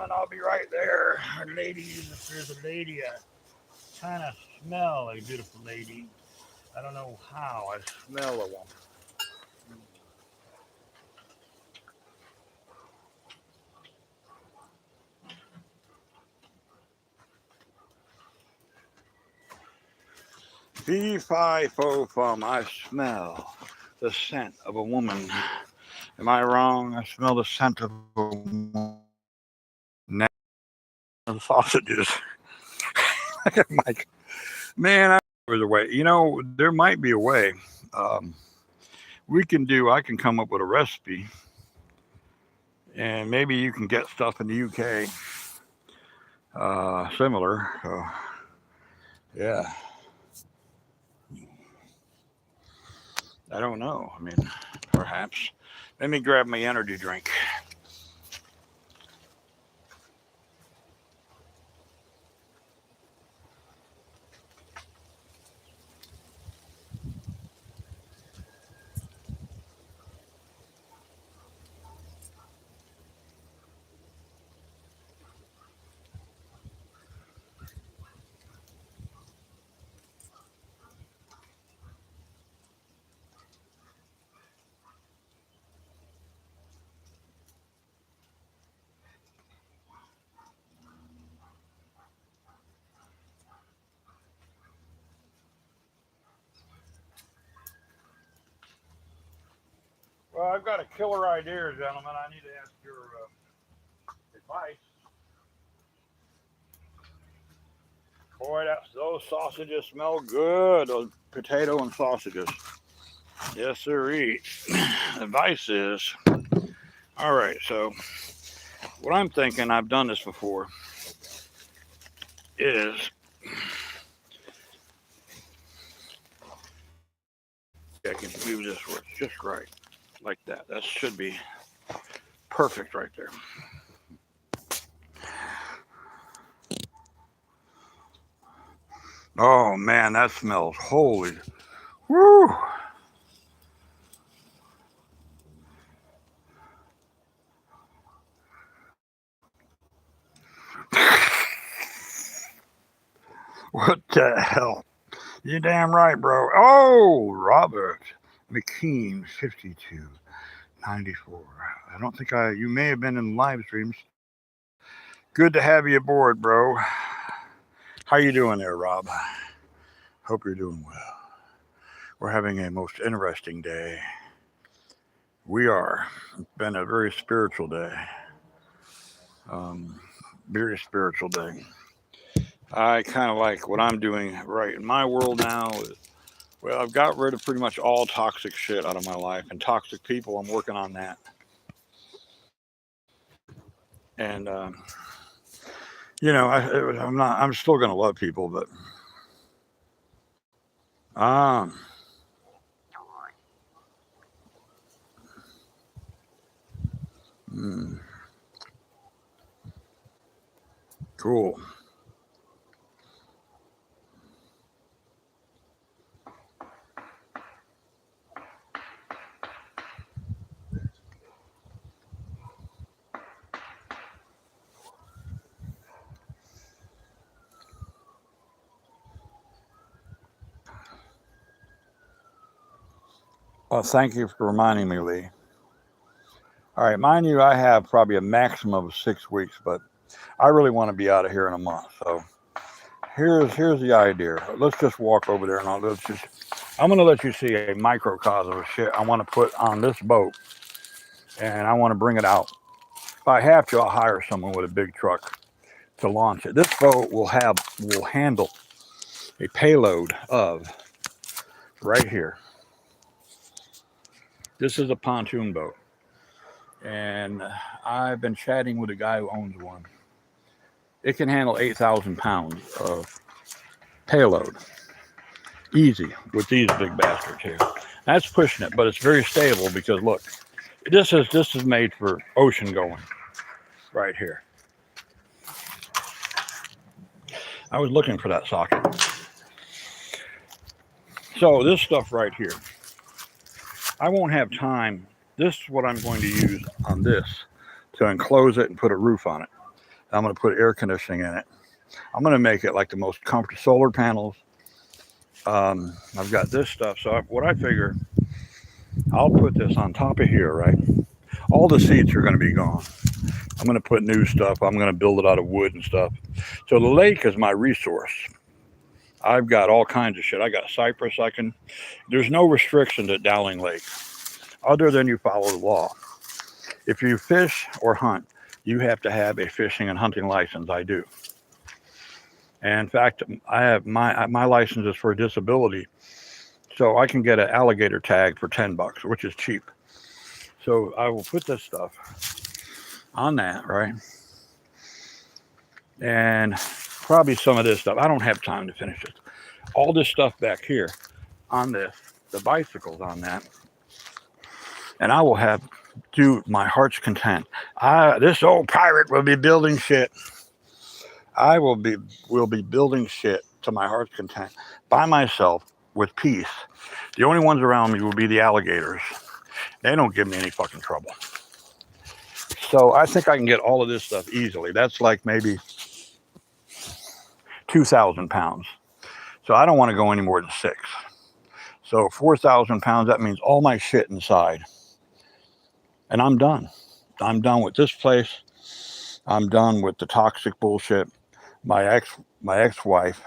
gentlemen, I'll be right there. Ladies, if there's a lady, I kind of smell a beautiful lady. I don't know how. I smell a woman. 5 fum. I smell the scent of a woman. Am I wrong? I smell the scent of a woman. Now, the sausages. Mike, man, there's a way. There might be a way. Um, I can come up with a recipe, and maybe you can get stuff in the UK similar. Yeah, I don't know. I mean, perhaps. Let me grab my energy drink. Well, I've got a killer idea, gentlemen. I need to ask your advice. Boy, those sausages smell good. Those potato and sausages. Yes, sir. Advice is all right. So, what I'm thinking, I've done this before, is I can move this where it's just right, like that. That should be perfect right there. Oh man, that smells holy. Woo! What the hell? You damn right, bro. Oh, Robert McKean, 5294. I don't think you may have been in live streams. Good to have you aboard, bro. How you doing there, Rob? Hope you're doing well. We're having a most interesting day. We are. It's been a very spiritual day. Um, Very spiritual day. I kind of like what I'm doing right in my world now. Well, I've got rid of pretty much all toxic shit out of my life and toxic people. I'm working on that. And I'm not. I'm still gonna love people, but um, mm, cool. Well, thank you for reminding me, Lee. All right, mind you, I have probably a maximum of 6 weeks, but I really want to be out of here in a month. So here's the idea. Let's just walk over there and I'm gonna let you see a microcosm of shit I want to put on this boat, and I want to bring it out. If I have to, I'll hire someone with a big truck to launch it. This boat will handle a payload of right here. This is a pontoon boat, and I've been chatting with a guy who owns one. It can handle 8,000 pounds of payload, easy, with these big bastards here. That's pushing it, but it's very stable because look, this is made for ocean going right here. I was looking for that socket. So this stuff right here, I won't have time. This is what I'm going to use on this to enclose it and put a roof on it. I'm going to put air conditioning in it. I'm going to make it like the most comfortable solar panels. I've got this stuff. So what I figure, I'll put this on top of here, right? All the seats are going to be gone. I'm going to put new stuff. I'm going to build it out of wood and stuff. So the lake is my resource. I've got all kinds of shit. I got cypress. There's no restrictions at Dowling Lake other than you follow the law. If you fish or hunt, you have to have a fishing and hunting license. I do. And in fact, I have my license is for disability. So I can get an alligator tag for $10, which is cheap. So I will put this stuff on that, right? And probably some of this stuff. I don't have time to finish it. All this stuff back here on this, the bicycles on that. And I will do my heart's content. This old pirate will be building shit. I will be building shit to my heart's content by myself with peace. The only ones around me will be the alligators. They don't give me any fucking trouble. So I think I can get all of this stuff easily. That's like maybe 2,000 pounds. So I don't want to go any more than 6. So 4,000 pounds, that means all my shit inside. And I'm done. I'm done with this place. I'm done with the toxic bullshit. My ex-wife,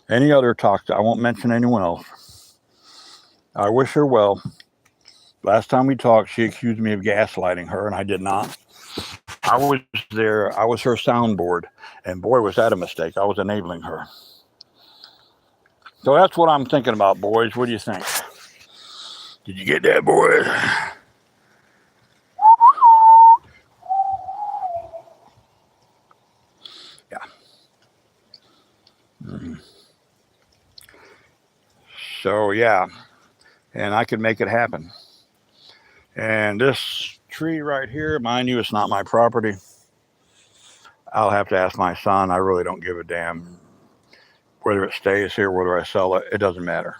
any other toxic, I won't mention anyone else. I wish her well. Last time we talked, she accused me of gaslighting her, and I did not. I was there. I was her soundboard, and boy, was that a mistake. I was enabling her. So that's what I'm thinking about, boys. What do you think? Did you get that, boys? Yeah. So, yeah. And I could make it happen. And this tree right here, mind you, it's not my property. I'll have to ask my son. I really don't give a damn whether it stays here, whether I sell it. It doesn't matter.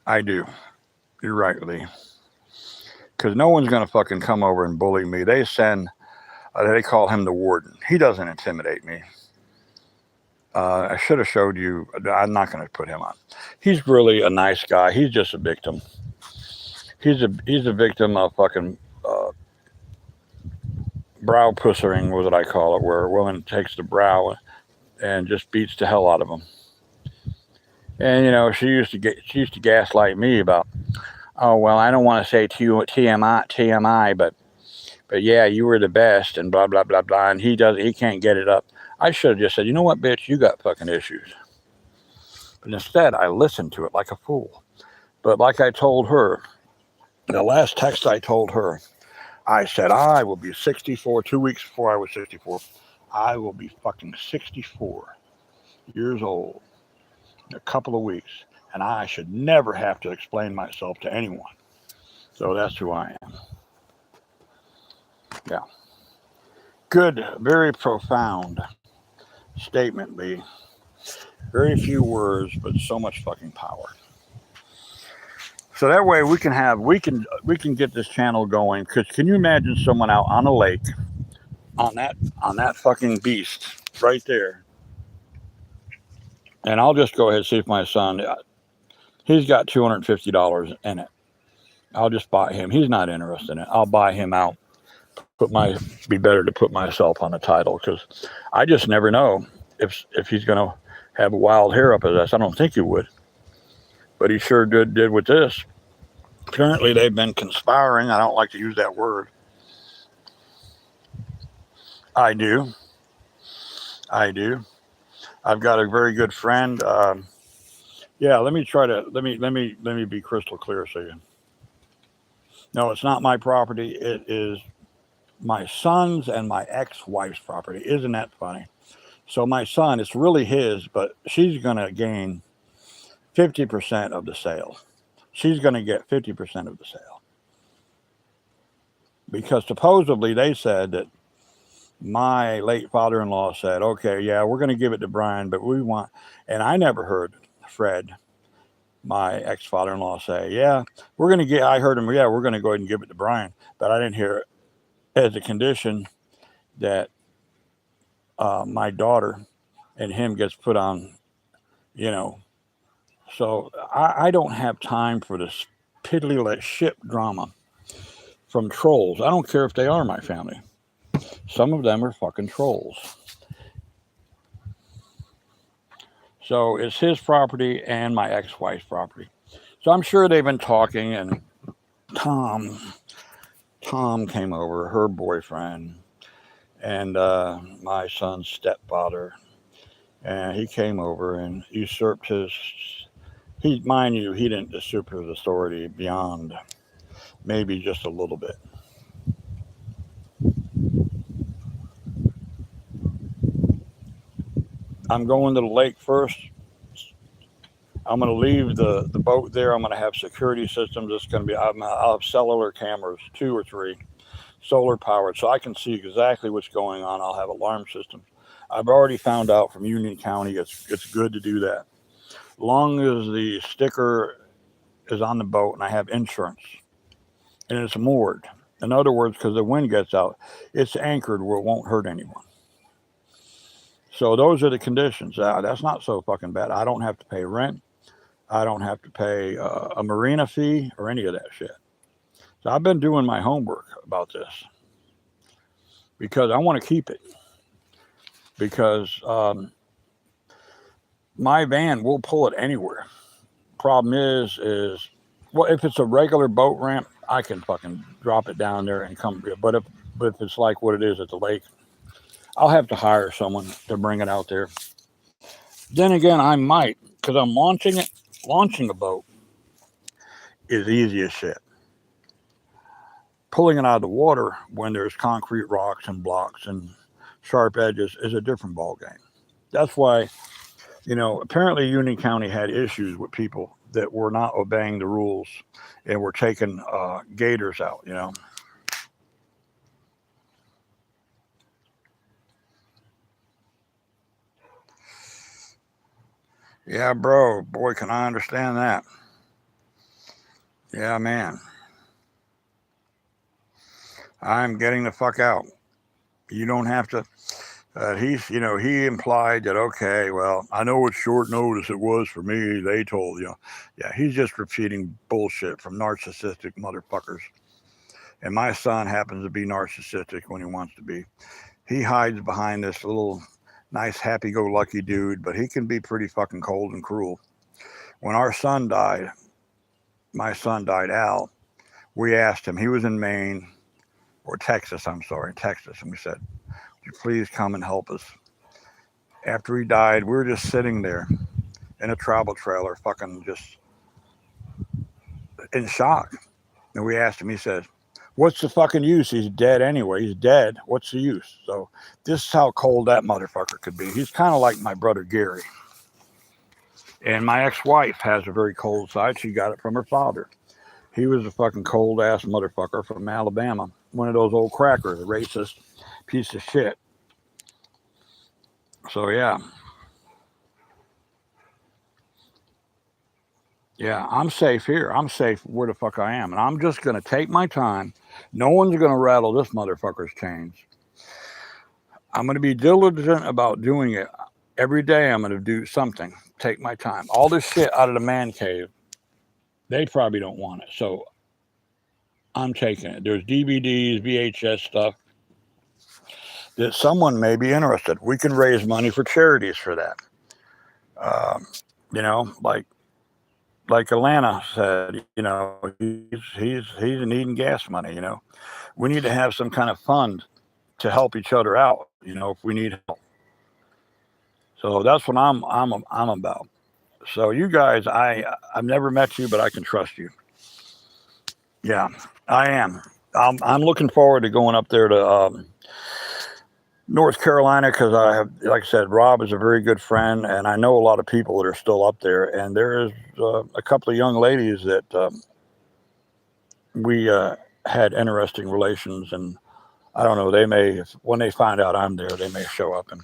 I do. You're right, Lee. Because no one's going to fucking come over and bully me. They call him the warden. He doesn't intimidate me. I should have showed you. I'm not going to put him on. He's really a nice guy. He's just a victim. He's a victim of fucking brow pussering, what I call it, where a woman takes the brow and just beats the hell out of him. And she used to gaslight me about, oh well, I don't want to say TMI, but yeah, you were the best and blah blah blah blah. And he can't get it up. I should have just said, you know what, bitch, you got fucking issues. But instead, I listened to it like a fool. But like I told her, the last text I told her, I said, I will be 64, 2 weeks before I was 64. I will be fucking 64 years old in a couple of weeks. And I should never have to explain myself to anyone. So that's who I am. Yeah. Good, very profound statement, Lee. Very few words, but so much fucking power. So that way we can get this channel going. Because can you imagine someone out on a lake, on that fucking beast right there? And I'll just go ahead and see if my son, he's got $250 in it. I'll just buy him. He's not interested in it. I'll buy him out. Be better to put myself on the title, because I just never know if he's going to have a wild hair up his ass. I don't think he would, but he sure did with this. Apparently they've been conspiring. I don't like to use that word. I do. I've got a very good friend. Yeah, let me be crystal clear to you. No, it's not my property. It is my son's and my ex-wife's property. Isn't that funny? So my son, it's really his, but she's going to gain 50% of the sale. She's going to get 50% of the sale. Because supposedly they said that my late father-in-law said, okay, yeah, we're going to give it to Brian, but we want, and I never heard Fred, my ex-father-in-law, say, yeah, I heard him, yeah, we're going to go ahead and give it to Brian, but I didn't hear it as a condition that my daughter and him gets put on, you know. So I don't have time for this piddly shit drama from trolls. I don't care if they are my family. Some of them are fucking trolls. So it's his property and my ex-wife's property. So I'm sure they've been talking, and Tom came over, her boyfriend, and my son's stepfather, and he came over and usurped mind you, he didn't usurp his authority beyond maybe just a little bit. I'm going to the lake first. I'm going to leave the boat there. I'm going to have security systems. It's going to be, I'll have cellular cameras, 2 or 3, solar powered, so I can see exactly what's going on. I'll have alarm systems. I've already found out from Union County it's good to do that. Long as the sticker is on the boat and I have insurance and it's moored. In other words, because the wind gets out, it's anchored where it won't hurt anyone. So those are the conditions. That's not so fucking bad. I don't have to pay rent. I don't have to pay a marina fee or any of that shit. So I've been doing my homework about this because I want to keep it. Because my van will pull it anywhere. Problem is well, if it's a regular boat ramp, I can fucking drop it down there and come. But if it's like what it is at the lake, I'll have to hire someone to bring it out there. Then again, I might, because I'm launching it. Launching a boat is easy as shit. Pulling it out of the water when there's concrete rocks and blocks and sharp edges is a different ballgame. That's why, apparently Union County had issues with people that were not obeying the rules and were taking gators out, Yeah, bro. Boy, can I understand that. Yeah, man. I'm getting the fuck out. You don't have to. He implied that, okay, well, I know what short notice it was for me. They told you. Yeah, he's just repeating bullshit from narcissistic motherfuckers. And my son happens to be narcissistic when he wants to be. He hides behind this little nice, happy go lucky dude, but he can be pretty fucking cold and cruel. When our son died, my son died, Al, we asked him, he was in Maine, or Texas, I'm sorry, Texas, and we said, would you please come and help us? After he died, we were just sitting there in a travel trailer, fucking just in shock. And we asked him, he says, what's the fucking use? He's dead anyway. He's dead. What's the use? So this is how cold that motherfucker could be. He's kind of like my brother Gary. And my ex-wife has a very cold side. She got it from her father. He was a fucking cold ass motherfucker from Alabama. One of those old crackers, a racist piece of shit. So yeah. Yeah, I'm safe here. I'm safe where the fuck I am. And I'm just going to take my time. No one's going to rattle this motherfucker's chains. I'm going to be diligent about doing it. Every day I'm going to do something. Take my time. All this shit out of the man cave, they probably don't want it. So I'm taking it. There's DVDs, VHS stuff that someone may be interested. We can raise money for charities for that. Like Atlanta said, he's needing gas money. We need to have some kind of fund to help each other out. If we need help. So that's what I'm about. So you guys, I've never met you, but I can trust you. Yeah, I am. I'm looking forward to going up there to North Carolina because I have, like I said, Rob is a very good friend, and I know a lot of people that are still up there. And there is a couple of young ladies that we had interesting relations, and I don't know. They may, when they find out I'm there, they may show up, and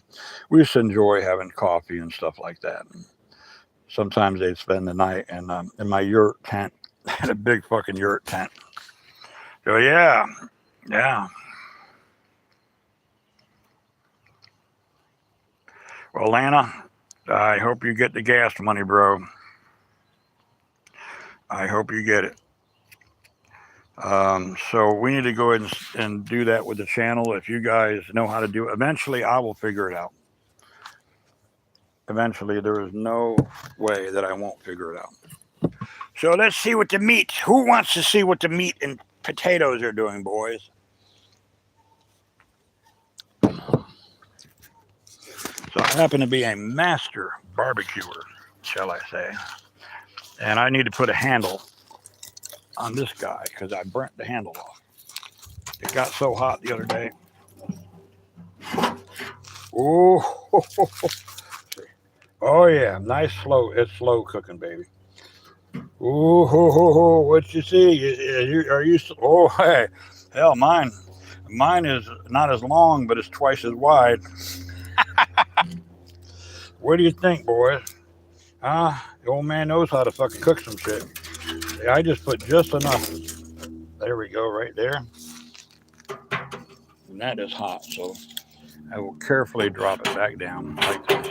we just enjoy having coffee and stuff like that. And sometimes they'd spend the night in my yurt tent, in a big fucking yurt tent. So yeah. Well, Lana, I hope you get the gas money, bro. I hope you get it. So we need to go ahead and do that with the channel. If you guys know how to do it, eventually I will figure it out. Eventually, there is no way that I won't figure it out. So let's see what the meat. Who wants to see what the meat and potatoes are doing, boys? So I happen to be a master barbecuer, shall I say. And I need to put a handle on this guy because I burnt the handle off. It got so hot the other day. Oh, oh yeah, nice slow. It's slow cooking, baby. Ooh, ho, ho, ho, what you see? Are you? Oh, hey, hell, mine is not as long, but it's twice as wide. What do you think, boys? The old man knows how to fucking cook some shit. I just put just enough. There we go, right there. And that is hot, so I will carefully drop it back down like this.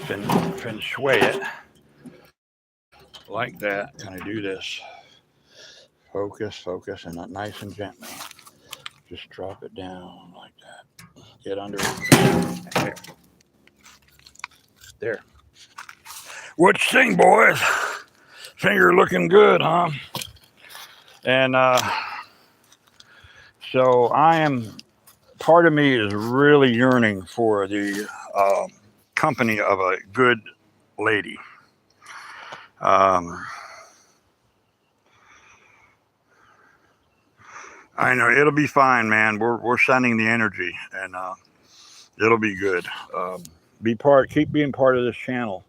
Feng shui it like that. Gonna do this. Focus, and not nice and gently. Just drop it down like that. Get under it. There. What you think, boys? Finger looking good, huh? And so I am. Part of me is really yearning for the company of a good lady. I know it'll be fine, man. We're sending the energy, and it'll be good. Keep being part of this channel,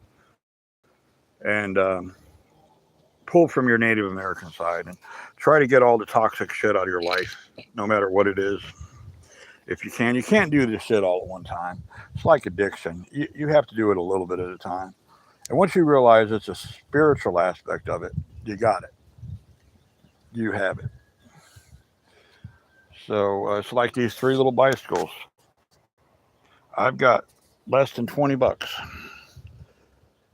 and pull from your Native American side, and try to get all the toxic shit out of your life, no matter what it is. If you can, you can't do this shit all at one time. It's like addiction. You have to do it a little bit at a time. And once you realize it's a spiritual aspect of it, you got it. You have it. So it's like these 3 little bicycles. I've got less than $20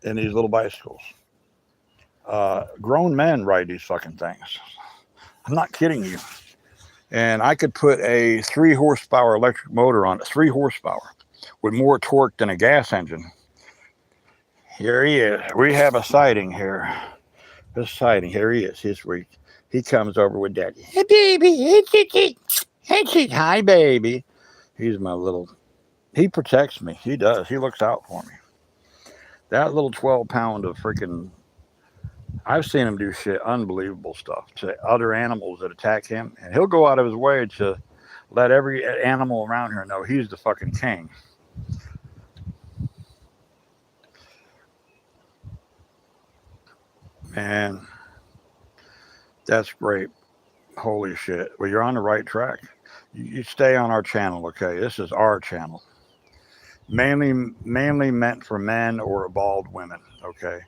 in these little bicycles. Grown men ride these fucking things. I'm not kidding you. And I could put a 3 horsepower electric motor on it, 3 horsepower, with more torque than a gas engine. Here he is. We have a sighting here. This sighting. Here he is. He comes over with Daddy. Hey, baby. Hey, hi, baby. He's my little. He protects me. He does. He looks out for me. That little 12-pound of freaking. I've seen him do shit, unbelievable stuff to other animals that attack him, and he'll go out of his way to let every animal around here know he's the fucking king. Man, that's great. Holy shit. Well, you're on the right track. You stay on our channel, okay? This is our channel. Mainly meant for men or bald women, okay?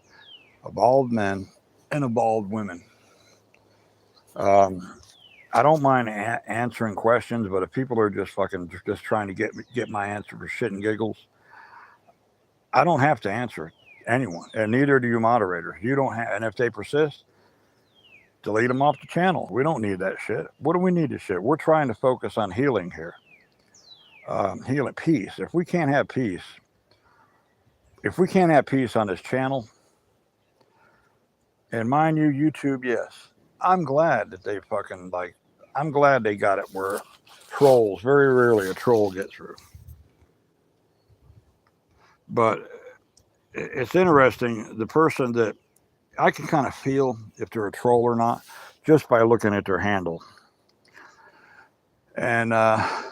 A bald man and a bald women. I don't mind answering questions, but if people are just trying to get my answer for shit and giggles, I don't have to answer anyone, and neither do you moderators. You don't have, and if they persist, delete them off the channel. We don't need that shit. What do we need this shit? We're trying to focus on healing here. Healing, peace. If we can't have peace on this channel, and mind you, YouTube, yes, I'm glad that they fucking I'm glad they got it where trolls, very rarely a troll gets through. But it's interesting, the person that I can kind of feel if they're a troll or not just by looking at their handle. And what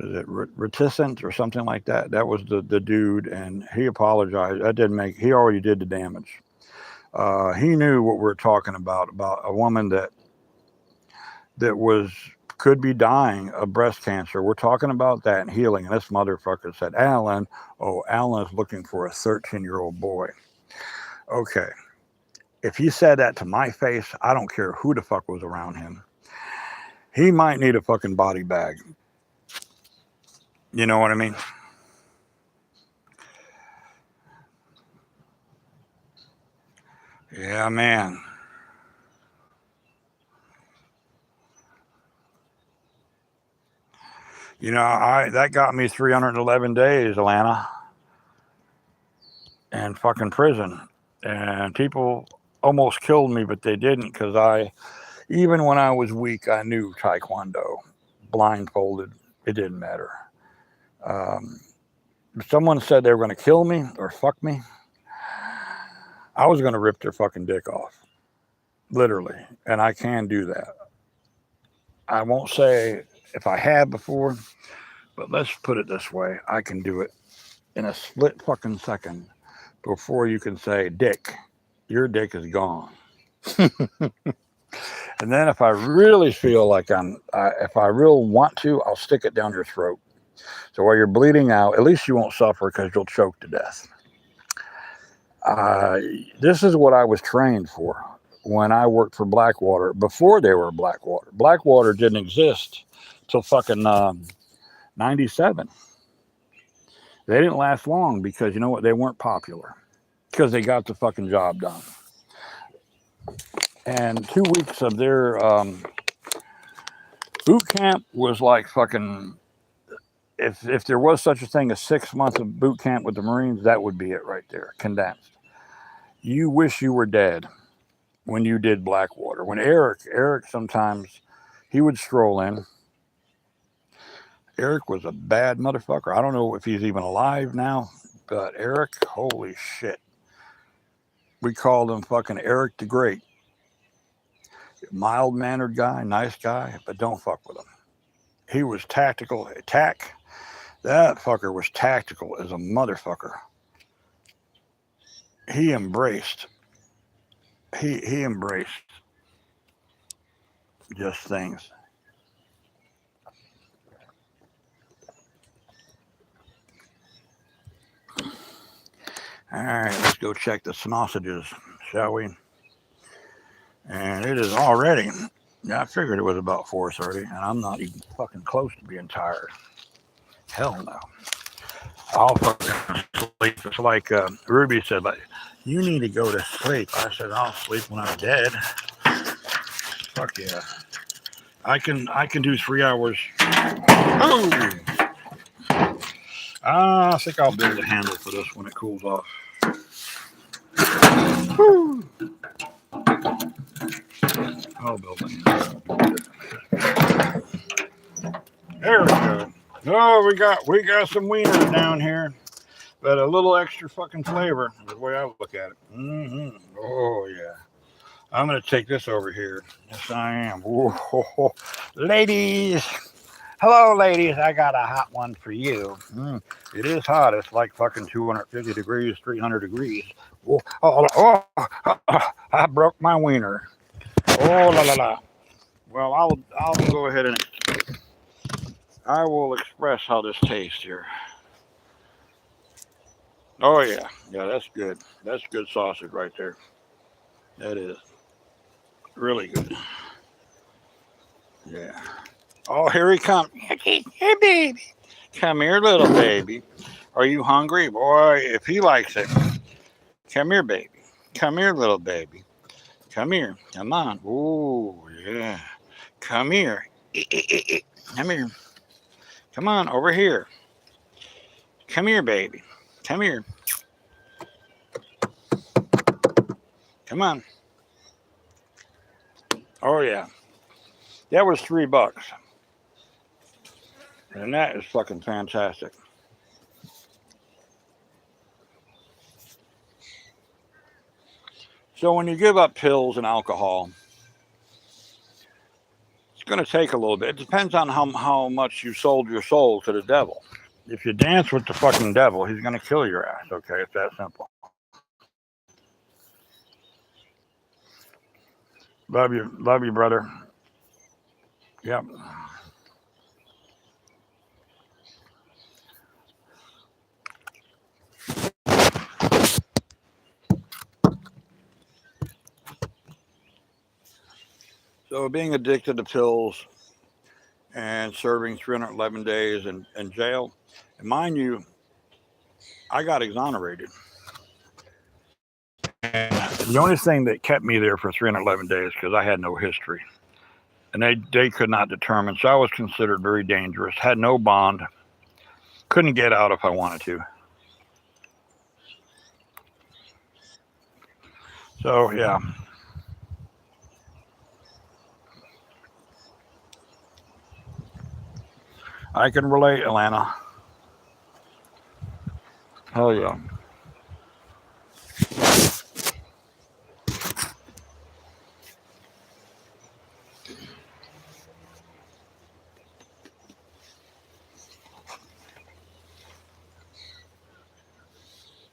is it, reticent or something like that? That was the dude, and he apologized. He already did the damage. He knew what we were talking about a woman that could be dying of breast cancer. We're talking about that and healing. And this motherfucker said, Alan is looking for a 13-year-old boy. Okay. If he said that to my face, I don't care who the fuck was around him. He might need a fucking body bag. You know what I mean? Yeah, man. That got me 311 days, Alana, in fucking prison. And people almost killed me, but they didn't because even when I was weak, I knew Taekwondo, blindfolded. It didn't matter. Um, if someone said they were going to kill me or fuck me, I was going to rip their fucking dick off, literally. And I can do that. I won't say if I have before, but let's put it this way: I can do it in a split fucking second before you can say, "Dick, your dick is gone." And then if I really feel like if I really want to, I'll stick it down your throat. So while you're bleeding out, at least you won't suffer because you'll choke to death. Uh, this is what I was trained for when I worked for Blackwater before they were Blackwater. Blackwater didn't exist till fucking 97. They didn't last long because you know what? They weren't popular because they got the fucking job done. And 2 weeks of their boot camp was like fucking. If there was such a thing as 6 months of boot camp with the Marines, that would be it right there, condensed. You wish you were dead when you did Blackwater. When Eric sometimes he would stroll in. Eric was a bad motherfucker. I don't know if he's even alive now, but Eric, holy shit. We called him fucking Eric the Great. Mild mannered guy, nice guy, but don't fuck with him. He was tactical. That fucker was tactical as a motherfucker. He embraced. He embraced just things. All right, let's go check the sausages, shall we? And it is already. I figured it was about 4:30, and I'm not even fucking close to being tired. Hell no. I'll fucking sleep. It's like Ruby said, like, you need to go to sleep. I said, I'll sleep when I'm dead. Fuck yeah. I can do 3 hours. Oh! I think I'll build a handle for this when it cools off. Woo. I'll build a handle. There we go. Oh, we got some wieners down here, but a little extra fucking flavor is the way I look at it. Mm-hmm. Oh yeah. I'm gonna take this over here. Yes, I am. Whoa. Ladies. Hello, ladies. I got a hot one for you. It is hot. It's like fucking 250 degrees, 300 degrees. I broke my wiener. Oh, la, la, la. Well, I'll go ahead and I will express how this tastes here. Oh, yeah. Yeah, that's good. That's good sausage right there. That is really good. Yeah. Oh, here he comes. Here, baby. Come here, little baby. Are you hungry? Boy, if he likes it. Come here, baby. Come here, little baby. Come here. Come on. Ooh, yeah. Come here. Come here. Come on, over here. Come here, baby. Come here. Come on. Oh, yeah. That was $3. And that is fucking fantastic. So when you give up pills and alcohol, it's going to take a little bit. It depends on how much you sold your soul to the devil. If you dance with the fucking devil, he's going to kill your ass, okay? It's that simple. Love you, brother. Yep. So being addicted to pills and serving 311 days in jail. And mind you, I got exonerated. And the only thing that kept me there for 311 days because I had no history. And they could not determine. So I was considered very dangerous, had no bond, couldn't get out if I wanted to. So, yeah. I can relate, Atlanta. Hell yeah.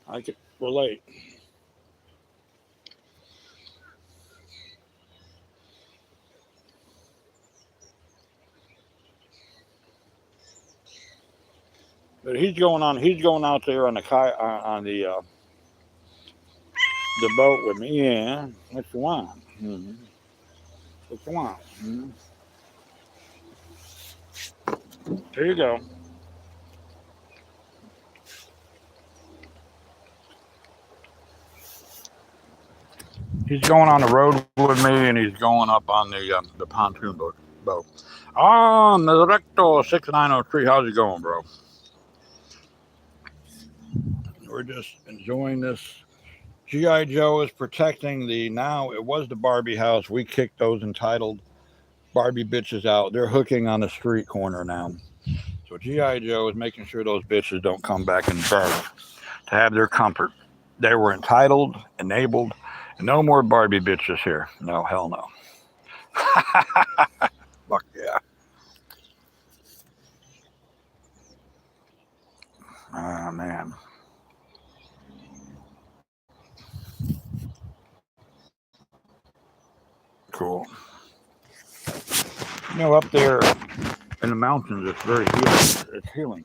I can relate. But he's going out there on the boat with me. Yeah, what you want? Mm-hmm. What you want? Mm-hmm. There you go. He's going on the road with me, and he's going up on the pontoon boat. On the Recto 6903. How's it going, bro? We're just enjoying this. G.I. Joe is protecting now it was the Barbie house. We kicked those entitled Barbie bitches out. They're hooking on the street corner now. So G.I. Joe is making sure those bitches don't come back and beg to have their comfort. They were entitled, enabled, and no more Barbie bitches here. No, hell no. Fuck yeah. Ah, man. Cool. Up there in the mountains, it's very healing. It's healing.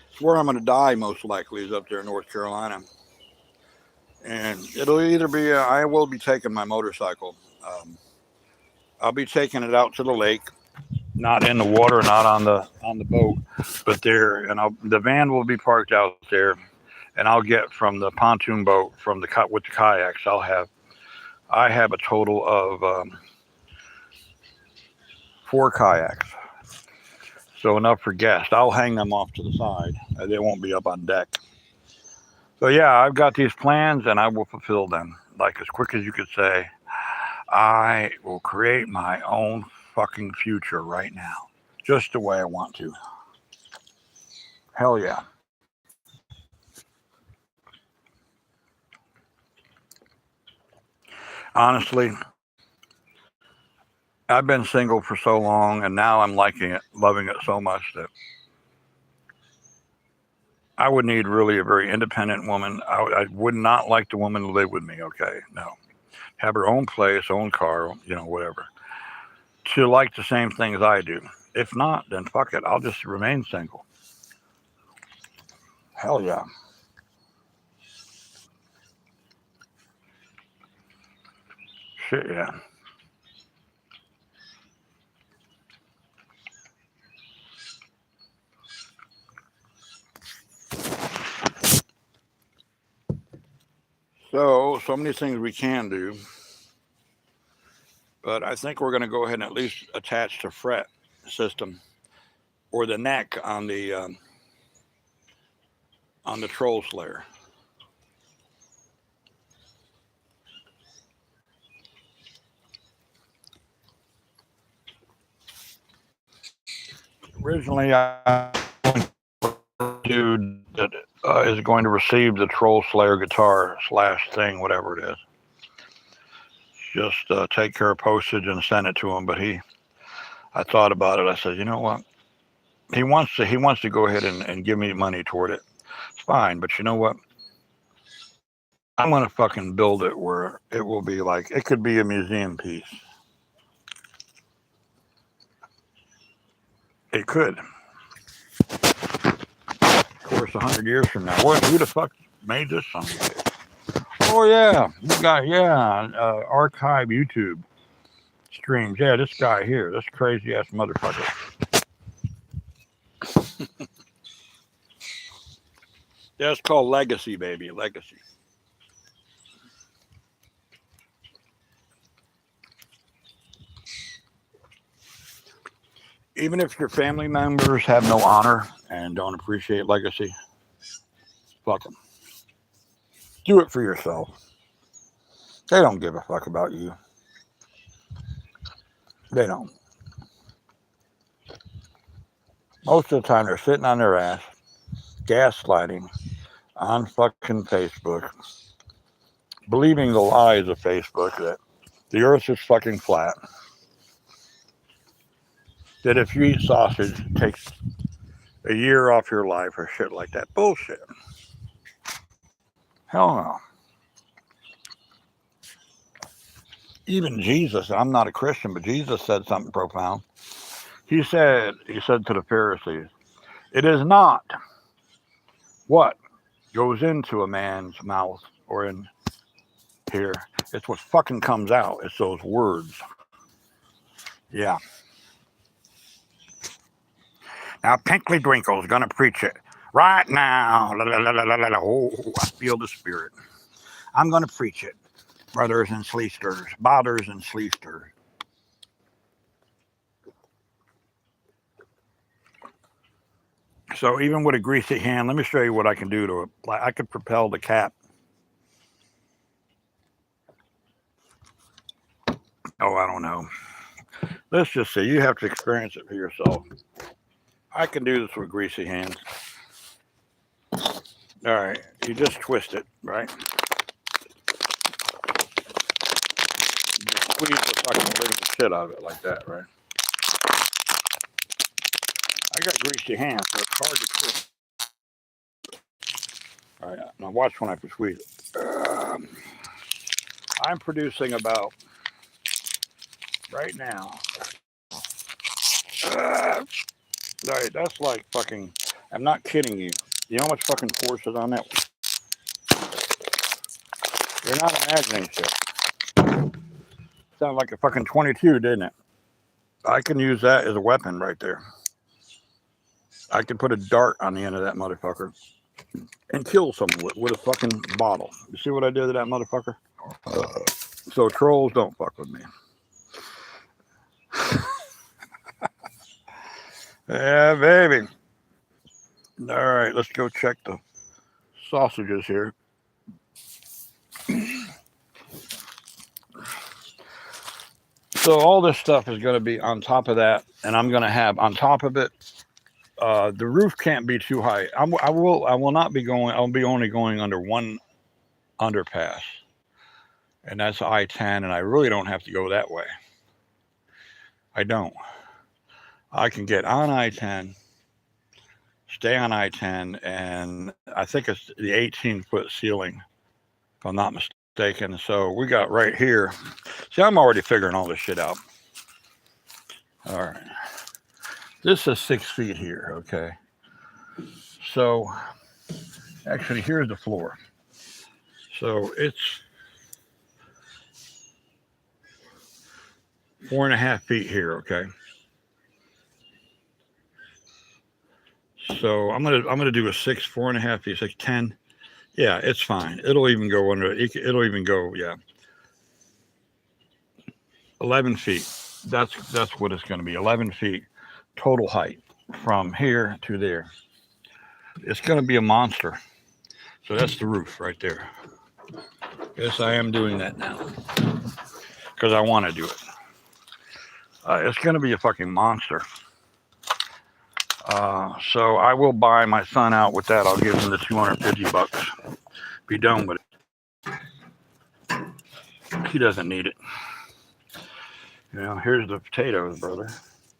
It's where I'm going to die, most likely, is up there in North Carolina. And it'll either be, I will be taking my motorcycle. I'll be taking it out to the lake, not in the water, not on the boat, but there. And the van will be parked out there. And I'll get from the pontoon boat, with the kayaks, I have a total of 4 kayaks. So enough for guests. I'll hang them off to the side. They won't be up on deck. So yeah, I've got these plans and I will fulfill them. Like as quick as you could say, I will create my own fucking future right now. Just the way I want to. Hell yeah. Honestly, I've been single for so long and now I'm loving it so much that I would need really a very independent woman. I would not like the woman to live with me, okay? No. Have her own place, own car, whatever. To like the same things I do. If not, then fuck it. I'll just remain single. Hell yeah. Shit, yeah. So many things we can do. But I think we're going to go ahead and at least attach the fret system or the neck on the troll slayer. Originally, I dude that is going to receive the troll slayer guitar / thing, whatever it is. Just take care of postage and send it to him. But I thought about it. I said, you know what? He wants to go ahead and give me money toward it. It's fine, but you know what? I'm gonna fucking build it where it will be like it could be a museum piece. It could. Of course, 100 years from now, who the fuck made this song? Oh yeah, you got archive YouTube streams. Yeah, this guy here, this crazy ass motherfucker. Yeah, it's called Legacy, baby, Legacy. Even if your family members have no honor and don't appreciate legacy, fuck them. Do it for yourself. They don't give a fuck about you. They don't. Most of the time, they're sitting on their ass, gaslighting on fucking Facebook, believing the lies of Facebook that the earth is fucking flat, that if you eat sausage, it takes a year off your life or shit like that. Bullshit. Hell no. Even Jesus, I'm not a Christian, but Jesus said something profound. He said to the Pharisees, it is not what goes into a man's mouth or in here. It's what fucking comes out. It's those words. Yeah. Now, Pinkley Dwinkle's going to preach it right now. La, la, la, la, la, la. Oh, I feel the spirit. I'm going to preach it, brothers and sleesters, bothers and sleesters. So even with a greasy hand, let me show you what I can do to it. I could propel the cap. Oh, I don't know. Let's just say you have to experience it for yourself. I can do this with greasy hands. All right, you just twist it, right? Just squeeze the fucking living shit out of it like that, right? I got greasy hands, so it's hard to twist. All right, now watch when I can squeeze it. I'm producing about, right now, all right, that's like fucking, I'm not kidding you. You know how much fucking force is on that? You're not imagining shit. Sounded like a fucking 22, didn't it? I can use that as a weapon right there. I can put a dart on the end of that motherfucker and kill someone with a fucking bottle. You see what I did to that motherfucker? So trolls don't fuck with me. Yeah, baby. All right, let's go check the sausages here. So all this stuff is going to be on top of that, and I'm going to have on top of it. The roof can't be too high. I will not be going. I'll be only going under one underpass, and that's I-10, and I really don't have to go that way. I don't. I can get on I-10, stay on I-10, and I think it's the 18-foot ceiling, if I'm not mistaken. So we got right here. See, I'm already figuring all this shit out. All right. This is 6 feet here, okay? So, actually, here's the floor. So it's 4.5 feet here, okay? So I'm gonna do a 4.5 feet, 10. Yeah, it's fine. It'll even go under. It'll even go, yeah. 11 feet. That's what it's going to be. 11 feet total height from here to there. It's going to be a monster. So that's the roof right there. Yes, I am doing that now because I want to do it. It's going to be a fucking monster. So I will buy my son out with that. I'll give him the $250. Be done with it. He doesn't need it. You know, here's the potatoes, brother.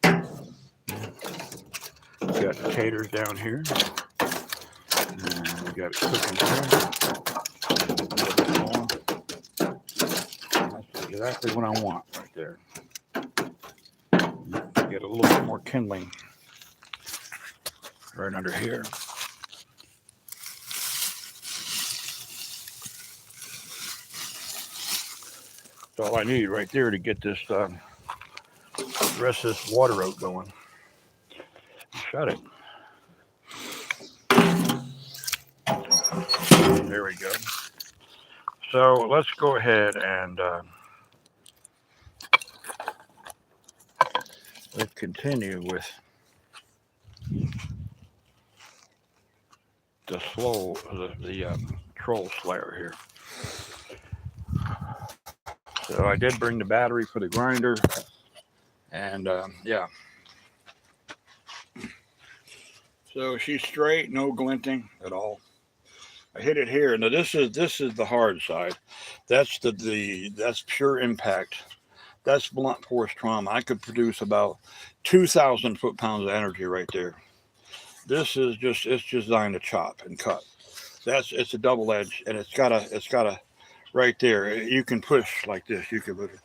We got potatoes down here. And we got it cooking here. That's exactly what I want right there. Get a little bit more kindling right under here. all I need right there to get this rest of this water out going. Shut it. There we go. So let's go ahead and let's continue with the troll slayer here. So I did bring the battery for the grinder, and yeah. So she's straight, no glinting at all. I hit it here. Now this is the hard side. That's that's pure impact. That's blunt force trauma. I could produce about 2,000 foot-pounds of energy right there. This is it's designed to chop and cut. It's a double edge, and it's got a right there. You can push like this. You could put it.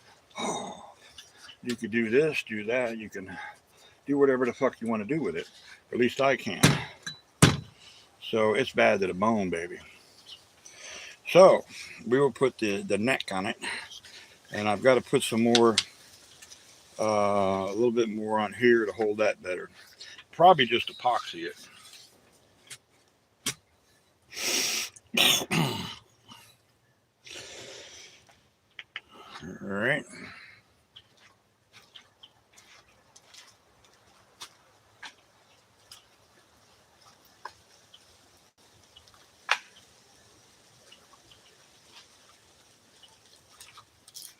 You could do this, do that. You can do whatever the fuck you want to do with it. At least I can. So it's bad to the bone, baby. So we will put the neck on it, and I've got to put some more, a little bit more on here to hold that better. Probably just epoxy it. All right.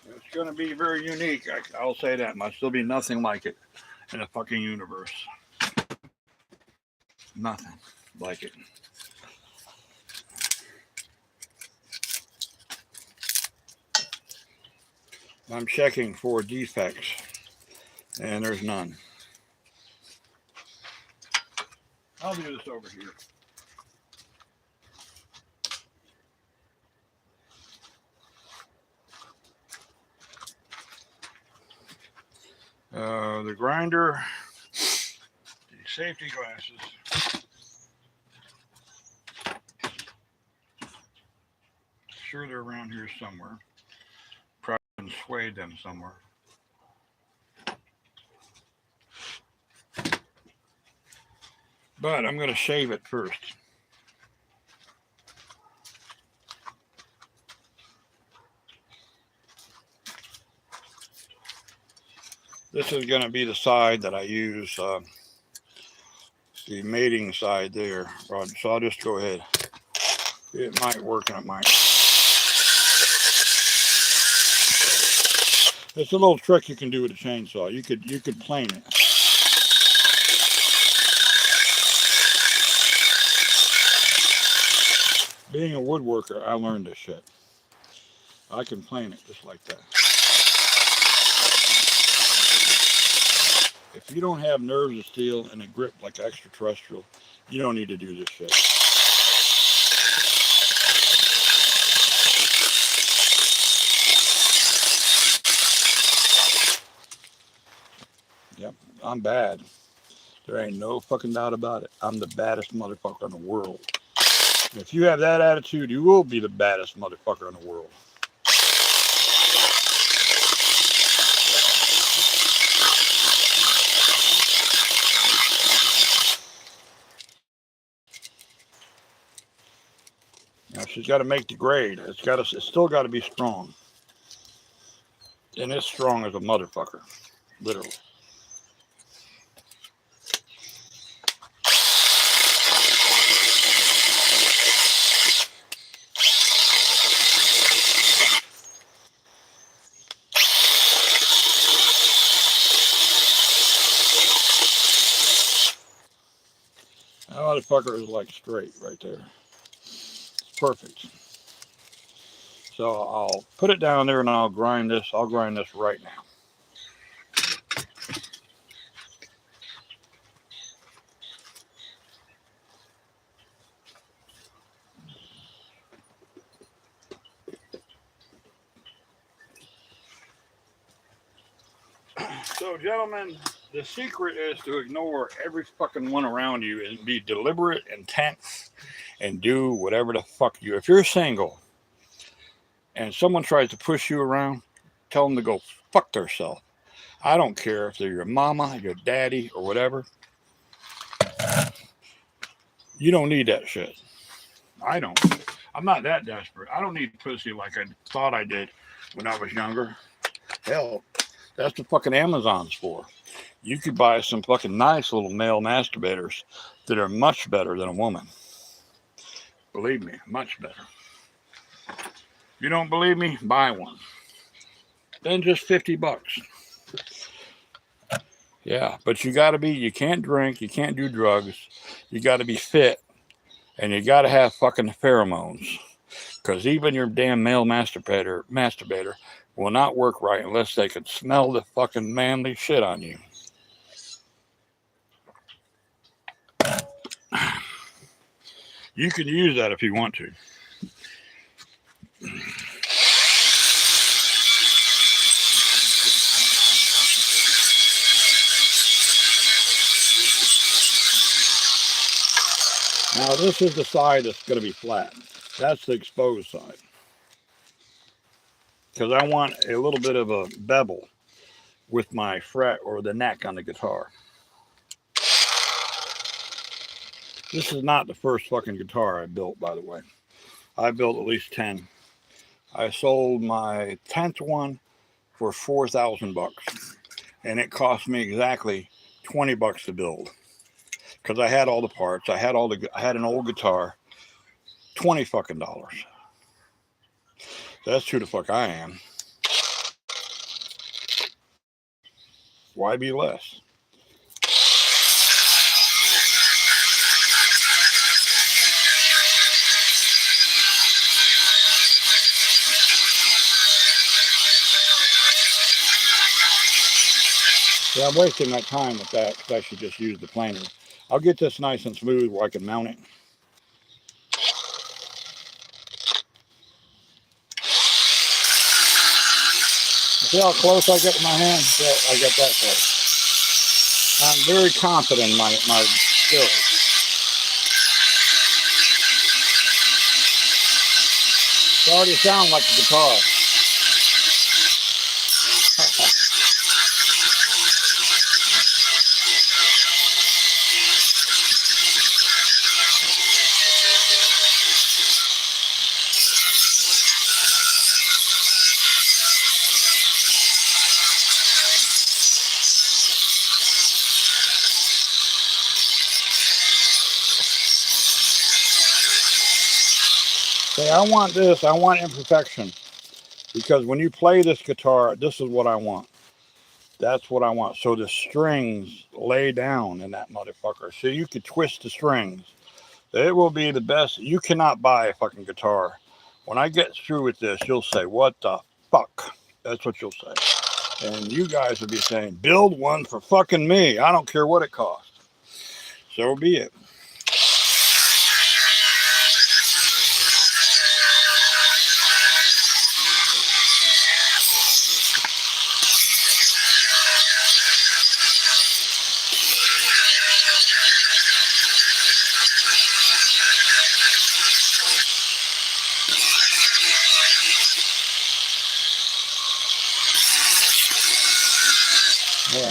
It's going to be very unique. I'll say that. Might still be nothing like it in the fucking universe. Nothing like it. I'm checking for defects, and there's none. I'll do this over here. The grinder, the safety glasses. Sure, they're around here somewhere. Probably been swayed them somewhere. But I'm going to shave it first. This is going to be the side that I use, the mating side there. So I'll just go ahead. It might work and it might. It's a little trick you can do with a chainsaw. You could plane it. Being a woodworker, I learned this shit. I can plane it just like that. If you don't have nerves of steel and a grip like extraterrestrial, you don't need to do this shit. Yep, I'm bad. There ain't no fucking doubt about it. I'm the baddest motherfucker in the world. If you have that attitude, you will be the baddest motherfucker in the world. Now she's got to make the grade. It's still got to be strong. And it's strong as a motherfucker, literally. That motherfucker is like straight right there. It's perfect. So I'll put it down there and I'll grind this. I'll grind this right now. So, gentlemen, the secret is to ignore every fucking one around you and be deliberate, intense, and do whatever the fuck you. If you're single and someone tries to push you around, tell them to go fuck themselves. I don't care if they're your mama, your daddy, or whatever. You don't need that shit. I don't. I'm not that desperate. I don't need pussy like I thought I did when I was younger. Hell, that's the fucking Amazon's for. You could buy some fucking nice little male masturbators that are much better than a woman. Believe me, much better. You don't believe me? Buy one. Then just $50. Yeah, but you can't drink, you can't do drugs, you got to be fit, and you got to have fucking pheromones. Because even your damn male masturbator will not work right unless they can smell the fucking manly shit on you. You can use that if you want to. Now this is the side that's going to be flat. That's the exposed side. Because I want a little bit of a bevel with my fret or the neck on the guitar. This is not the first fucking guitar I built, by the way. I built at least 10. I sold my 10th one for $4,000, and it cost me exactly $20 to build. Because I had all the parts, I had an old guitar, $20 fucking dollars. That's who the fuck I am. Why be less? Yeah, I'm wasting my time with that because I should just use the planer. I'll get this nice and smooth where I can mount it. See how close I get with my hand? Yeah, I get that close. I'm very confident in my skills. It already sounds like a guitar. Say, I want this. I want imperfection. Because when you play this guitar, this is what I want. That's what I want. So the strings lay down in that motherfucker. So you could twist the strings. It will be the best. You cannot buy a fucking guitar. When I get through with this, you'll say, what the fuck? That's what you'll say. And you guys will be saying, build one for fucking me. I don't care what it costs. So be it.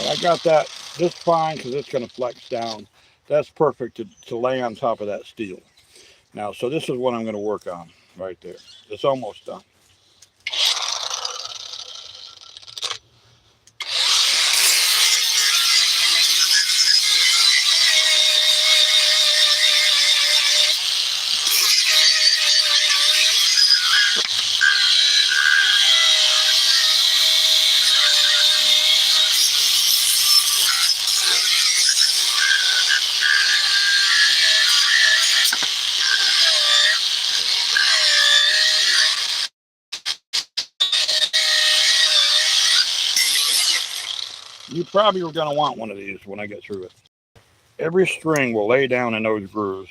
I got that just fine because it's going to flex down. That's perfect to lay on top of that steel. Now, so this is what I'm going to work on right there. It's almost done. You probably are going to want one of these when I get through it. Every string will lay down in those grooves,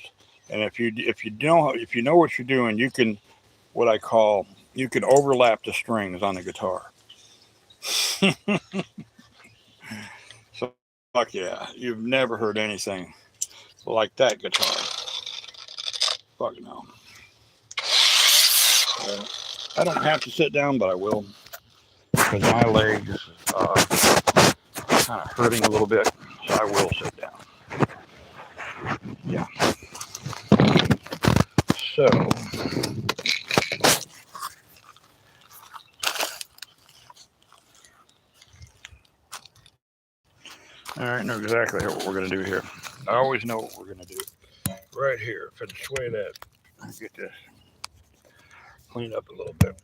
and if you know what you're doing, you can you can overlap the strings on the guitar. So fuck yeah, you've never heard anything like that guitar. Fuck no. I don't have to sit down, but I will. because my legs kind of hurting a little bit, so I will sit down. Yeah. So, all right, know exactly what we're going to do here. I always know what we're going to do. Right here, feng shui that. Get this cleaned up a little bit.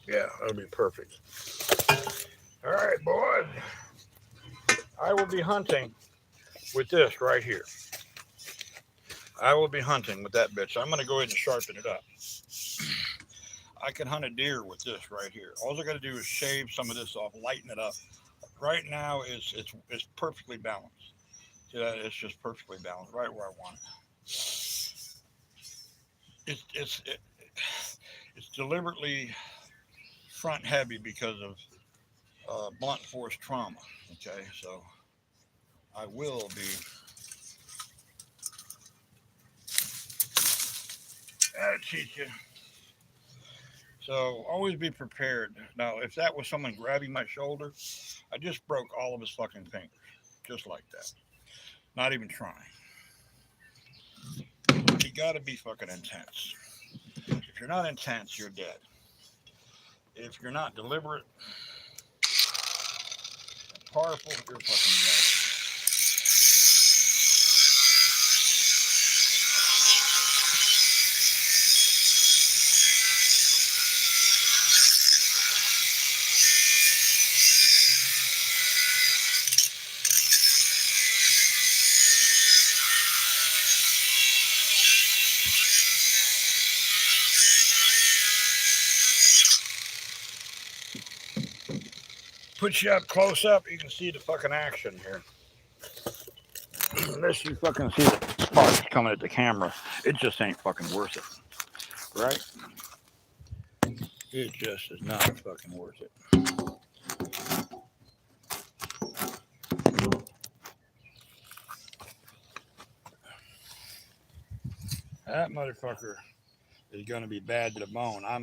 Yeah, that'll be perfect. All right, boys. I will be hunting with this right here. I will be hunting with that bitch. I'm going to go ahead and sharpen it up. I can hunt a deer with this right here. All I got to do is shave some of this off, lighten it up. Right now, it's perfectly balanced. See that? It's just perfectly balanced, right where I want it. It's deliberately front heavy because of blunt force trauma. Okay, so I will be. That'll teach you. So always be prepared. Now, if that was someone grabbing my shoulder, I just broke all of his fucking fingers, just like that. Not even trying. You gotta be fucking intense. If you're not intense, you're dead. If you're not deliberate, and powerful, you're fucking dead. Put you up close up, you can see the fucking action here. Unless you fucking see the sparks coming at the camera, it just ain't fucking worth it. Right? It just is not fucking worth it. That motherfucker is going to be bad to the bone. I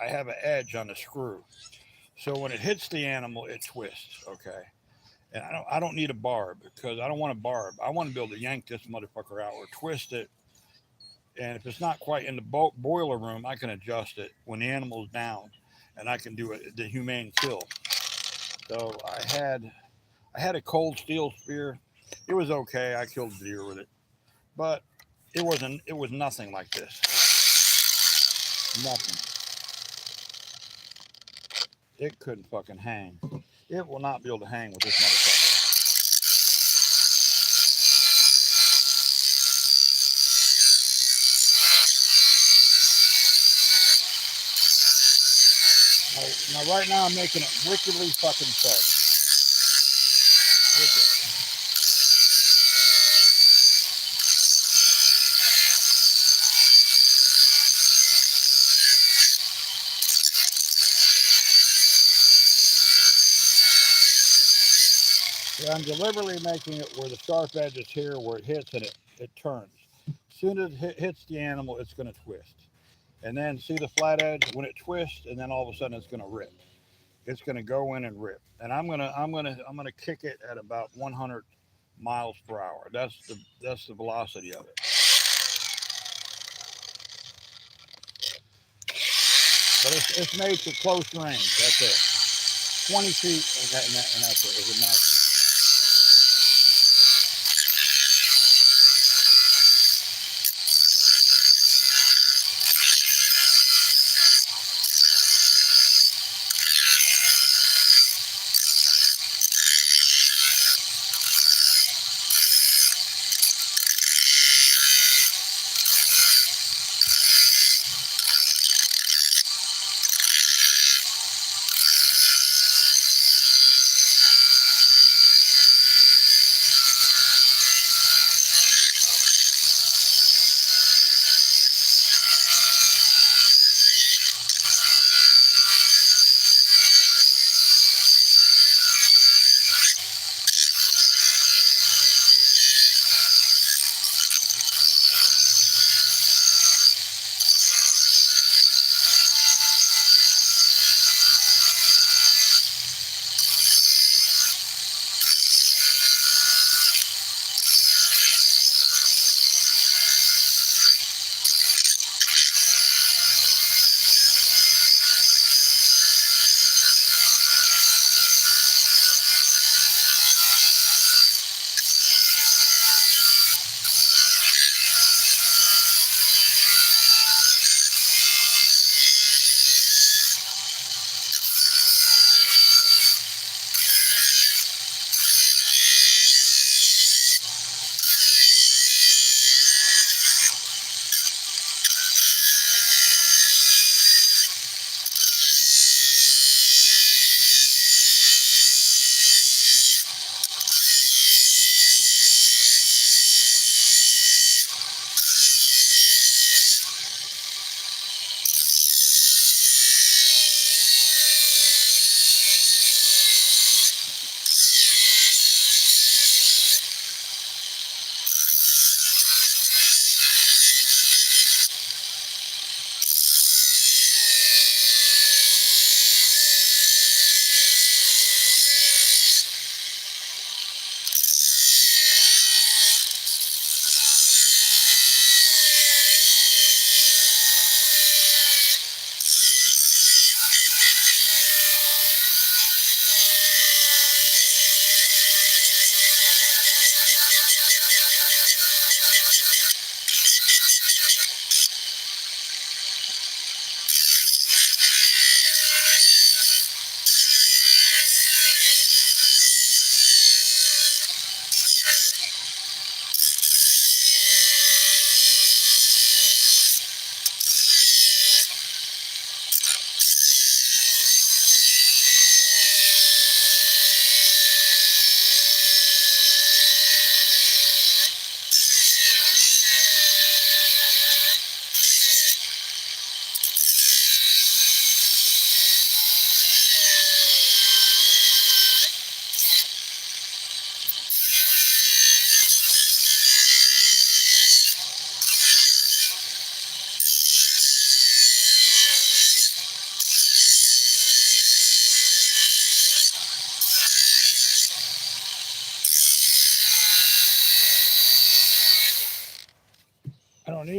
have an edge on the screw. So when it hits the animal, it twists, okay? And I don't need a barb because I don't want a barb. I want to be able to yank this motherfucker out or twist it. And if it's not quite in the boiler room, I can adjust it when the animal's down, and I can do the humane kill. So I had a cold steel spear. It was okay. I killed a deer with it, but it was nothing like this. Nothing. It couldn't fucking hang. It will not be able to hang with this motherfucker. Now right now I'm making it wickedly fucking sharp. Wicked. Yeah, I'm deliberately making it where the sharp edge is here, where it hits and it turns. As soon as it hits the animal, it's going to twist. And then see the flat edge when it twists, and then all of a sudden it's going to rip. It's going to go in and rip. And I'm gonna kick it at about 100 miles per hour. That's the velocity of it. But it's made for close range. That's it. 20 feet, and that's it. Is a maximum.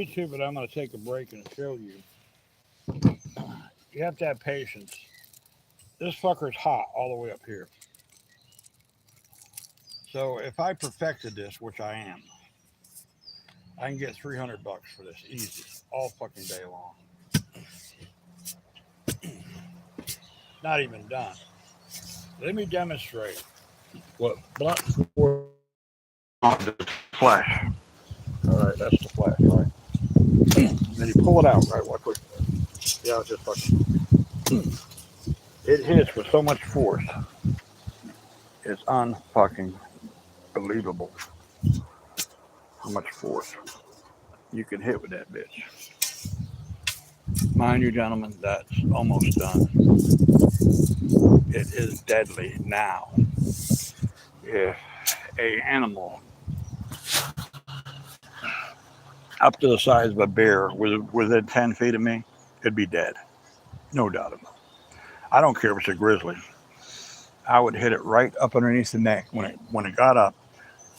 YouTube, but I'm going to take a break and show you. You have to have patience. This fucker's hot all the way up here. So if I perfected this, which I am, I can get $300 for this easy, all fucking day long. Not even done. Let me demonstrate what blunt force flash. All right, that's the flash, right? Then you pull it out, right? Watch what? Yeah, it's just fucking. It hits with so much force. It's unfucking believable how much force you can hit with that bitch. Mind you, gentlemen, that's almost done. It is deadly now. If a animal up to the size of a bear was within 10 feet of me, it'd be dead. No doubt about it. I don't care if it's a grizzly. I would hit it right up underneath the neck when it got up.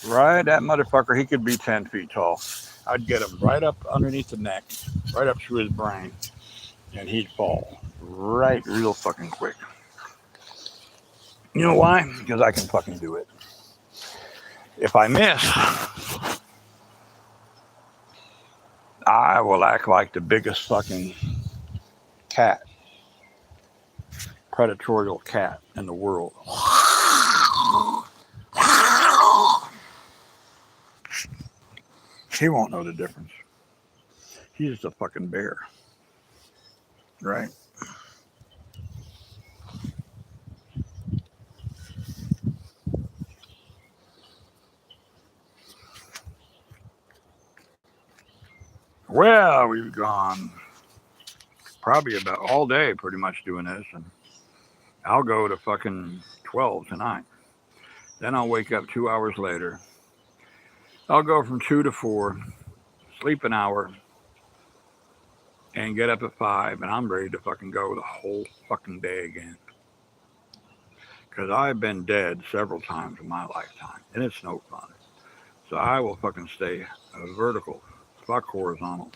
Right, that motherfucker, he could be 10 feet tall. I'd get him right up underneath the neck, right up through his brain, and he'd fall right real fucking quick. You know why? Because I can fucking do it. If I miss, I will act like the biggest fucking cat, predatorial cat in the world. He won't know the difference. He's just a fucking bear, right? Well, we've gone probably about all day pretty much doing this, and I'll go to fucking 12 tonight. Then I'll wake up 2 hours later. I'll go from 2 to 4, sleep an hour, and get up at 5, and I'm ready to fucking go the whole fucking day again. Because I've been dead several times in my lifetime, and it's no fun. So I will fucking stay vertical. Fuck horizontal.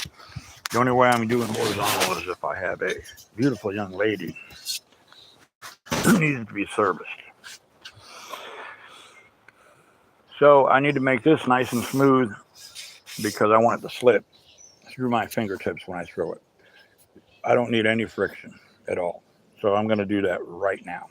The only way I'm doing horizontal is if I have a beautiful young lady who needs to be serviced. So I need to make this nice and smooth because I want it to slip through my fingertips when I throw it. I don't need any friction at all. So I'm going to do that right now.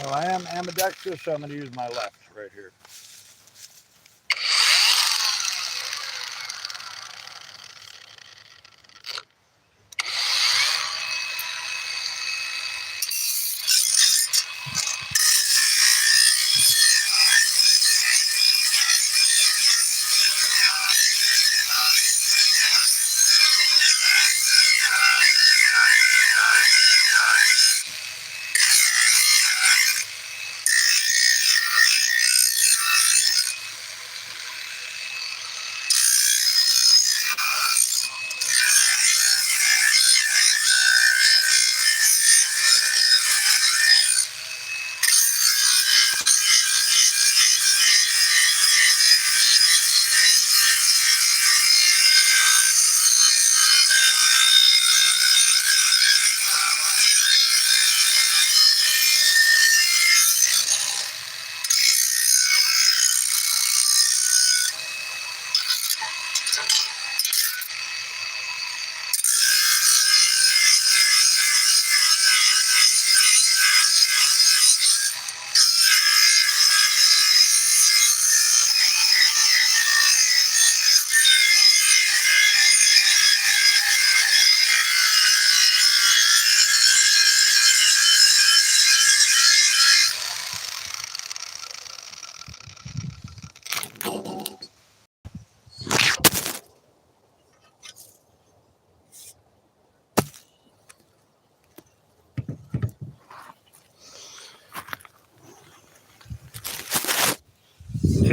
Well, I am ambidextrous, so I'm going to use my left right here.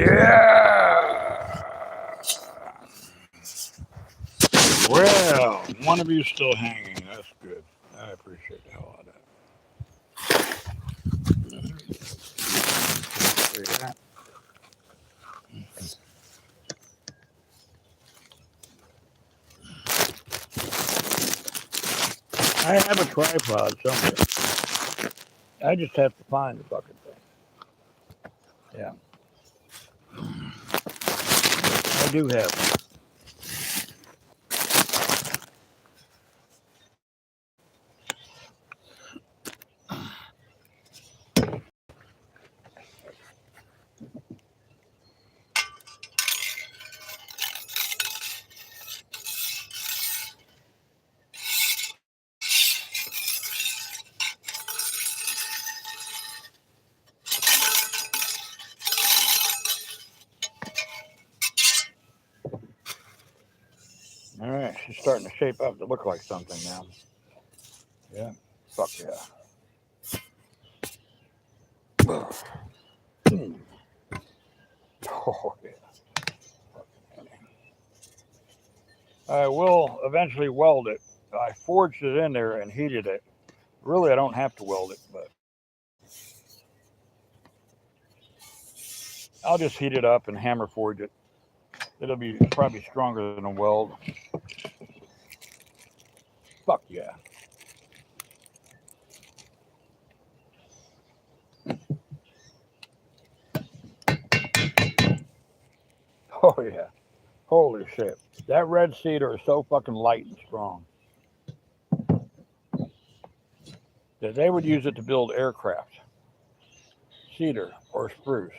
Yeah. Well, one of you still hanging. That's good. I appreciate the hell out of that. I have a tripod somewhere. I just have to find the fucking thing. Yeah. I do have one. All right, she's starting to shape up to look like something now. Yeah. Fuck yeah. Oh, yeah. I will eventually weld it. I forged it in there and heated it. Really, I don't have to weld it, but I'll just heat it up and hammer forge it. It'll be probably stronger than a weld. Fuck yeah. Oh yeah. Holy shit. That red cedar is so fucking light and strong that they would use it to build aircraft. Cedar or spruce.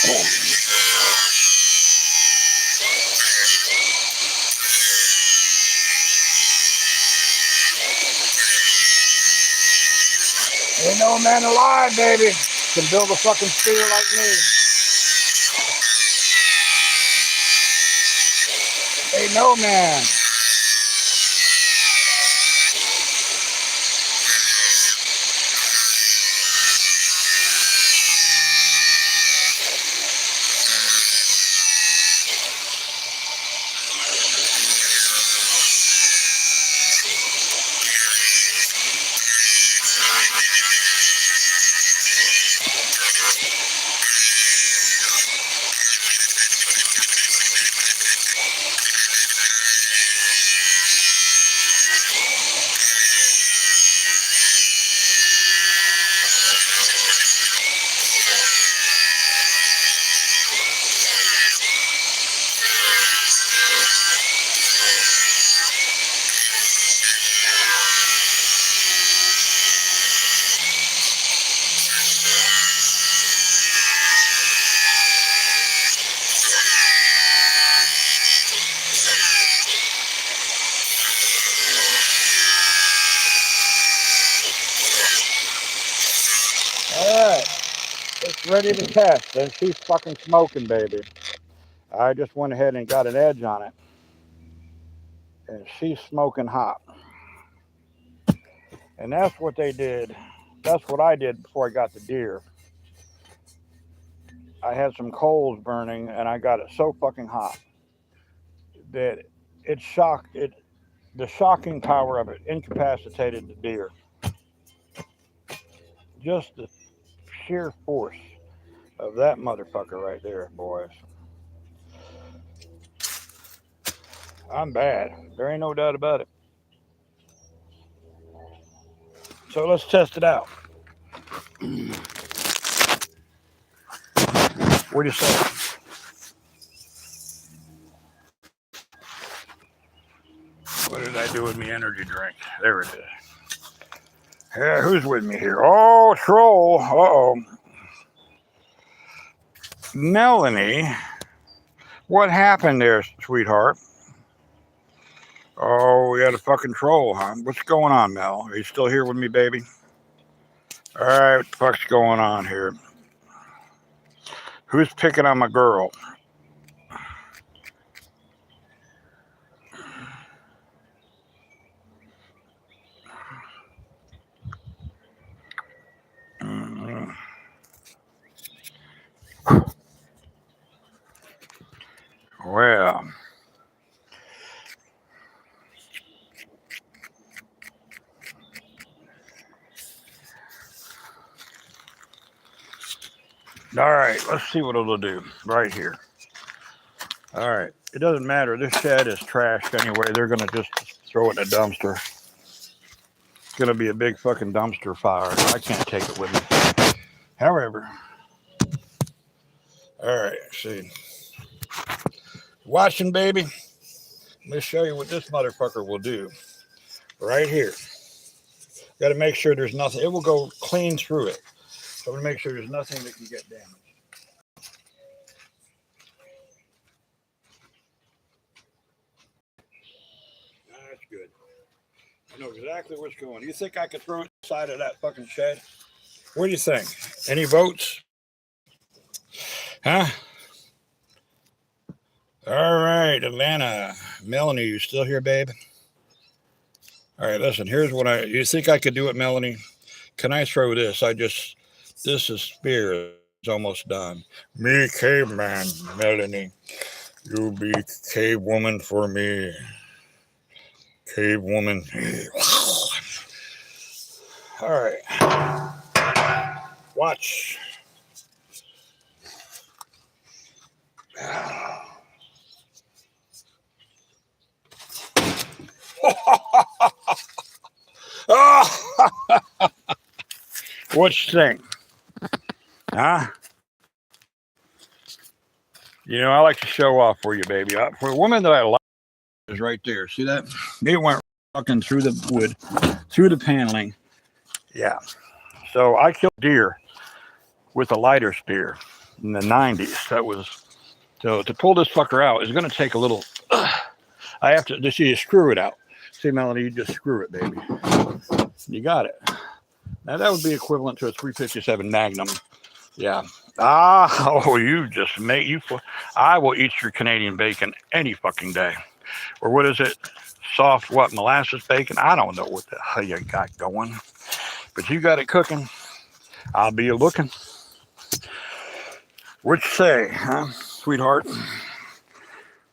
Ain't no man alive, baby, can build a fucking spear like me. Ain't no man. Alright, it's ready to test, and she's fucking smoking, baby. I just went ahead and got an edge on it, and she's smoking hot. And that's what they did. That's what I did before I got the deer. I had some coals burning, and I got it so fucking hot that it shocked it. The shocking power of it incapacitated the deer. Just the sheer force of that motherfucker right there, boys. I'm bad. There ain't no doubt about it. So let's test it out. What do you say? What did I do with my energy drink? There it is. Yeah, who's with me here? Oh, troll. Uh-oh. Melanie. What happened there, sweetheart? Oh, we had a fucking troll, huh? What's going on, Mel? Are you still here with me, baby? All right, what the fuck's going on here? Who's picking on my girl? Well, all right, let's see what it'll do right here. All right, it doesn't matter. This shed is trashed anyway. They're going to just throw it in a dumpster. It's going to be a big fucking dumpster fire. I can't take it with me. However, all right, see. Watching, baby. Let me show you what this motherfucker will do. Right here. Got to make sure there's nothing. It will go clean through it. So I'm going to make sure there's nothing that can get damaged. That's good. I know exactly what's going. You think I could throw it inside of that fucking shed? What do you think? Any votes? Huh? All right, Atlanta. Melanie, you still here, babe? All right, listen, here's what you think I could do it, Melanie? Can I throw this? This is spear. It's almost done. Me, caveman, Melanie. You be cave woman for me. Cave woman. All right. Watch. What you think? Huh? You know, I like to show off for you, baby. For a woman that I like is right there. See that? They went fucking through the wood, through the paneling. Yeah. So I killed deer with a lighter spear. in the 90s. That was, so to pull this fucker out is going to take a little, I have to, just you screw it out. See, Melanie, you just screw it, baby. You got it. Now that would be equivalent to a 357 Magnum. Yeah. Oh, you just make you. I will eat your Canadian bacon any fucking day. Or what is it? Soft what? Molasses bacon? I don't know what the hell you got going, but you got it cooking. I'll be looking. What you say, huh, sweetheart?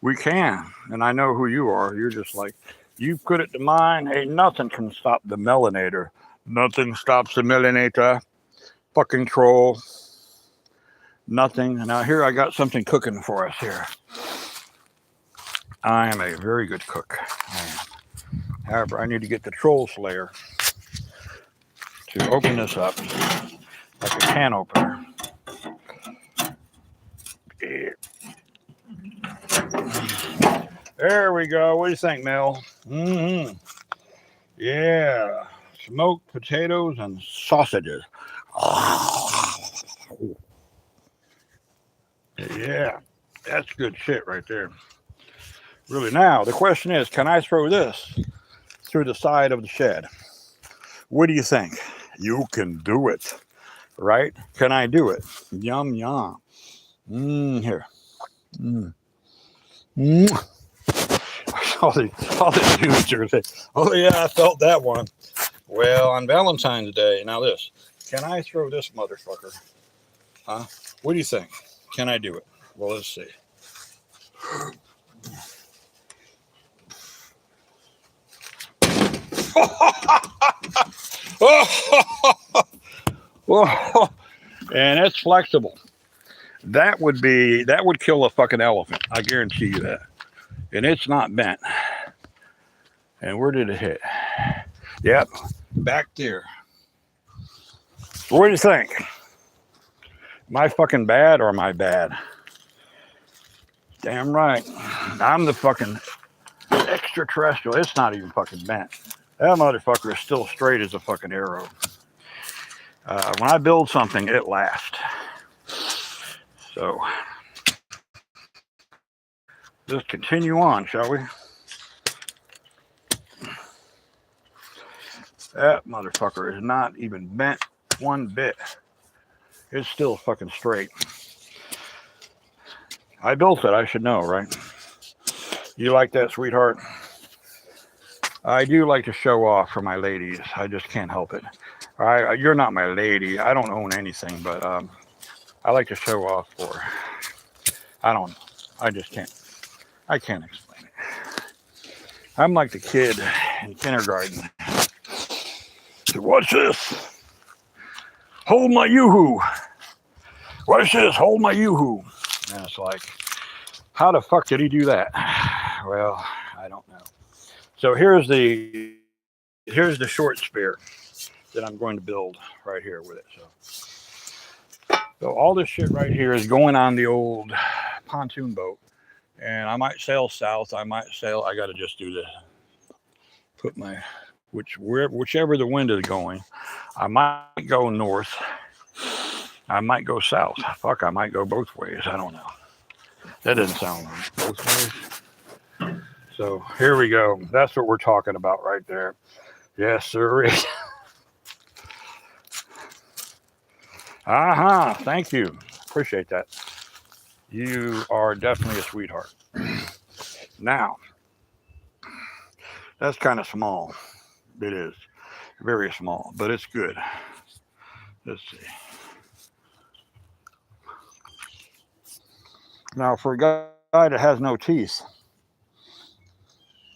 We can, and I know who you are. You're just like, you put it to mine. Ain't nothing can stop the melanator. Nothing stops the melanator. Fucking troll. Nothing. Now here I got something cooking for us here. I am a very good cook. However, I need to get the troll slayer to open this up like a can opener. There we go. What do you think, Mel? Mm-hmm. Yeah. Smoked potatoes and sausages. Yeah. That's good shit right there. Really. Now, the question is, can I throw this through the side of the shed? What do you think? You can do it. Right? Can I do it? Yum, yum. Here. All the dudes are saying, oh, yeah, I felt that one. Well, on Valentine's Day, now this. Can I throw this motherfucker? Huh? What do you think? Can I do it? Well, let's see. And it's flexible. That would kill a fucking elephant. I guarantee you that. And it's not bent. And where did it hit? Yep, back there. What do you think? Am I fucking bad or am I bad? Damn right. I'm the fucking extraterrestrial. It's not even fucking bent. That motherfucker is still straight as a fucking arrow. When I build something, it lasts. So, let's continue on, shall we? That motherfucker is not even bent one bit. It's still fucking straight. I built it, I should know, right? You like that, sweetheart? I do like to show off for my ladies. I just can't help it. You're not my lady. I don't own anything, but I like to show off for. I just can't. I can't explain it. I'm like the kid in kindergarten. So what's this? Hold my yoo-hoo. What's this? Hold my yoo-hoo. And it's like, how the fuck did he do that? Well, I don't know. So here's the short spear that I'm going to build right here with it. So all this shit right here is going on the old pontoon boat. And I might sail south. I got to just do this. Put my, whichever the wind is going. I might go north. I might go south. Fuck, I might go both ways. I don't know. That doesn't sound right. Both ways. So here we go. That's what we're talking about right there. Yes, sir. Thank you. Appreciate that. You are definitely a sweetheart. Now, that's kind of small. It is. Very small, but it's good. Let's see. Now, for a guy that has no teeth,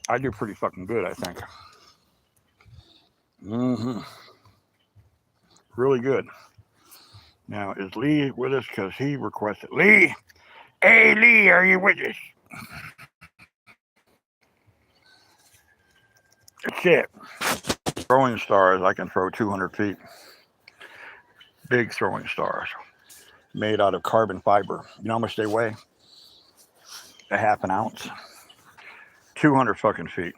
I do pretty fucking good, I think. Really good. Now, is Lee with us? Because he requested. Lee! Hey, Lee, are you with us? That's it. Throwing stars, I can throw 200 feet. Big throwing stars. Made out of carbon fiber. You know how much they weigh? A half an ounce. 200 fucking feet.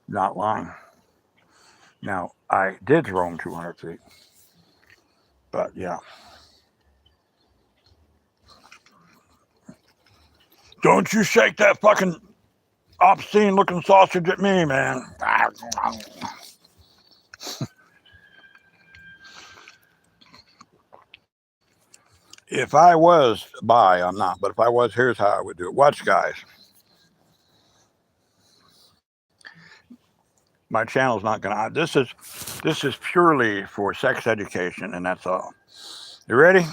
Not lying. Now, I did throw them 200 feet. But yeah. Don't you shake that fucking obscene looking sausage at me, man. If I was by, I'm not, but if I was, here's how I would do it. Watch, guys. My channel's not gonna. This is purely for sex education, and that's all. You ready?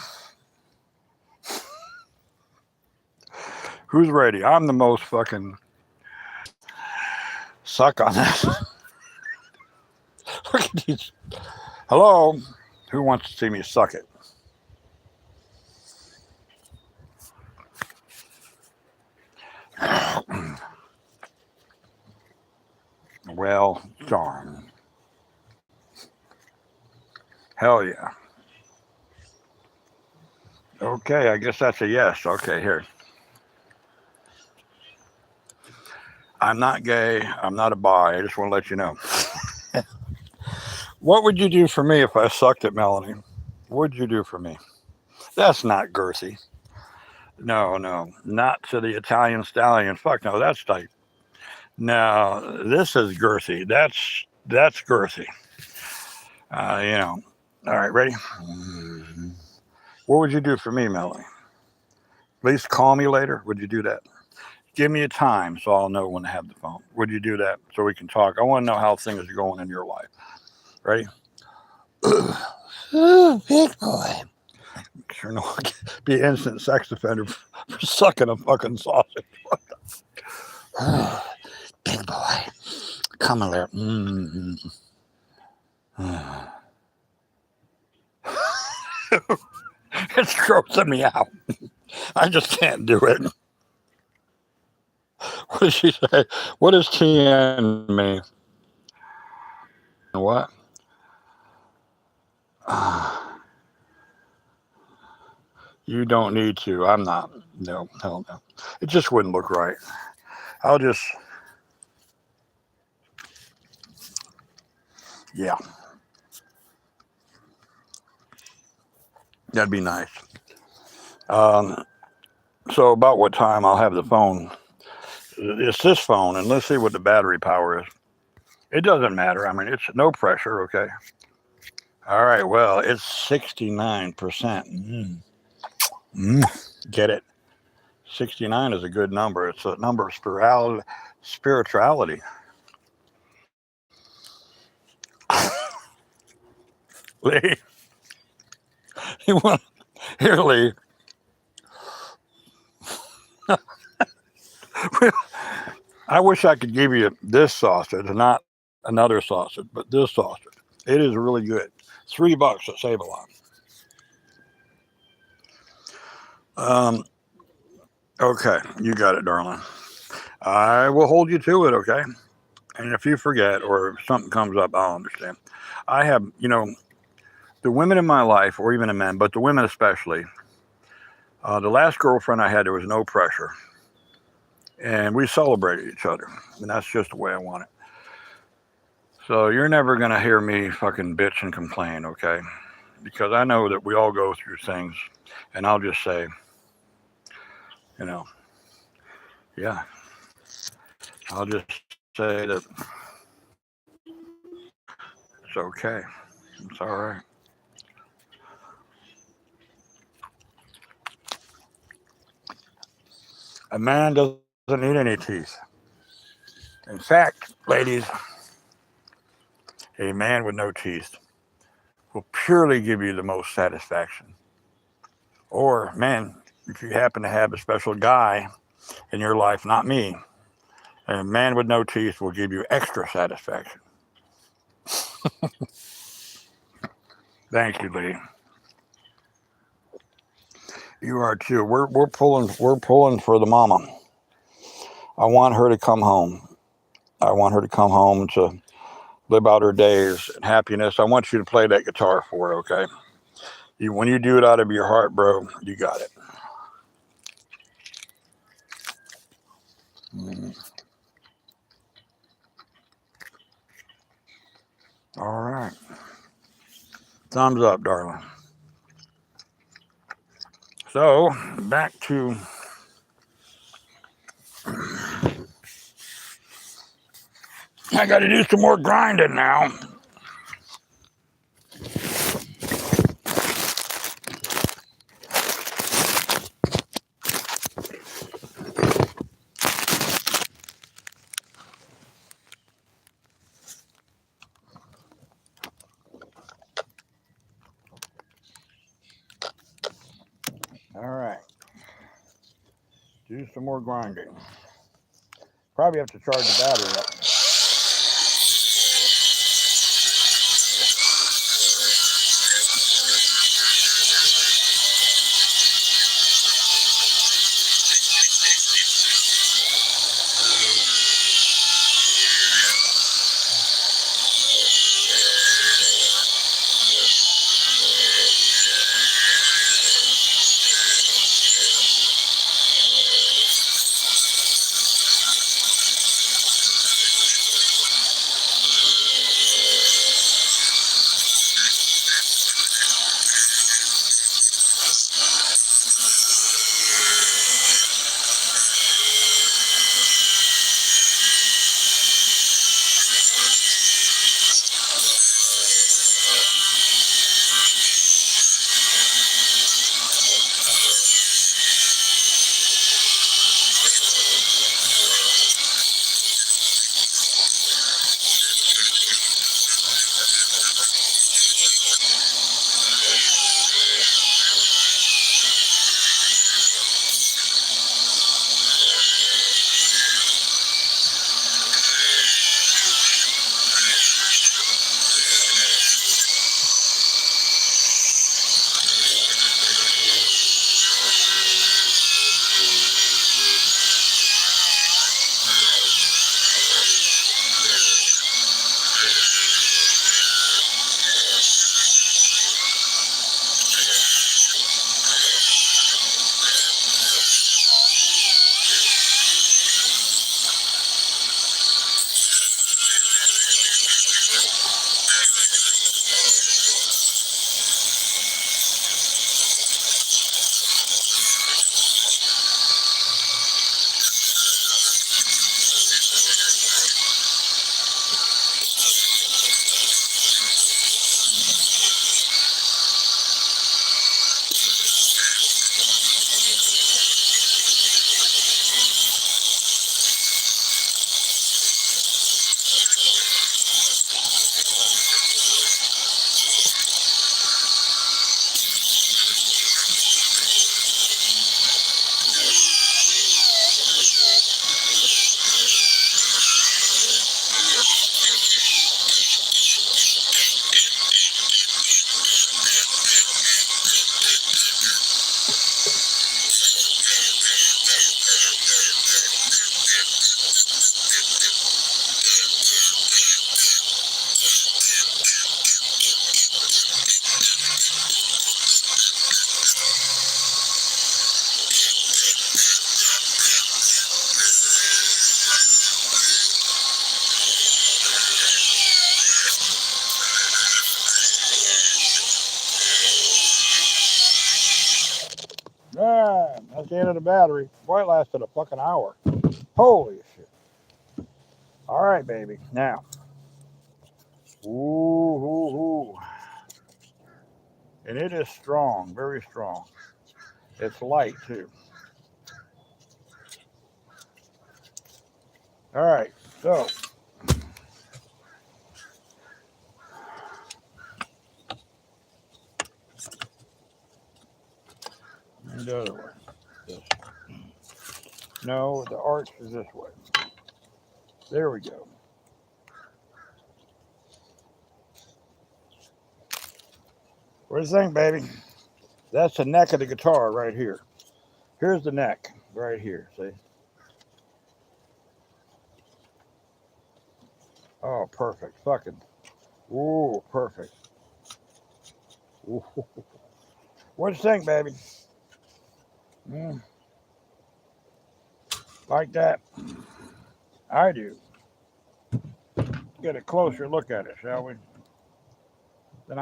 Who's ready? I'm the most fucking suck on this. Look at these. Hello? Who wants to see me suck it? Well, darn. Hell yeah. Okay, I guess that's a yes. Okay, here. I'm not gay. I'm not a bi. I just want to let you know. What would you do for me if I sucked it, Melanie? What would you do for me? That's not girthy. No, no, not to the Italian stallion. Fuck no, that's tight. No, this is girthy. That's girthy. You know. All right, ready? What would you do for me, Melanie? At least call me later. Would you do that? Give me a time so I'll know when to have the phone. Would you do that so we can talk? I want to know how things are going in your life. Ready? Ooh, big boy. Sure, no, be an instant sex offender for sucking a fucking sausage. Big boy, come in there. It's grossing me out. I just can't do it. What did she say? What does TN mean? What? You don't need to. I'm not. No, hell no. It just wouldn't look right. I'll just. Yeah. That'd be nice. So about what time I'll have the phone? It's this phone, and let's see what the battery power is. It doesn't matter. I mean, it's no pressure, okay? All right, well, it's 69%. Get it? 69 is a good number. It's a number of spirituality. Lee, you want here, Lee? I wish I could give you this sausage, not another sausage, but this sausage. It is really good. $3 to save a lot. Okay, you got it, darling. I will hold you to it, okay? And if you forget or if something comes up, I'll understand. I have, the women in my life, or even the men, but the women especially, the last girlfriend I had, there was no pressure. And we celebrated each other. And that's just the way I want it. So you're never going to hear me fucking bitch and complain, okay? Because I know that we all go through things. And I'll just say, yeah. I'll just say that it's okay. It's all right. A man doesn't need any teeth. In fact, ladies, a man with no teeth will purely give you the most satisfaction. Or, man, if you happen to have a special guy in your life, not me, a man with no teeth will give you extra satisfaction. Thank you, Lee. You are too. We're pulling for the mama. I want her to come home. I want her to come home to live out her days in happiness. I want you to play that guitar for her, okay? When you do it out of your heart, bro, you got it. All right. Thumbs up, darling. So back to I got to do some more grinding now. All right. Do some more grinding. Probably have to charge the battery up. Ah, that's the end of the battery. Boy, it lasted a fucking hour. Holy shit. All right, baby. Now. Ooh, ooh, ooh. And it is strong, very strong. It's light, too. All right, so. And the other way. This. No, the arch is this way. There we go. What do you think, baby? That's the neck of the guitar right here. Here's the neck right here, see? Oh, perfect. Fucking. Ooh, perfect. Ooh. What do you think, baby? Mm, like that? I do. Get a closer look at it, shall we? Then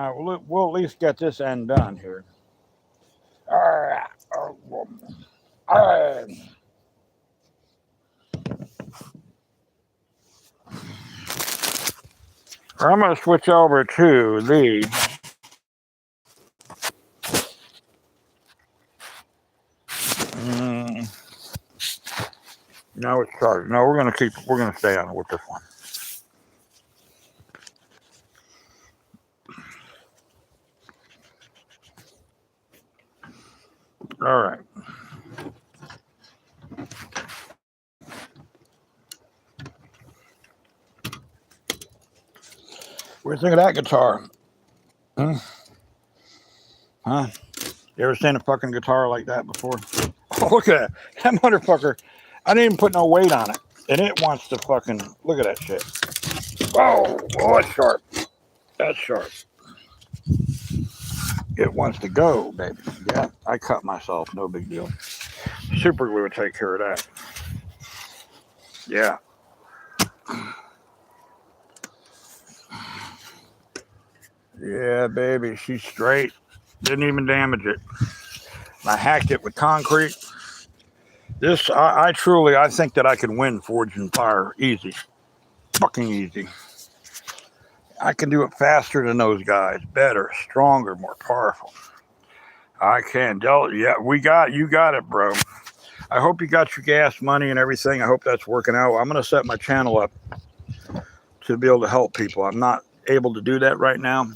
we'll at least get this end done here. All right, all people. All right. I'm going to switch over to the no, it's sorry. No, we're going to stay on with this one. All right. What do you think of that guitar? Huh? You ever seen a fucking guitar like that before? Oh, look at that. That motherfucker. I didn't even put no weight on it. And it wants to fucking, look at that shit. Oh, that's sharp. That's sharp. It wants to go, baby. Yeah, I cut myself. No big deal. Super glue would take care of that. Yeah. Yeah, baby. She's straight. Didn't even damage it. I hacked it with concrete. This, I think that I can win Forged in Fire easy. Fucking easy. I can do it faster than those guys. Better, stronger, more powerful. I can. Yeah, you got it, bro. I hope you got your gas money and everything. I hope that's working out. I'm going to set my channel up to be able to help people. I'm not able to do that right now.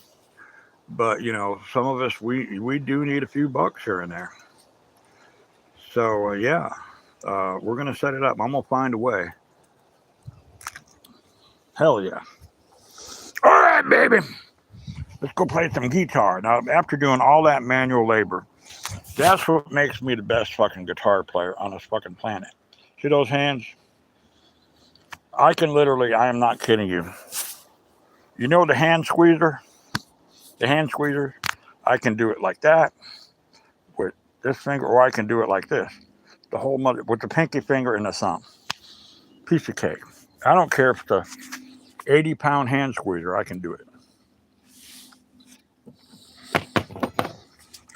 But, you know, some of us, we do need a few bucks here and there. So, yeah, we're going to set it up. I'm going to find a way. Hell yeah. All right, baby. Let's go play some guitar. Now, after doing all that manual labor, that's what makes me the best fucking guitar player on this fucking planet. See those hands? I can literally, I am not kidding you. You know the hand squeezer? The hand squeezer? I can do it like that with this finger, or I can do it like this. The whole mother, with the pinky finger and the thumb. Piece of cake. I don't care if it's a 80-pound hand squeezer, I can do it.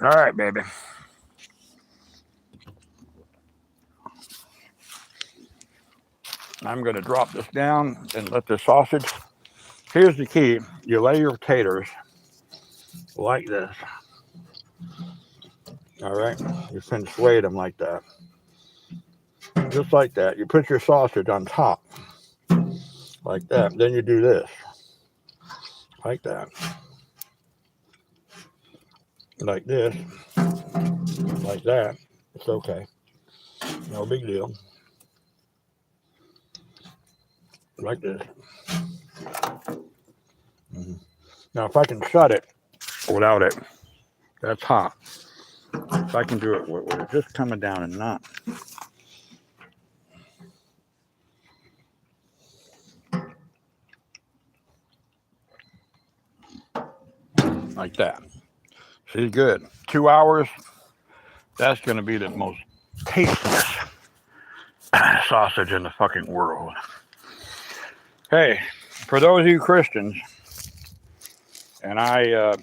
All right, baby. I'm going to drop this down and let the sausage. Here's the key. You lay your taters like this. All right. You finish weight them like that. Just like that. You put your sausage on top. Like that. Then you do this. Like that. Like this. Like that. It's okay. No big deal. Like this. Now, if I can shut it without it, that's hot. If I can do it with it just coming down and not. Like that. See, good. 2 hours. That's going to be the most tastiest sausage in the fucking world. Hey, for those of you Christians, and I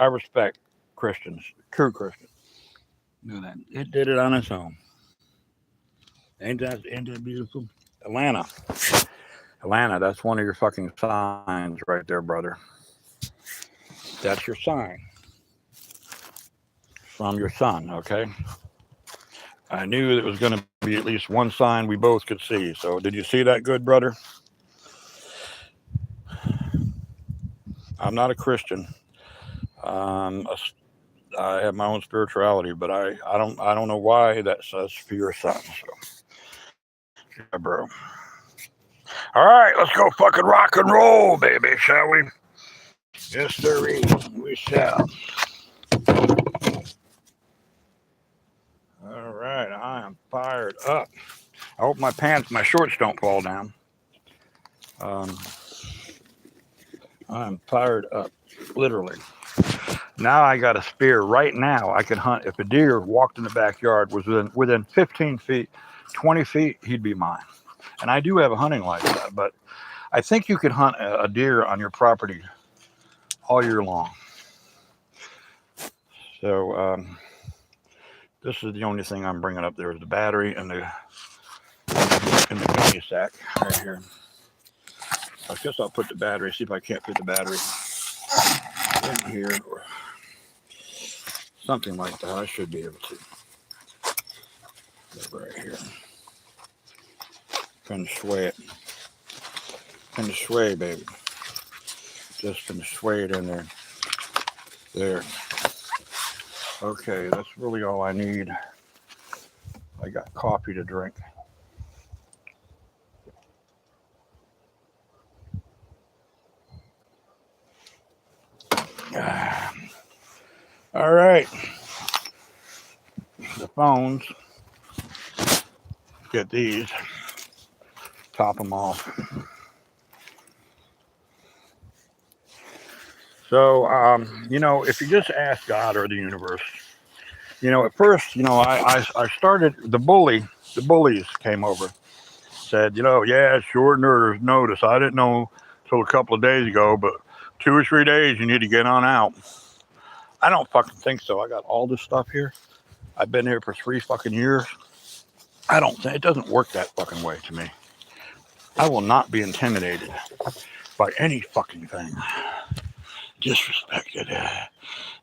respect Christians, true Christians. Know that it did it on its own. Ain't that beautiful? Atlanta, that's one of your fucking signs right there, brother. That's your sign from your son, okay? I knew it was going to be at least one sign we both could see. So did you see that good, brother? I'm not a Christian. I have my own spirituality, but I don't know why that says for your son. So, yeah, bro. All right, let's go fucking rock and roll, baby, shall we? Yes, sir. We shall. All right, I am fired up. I hope my shorts don't fall down. I'm fired up, literally. Now I got a spear. Right now, I can hunt. If a deer walked in the backyard, was within 15 feet, 20 feet, he'd be mine. And I do have a hunting license, but I think you could hunt a deer on your property all year long. So This is the only thing I'm bringing up there is the battery and the gunny sack right here. I guess I'll put the battery, see if I can't fit the battery in here or something like that. I should be able to. Right here. Feng shui it. Feng shui, baby. Just feng shui it in there. There. Okay, that's really all I need. I got coffee to drink. All right. The phones. Get these. Top them off. So, if you just ask God or the universe, at first, I started, the bullies came over, said, yeah, it's short notice. I didn't know till a couple of days ago, but 2 or 3 days, you need to get on out. I don't fucking think so. I got all this stuff here. I've been here for 3 fucking years. I don't think, it doesn't work that fucking way to me. I will not be intimidated by any fucking thing. Disrespected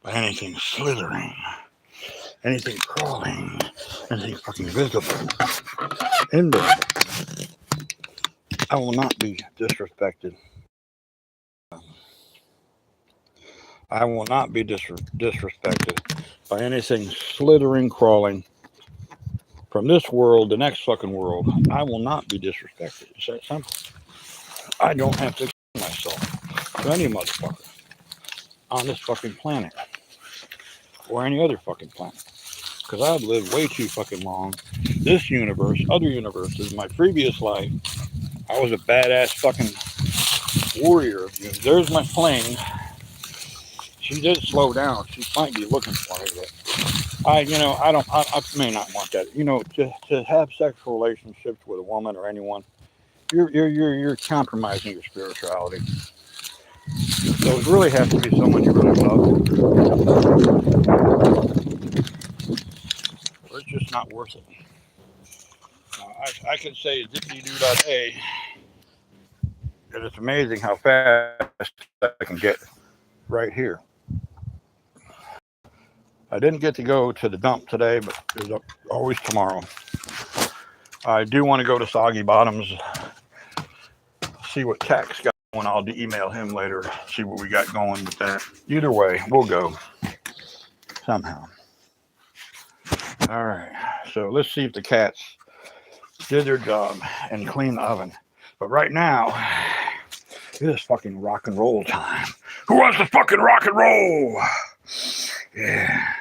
by anything slithering, anything crawling, anything fucking visible, invisible. I will not be disrespected. I will not be disrespected by anything slithering, crawling from this world, the next fucking world. I will not be disrespected. It's that simple. I don't have to explain myself to any motherfucker on this fucking planet or any other fucking planet. Because I've lived way too fucking long. This universe, other universes, my previous life, I was a badass fucking warrior. There's my plane. She did slow down. She might be looking for me, but I may not want that. To have sexual relationships with a woman or anyone, you're compromising your spirituality. So it really has to be someone you really love. Or it's just not worth it. I can say zippity-doo-dah-day, and it's amazing how fast I can get right here. I didn't get to go to the dump today, but there's always tomorrow. I do want to go to Soggy Bottoms, see what Tax got going. I'll email him later, see what we got going with that. Either way, we'll go somehow. All right, so let's see if the cats did their job and clean the oven. But right now, it is fucking rock and roll time. Who wants to fucking rock and roll? Yeah.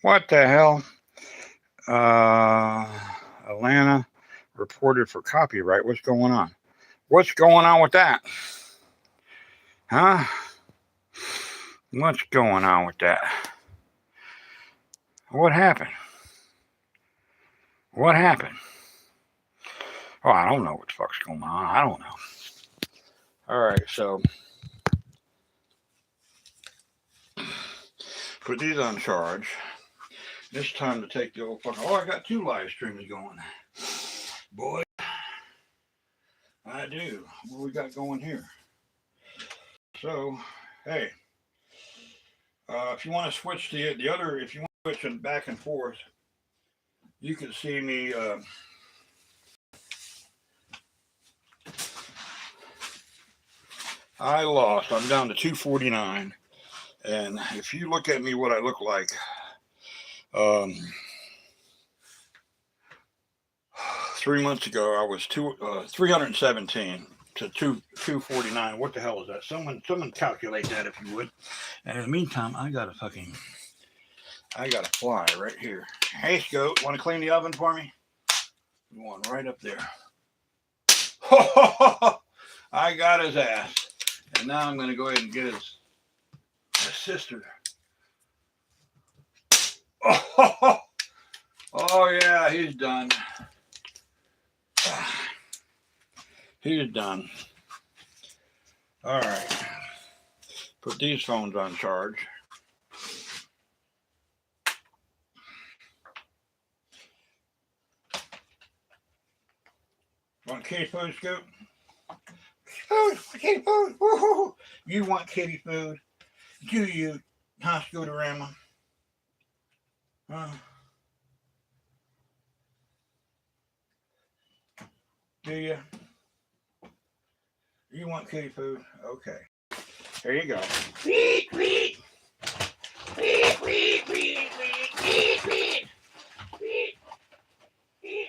What the hell? Atlanta reported for copyright. What's going on? What's going on with that? Huh? What's going on with that? What happened? What happened? Oh, I don't know what the fuck's going on. I don't know. All right, so put these on charge. It's time to take the old fucking. Oh, I got 2 live streams going. Boy, I do. What we got going here? So, hey, if you want to switch the other, if you want to switch back and forth, you can see me. I lost. I'm down to 249. And if you look at me, what I look like, 3 months ago, I was 317 to 249. What the hell is that? Someone calculate that if you would. And in the meantime, I got a fly right here. Hey, Scout, want to clean the oven for me? One right up there. I got his ass. And now I'm going to go ahead and get his sister. Oh yeah, he's done. He's done. All right. Put these phones on charge. kitty food, Scoot? Food, kitty food. Woo-hoo. You want kitty food? Do you, huh, Scooterama? Do you? You want kitty food? Okay. There you go. Tweet, tweet. Tweet, tweet, tweet, tweet, tweet, tweet. Tweet, tweet.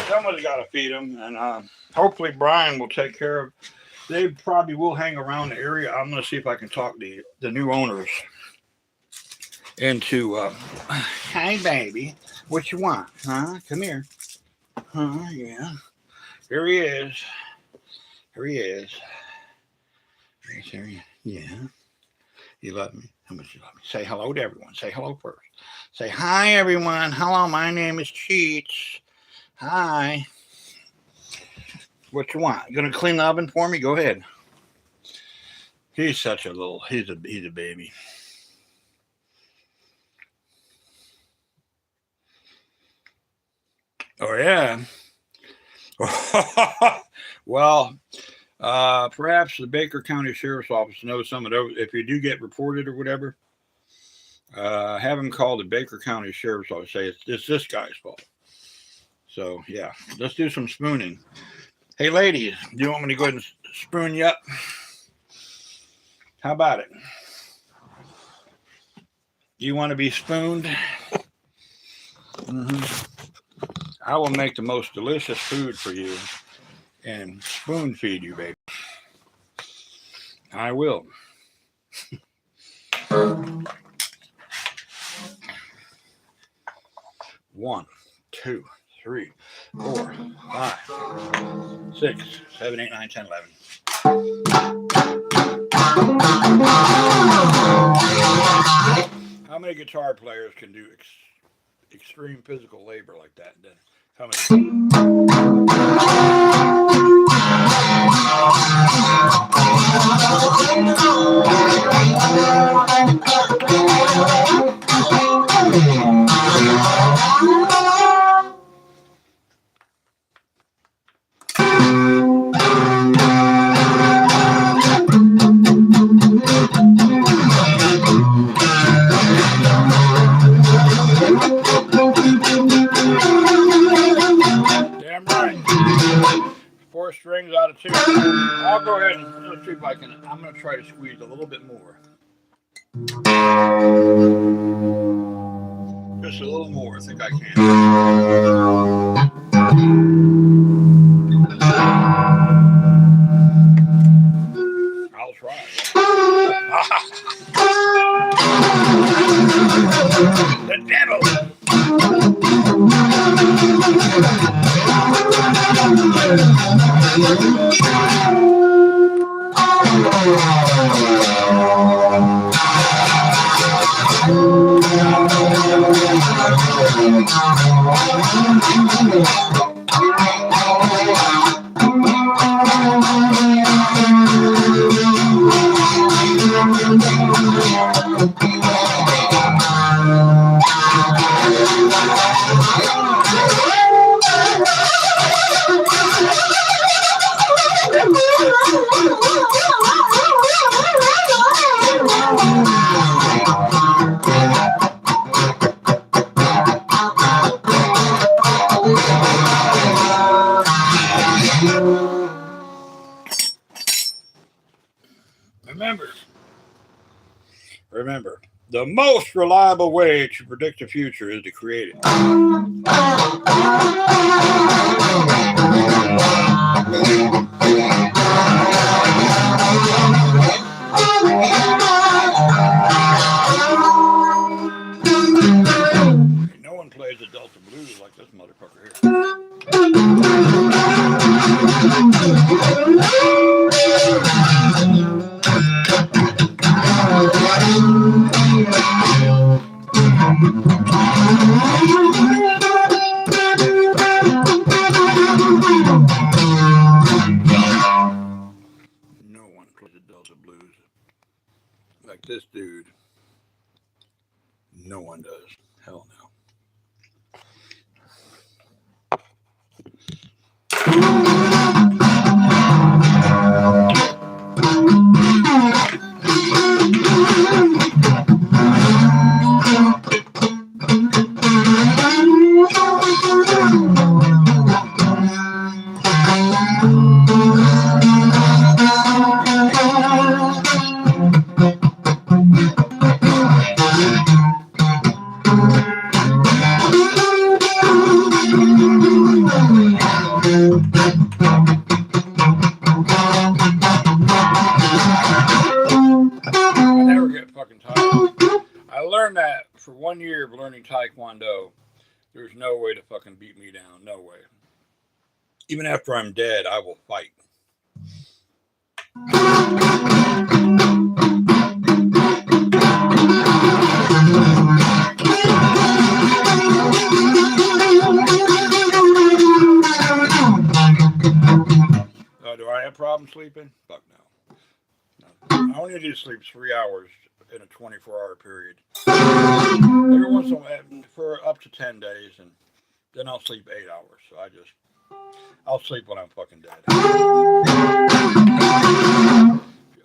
Someone's got to feed them, and hopefully Brian will take care of. They probably will hang around the area. I'm going to see if I can talk to the new owners into, hi, baby. What you want? Huh? Come here. Huh? Yeah. Here he is. Here he is. Yeah. You love me? How much you love me? Say hello to everyone. Say hello first. Say, hi, everyone. Hello, my name is Cheats. Hi. What you want? You gonna clean the oven for me? Go ahead. He's such a little, he's a baby. Oh yeah. Well, perhaps the Baker County Sheriff's Office knows some of those. If you do get reported or whatever, have them call the Baker County Sheriff's Office. Say it's this guy's fault. So yeah, let's do some spooning. Hey ladies, do you want me to go ahead and spoon you up? How about it? Do you want to be spooned? I will make the most delicious food for you and spoon feed you, baby. I will. 1, 2, 3, 4, 5, 6, 7, 8, 9, 10, 11. How many guitar players can do extreme physical labor like that? How many? Damn right. 4 strings out of 2. I'll go ahead and let's see if I can. I'm going to try to squeeze a little bit more. Just a little more. I think I can. I'll try. The devil. Remember, the most reliable way to predict the future is to create it. No one plays the Delta blues like this motherfucker here. No one plays the Delta blues like this dude. For 1 year of learning Taekwondo, there's no way to fucking beat me down. No way. Even after I'm dead, I will fight. Do I have problems sleeping? Fuck no. I only need to sleep 3 hours in a 24-hour period. Every once in a while, for up to 10 days, and then I'll sleep 8 hours. So I'll sleep when I'm fucking dead.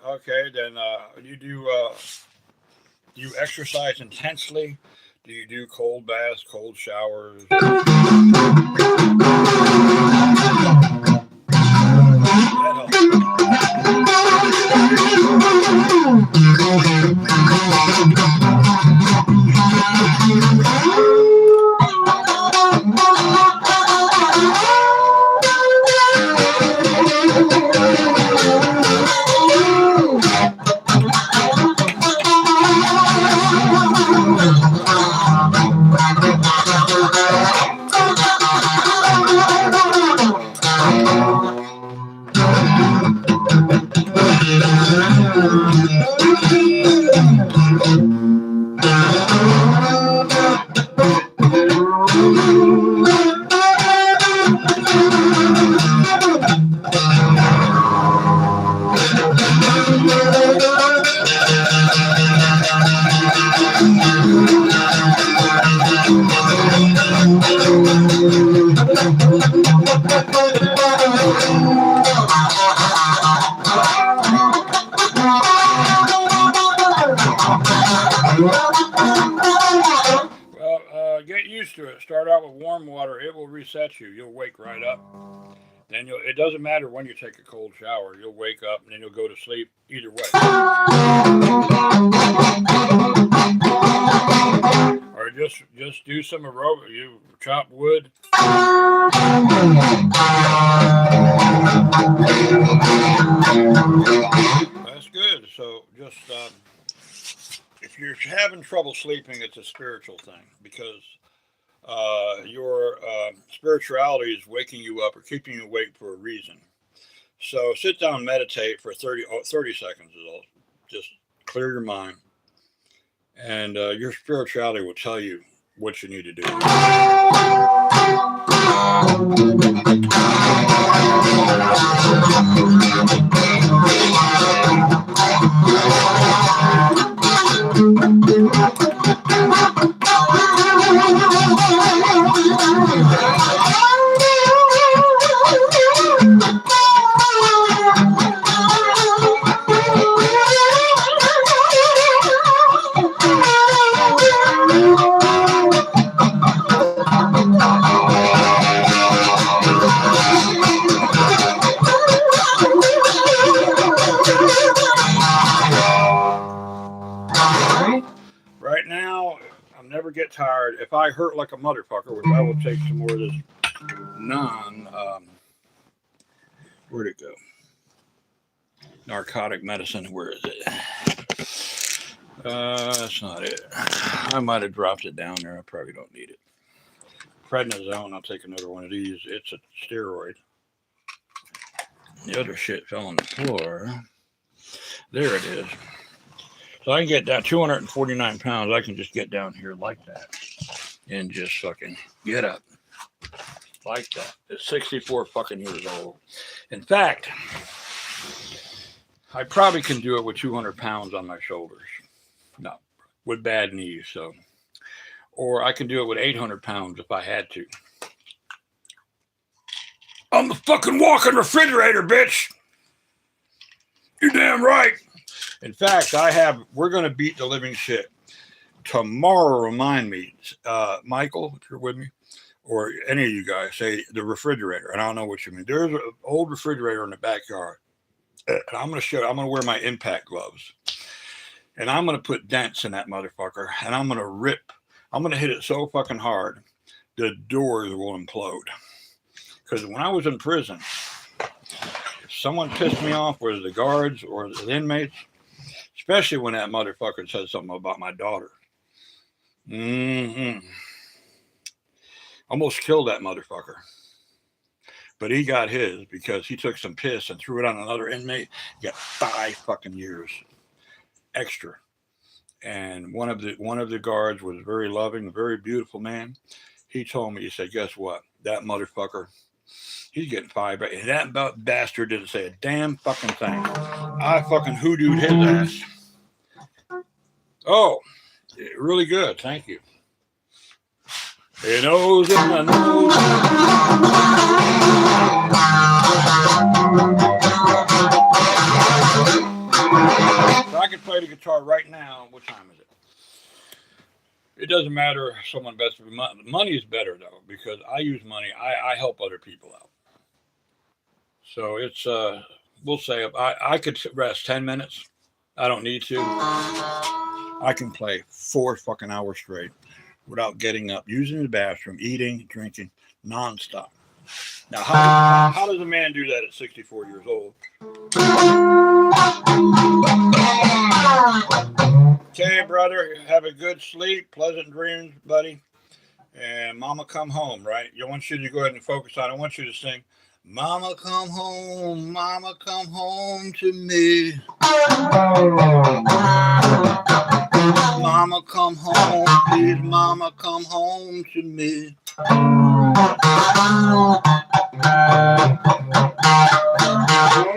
Okay, then do you exercise intensely? Do you do cold baths, cold showers? Get used to it. Start out with warm water. It will reset you. You'll wake right up. Then it doesn't matter when you take a cold shower. You'll wake up and then you'll go to sleep either way. Or just do some aerobic. You chop wood. That's good. So just if you're having trouble sleeping, it's a spiritual thing because your spirituality is waking you up or keeping you awake for a reason. So sit down, meditate for 30 seconds is all. Just clear your mind. And your spirituality will tell you what you need to do. Right now, I'll never get tired. If I hurt like a motherfucker, which I will take some more of this where'd it go? Narcotic medicine, where is it? That's not it. I might have dropped it down there. I probably don't need it. Prednisone, I'll take another one of these. It's a steroid. The other shit fell on the floor. There it is. So I can get down 249 pounds. I can just get down here like that and just fucking get up like that. At 64 fucking years old. In fact, I probably can do it with 200 pounds on my shoulders. No, with bad knees. So, or I can do it with 800 pounds if I had to. I'm the fucking walking refrigerator, bitch. You're damn right. In fact, we're going to beat the living shit. Tomorrow, remind me, Michael, if you're with me, or any of you guys, say the refrigerator. And I don't know what you mean. There's an old refrigerator in the backyard. And I'm going to wear my impact gloves. And I'm going to put dents in that motherfucker. And I'm going to hit it so fucking hard, the doors will implode. Because when I was in prison, if someone pissed me off, whether the guards or the inmates, especially when that motherfucker said something about my daughter. Almost killed that motherfucker. But he got his because he took some piss and threw it on another inmate. He got 5 fucking years extra. And one of the guards was very loving, a very beautiful man. He told me, he said, guess what? That motherfucker, he's getting 5. And that bastard didn't say a damn fucking thing. I fucking hoodooed his ass. Oh, really good. Thank you. He knows in the nose. So I can play the guitar right now. What time is it? It doesn't matter if someone bets for money. Money is better, though, because I use money. I help other people out. So it's, we'll say, I could rest 10 minutes. I don't need to. I can play 4 fucking hours straight without getting up, using the bathroom, eating, drinking, nonstop. Now, how does a man do that at 64 years old? Okay, brother, have a good sleep, pleasant dreams, buddy. And Mama come home, right? I want you to go ahead and focus on it. I want you to sing, Mama come home to me. Mama come home, please, Mama come home to me.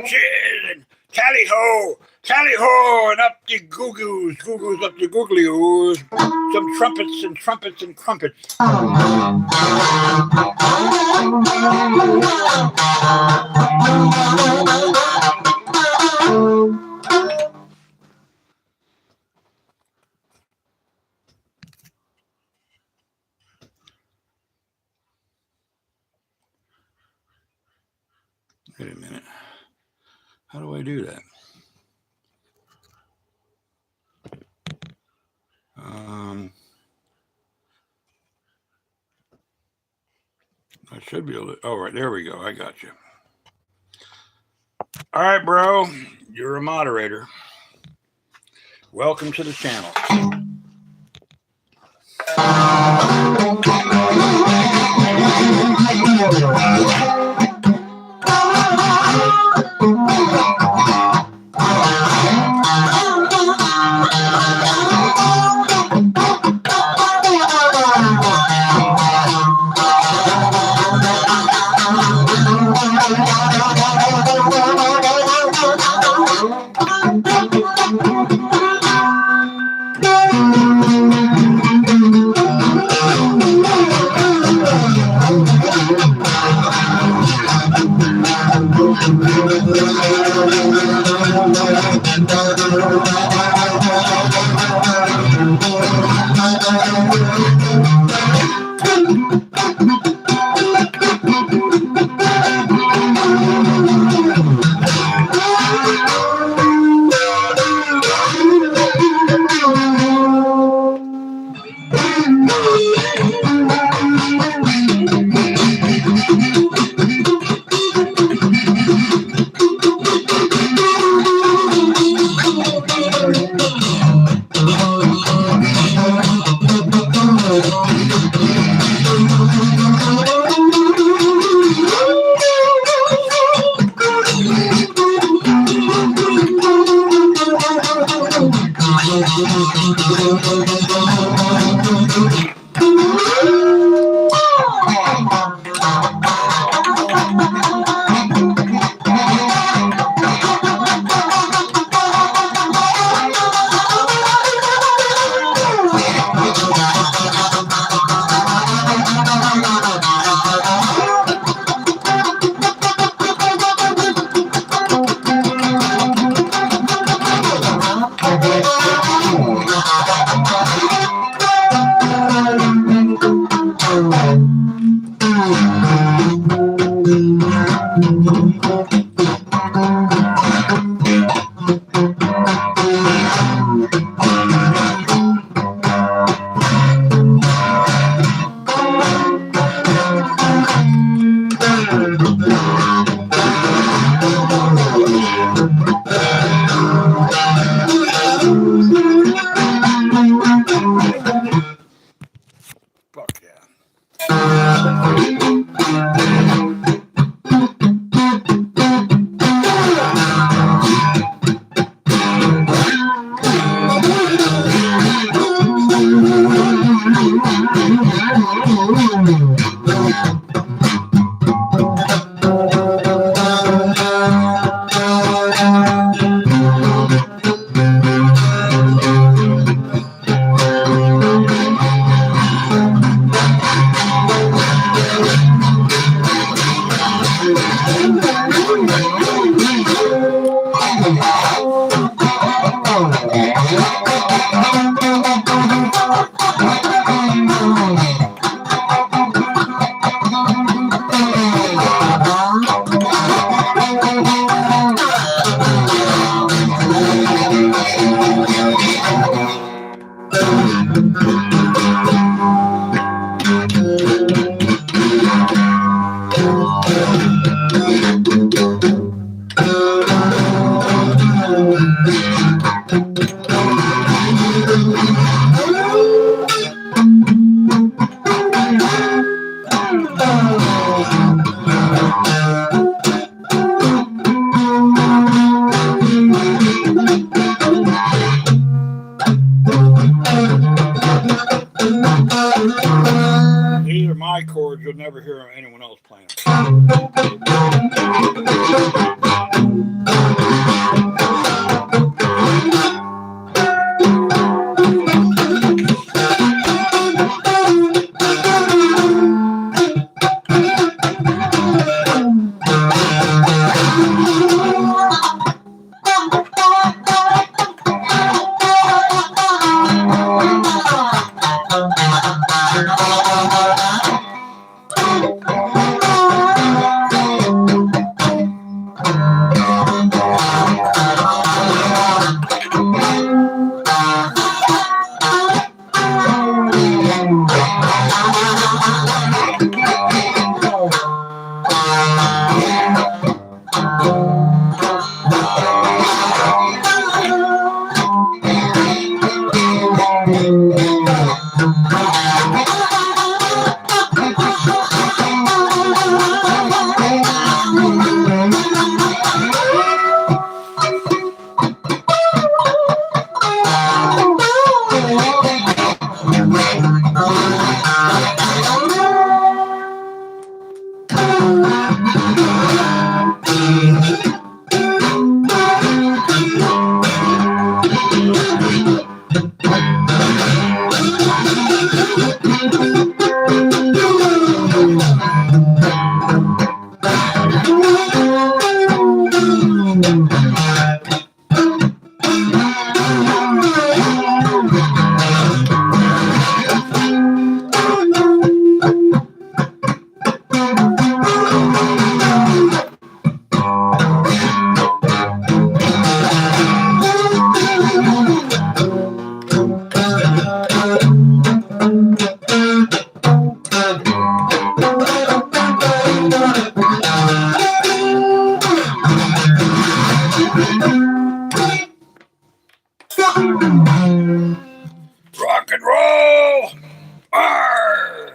Cheers and tally ho, and up the goo-goos up the googly-oos. Some trumpets and crumpets. Wait a minute. How do I do that? I should be able to. Oh, right. There we go. I got you. All right, bro. You're a moderator. Welcome to the channel. These are my chords. You'll never hear anyone else playing them. Rock and roll! Arr!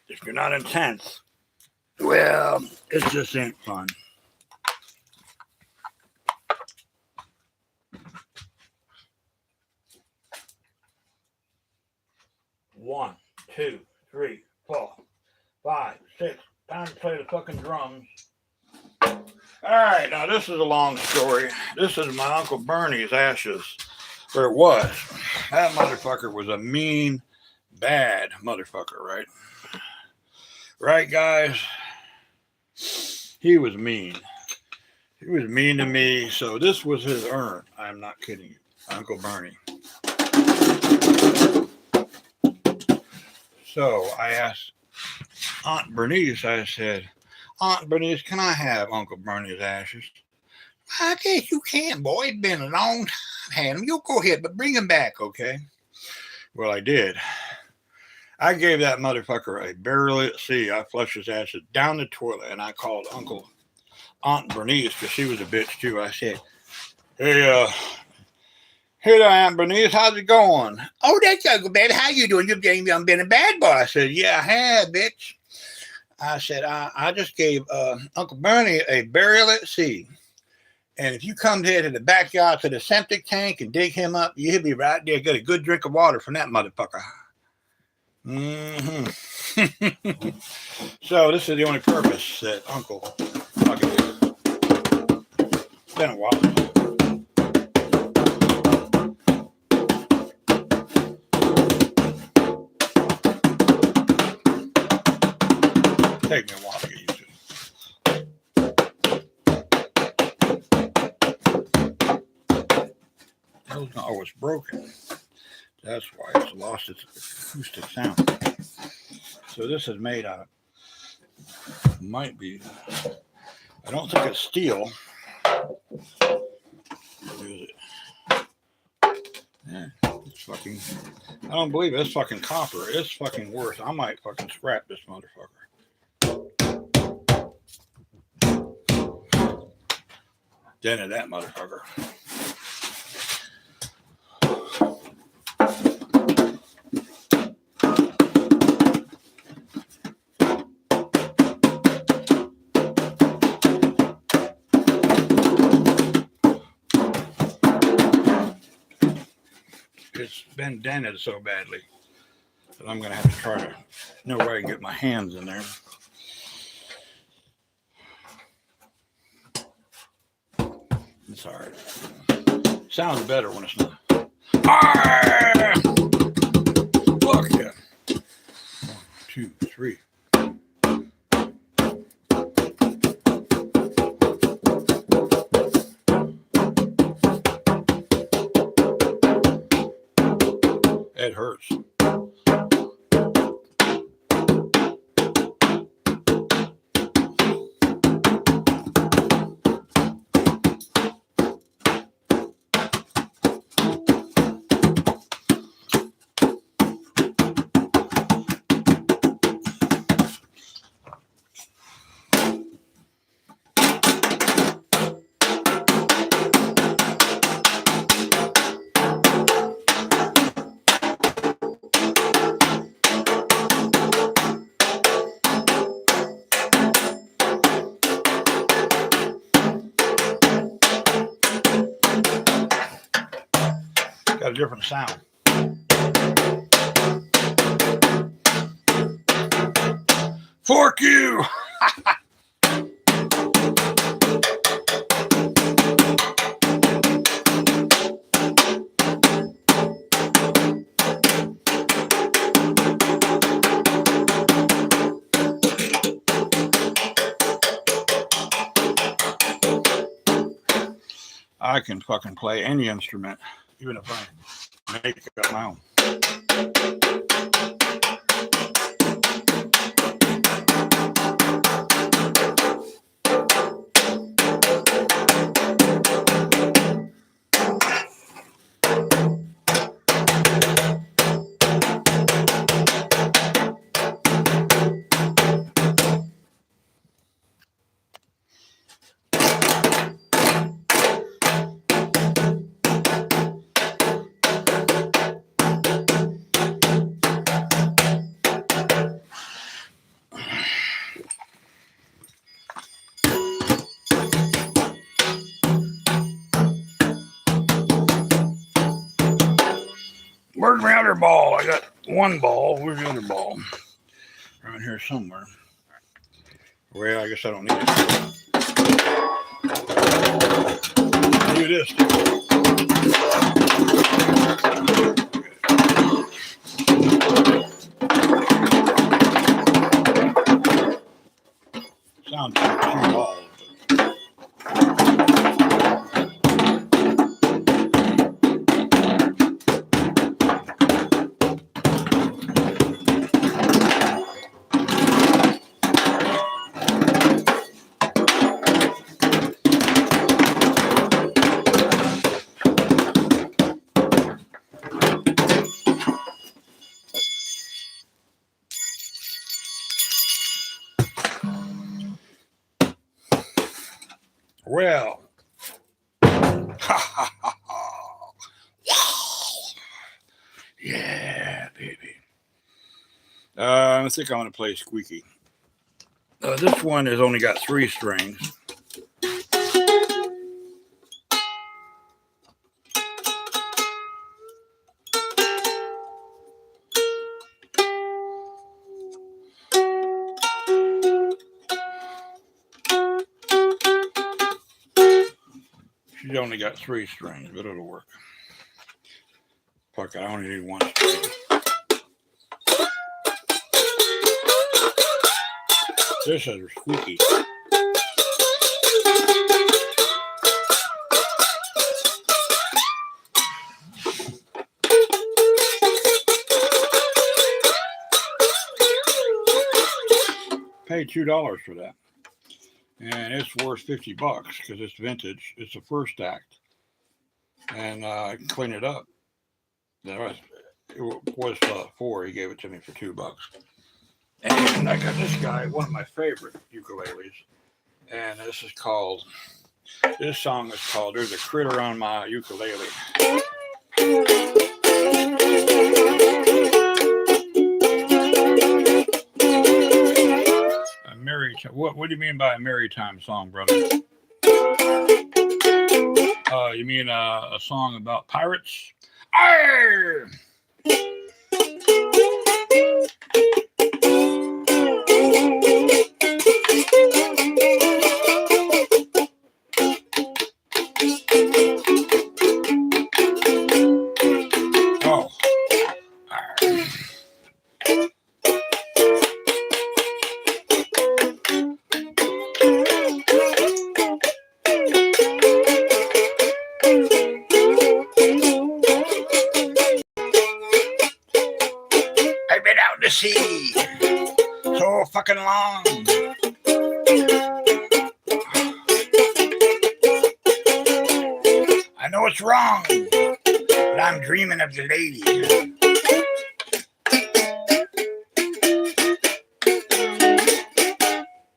If you're not intense, well, it just ain't fun. One, two, 3, 4, 5, 6. Time to play the fucking drums. All right, now this is a long story. This is my Uncle Bernie's ashes, or it was. That motherfucker was a mean, bad motherfucker, right? Right, guys? He was mean. He was mean to me, so this was his urn. I'm not kidding you. Uncle Bernie. So I asked Aunt Bernice, I said, Aunt Bernice, can I have Uncle Bernie's ashes? I guess you can, boy. It's been a long time. Had him. You'll go ahead, but bring him back, okay? Well, I did. I gave that motherfucker a burial at sea. I flushed his ashes down the toilet, and I called Aunt Bernice, because she was a bitch too. I said, hey there, Aunt Bernice, how's it going? Oh, that's Uncle Betty. How you doing? You've been a bad boy. I said, yeah, I have, bitch. I said, I just gave Uncle Bernie a burial at sea. And if you come here to the backyard to the septic tank and dig him up, you'll be right there. Get a good drink of water from that motherfucker. Mm-hmm. So this is the only purpose that Uncle fucking did. It's been a while. Take me a while to get used to it. Oh, it's broken. That's why it's lost its acoustic sound. So this is made out of, might be, I don't think it's steel. Is it? Yeah, it's fucking, I don't believe it. It's fucking copper. It's fucking worth. I might fucking scrap this motherfucker. Dented that motherfucker. It's been dented so badly that I'm going to have to try to know where I can get my hands in there. It's hard. Sounds better when it's not. Ah! Fuck yeah. 1, 2, 3. It hurts. Got a different sound. Fork you! I can fucking play any instrument, even if I make up my own. Where's my other ball? I got one ball. Where's the other ball? Around here somewhere. Well, I guess I don't need it. Do this. Sounds like 2 balls. Well, yeah, baby. I think I'm going to play squeaky. This one has only got 3 strings. She's only got 3 strings, but it'll work. Fuck, I only need 1 string. This is squeaky. Paid $2 for that. And it's worth $50 because it's vintage. It's the first act. And I can clean it up. It was $4. He gave it to me for $2. And I got this guy, one of my favorite ukuleles. And this song is called There's a Critter on My Ukulele. What do you mean by a Maritime song, brother? You mean a song about pirates? Arr! Oh. Arr. I've been out to sea so fucking long. I know it's wrong, but I'm dreaming of the lady.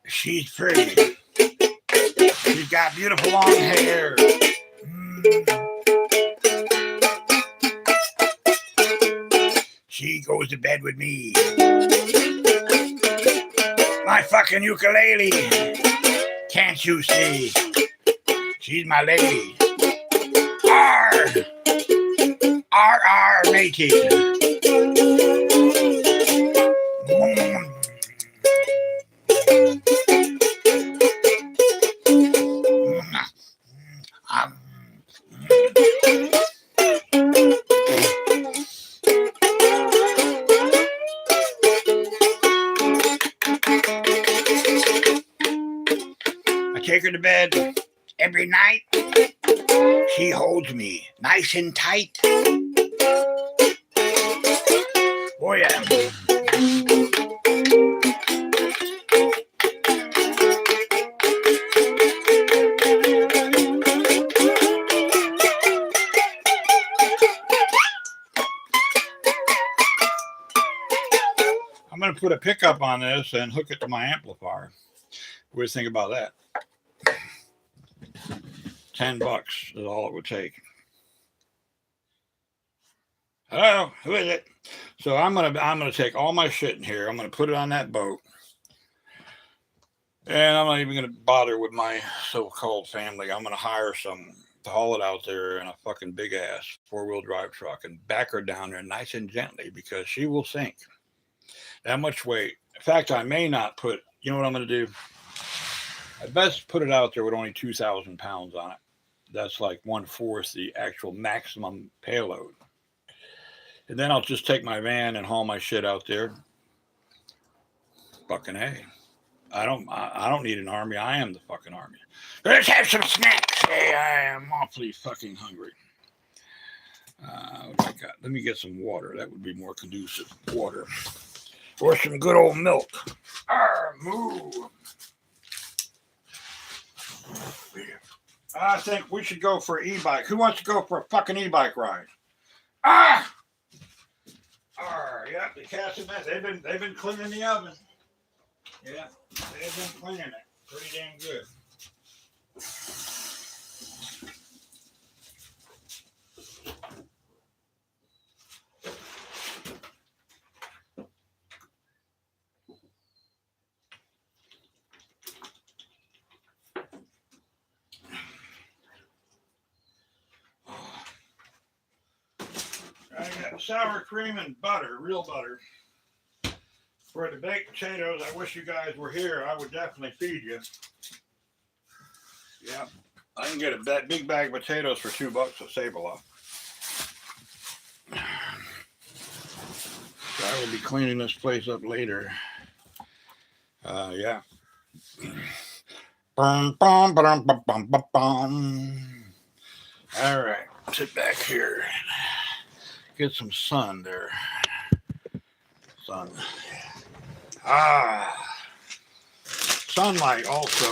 She's pretty. She's got beautiful long hair. She goes to bed with me. My fucking ukulele. Can't you see? She's my lady. R. R, matey. I take her to bed every night. She holds me nice and tight. Oh yeah. I'm going to put a pickup on this and hook it to my amplifier. What do you think about that? $10 is all it would take. Hello, who is it? So I'm gonna take all my shit in here. I'm gonna put it on that boat, and I'm not even gonna bother with my so-called family. I'm gonna hire some to haul it out there in a fucking big ass 4-wheel drive truck and back her down there nice and gently because she will sink. That much weight. In fact, I may not put. You know what I'm gonna do? I best put it out there with only 2,000 pounds on it. That's like 1/4 the actual maximum payload. And then I'll just take my van and haul my shit out there. Fucking A. I don't need an army. I am the fucking army. Let's have some snacks. Hey, I am awfully fucking hungry. What do I got? Let me get some water. That would be more conducive. Water. Or some good old milk. Moo. I think we should go for an e-bike. Who wants to go for a fucking e-bike ride? Yeah, the Casamets, they've been cleaning the oven. Yeah, they've been cleaning it pretty damn good. I got sour cream and butter, real butter. For the baked potatoes, I wish you guys were here. I would definitely feed you. Yeah, I can get that big bag of potatoes for $2 at Save-A-Lot. So I will be cleaning this place up later. Yeah. Bum, bum, bum, bum, bum, bum, bum. All right, sit back here and get some sun there. Sun. Ah, sunlight also.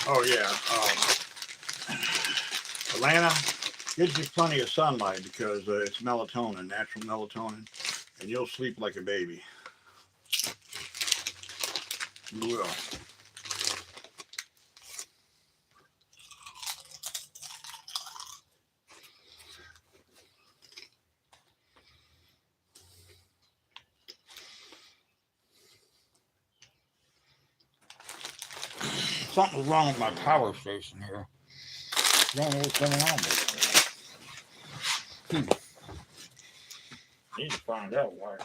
Oh yeah, Atlanta gives you plenty of sunlight because it's melatonin, natural melatonin, and you'll sleep like a baby. You will. Something's wrong with my power station here. I don't know what's going on with it. Need to find out why.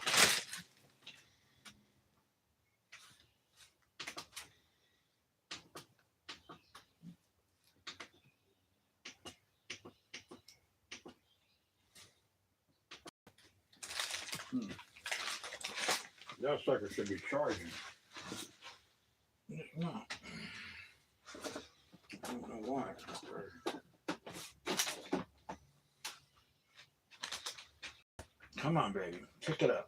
That sucker should be charging. It's not. I don't know why it's not charging. Come on, baby. Pick it up.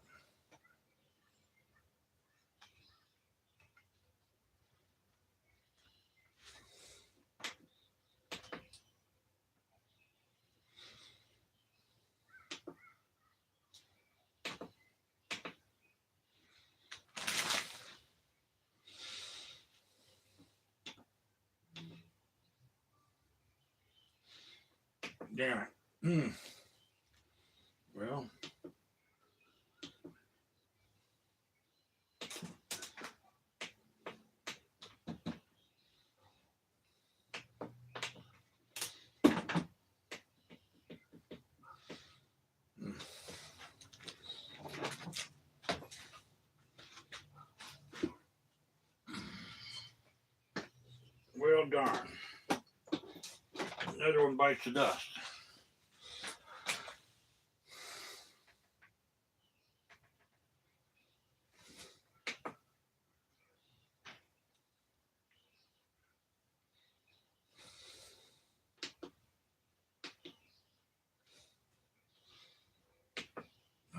Damn it. Well. Well, darn. Another one bites the dust.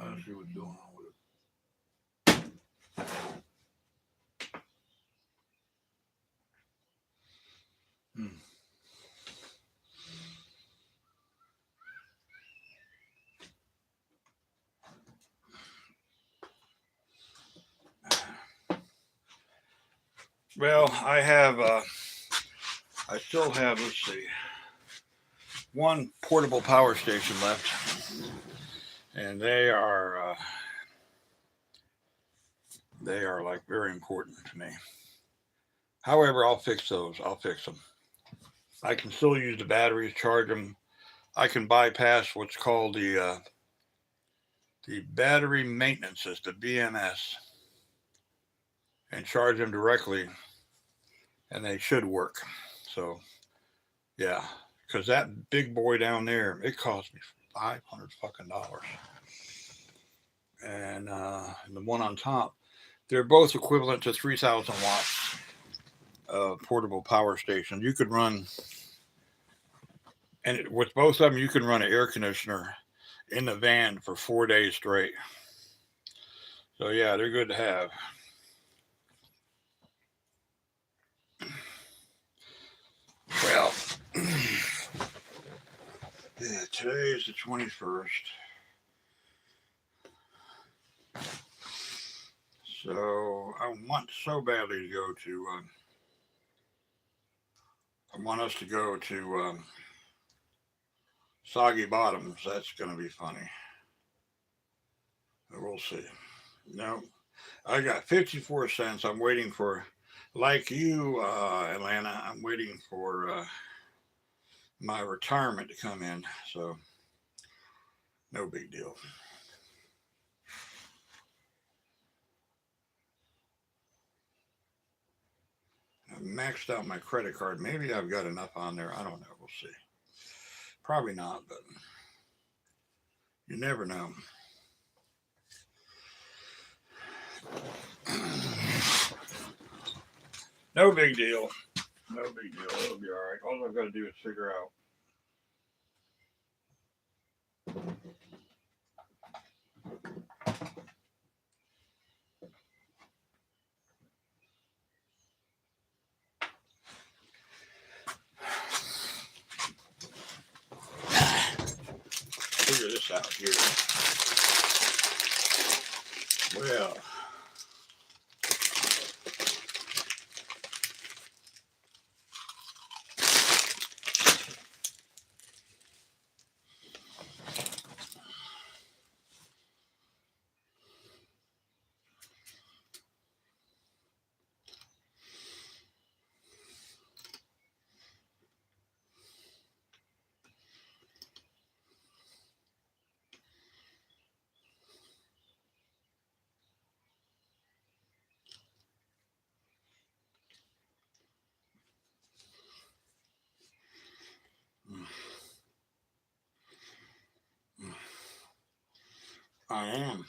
Let's see what's going on with it. Well, I still have, let's see, one portable power station left, and they are like very important to me. However, I'll fix those. I'll fix them. I can still use the batteries, charge them. I can bypass what's called the battery maintenance system, BMS, and charge them directly, and they should work. So, yeah, because that big boy down there, it cost me $500 and the one on top, they're both equivalent to 3,000 watts portable power station. You could run, and with both of them, you can run an air conditioner in the van for 4 days straight. So yeah, they're good to have. Well, yeah, today is the 21st. So I want so badly to go to. I want us to go to Soggy Bottoms. That's going to be funny. We'll see. No, I got 54 cents. I'm waiting for, like you, Atlanta. I'm waiting for my retirement to come in. So no big deal. I've maxed out my credit card. Maybe I've got enough on there. I don't know. We'll see. Probably not, but you never know. No big deal. No big deal. It'll be all right. All I've got to do is figure out. Figure this out here. Well. I am.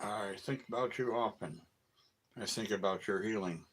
I think about you often. I think about your healing.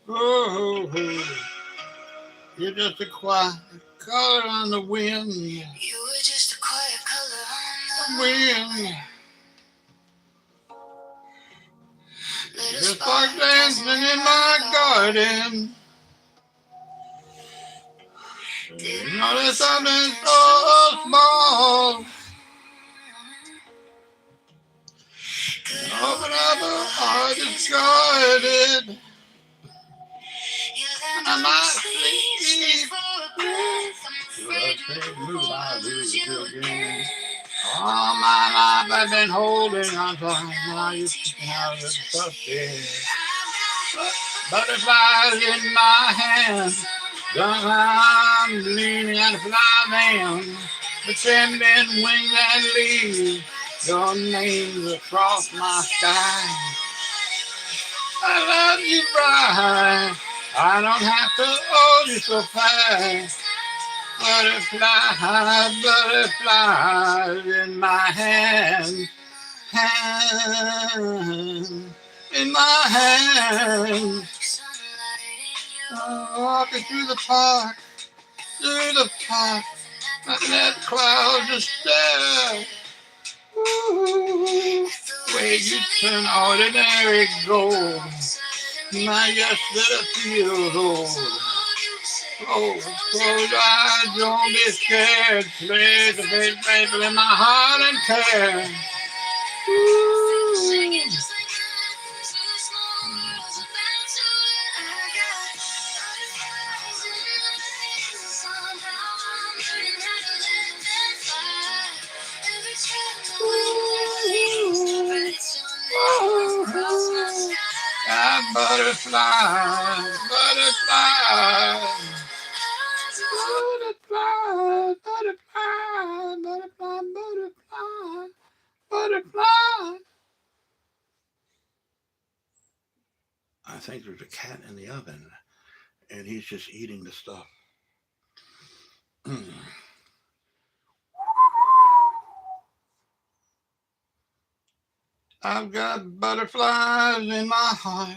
Well, oh, you're just a quiet color on the wind. You were just a quiet color on the wind. Just like dancing in my garden. You know there's something so small. Open up a heart discarded. I might sleep Move, I lose you again. All my life I've been holding on to how you how you trusted. Butterflies in my hands. I'm leaning and flying. Pretending wings and leaves. Your name's across my sky. I love you right. I don't have to hold you so fast. Butterfly, butterflies in my hand, in my hand. Walking through the park, letting that cloud just stare. Ooh, way you turn ordinary gold. My yesterday feels old. Oh, close your eyes, don't be scared. Place the faith, faithful in my heart and care. Ooh. Butterfly, butterfly, butterfly, butterfly, butterfly, butterfly, butterfly. I think there's a cat in the oven, and he's just eating the stuff. I've got butterflies in my heart,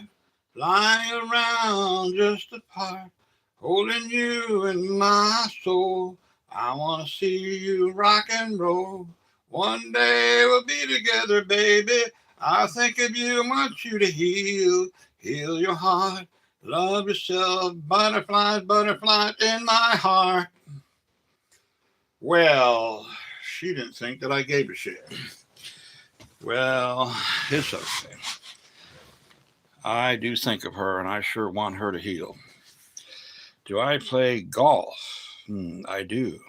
flying around just apart, holding you in my soul. I want to see you rock and roll. One day we'll be together, baby. I think of you, want you to heal your heart. Love yourself, butterflies, butterflies in my heart. Well, she didn't think that I gave a shit. Well, it's okay. I do think of her, and I sure want her to heal. Do I play golf? I do.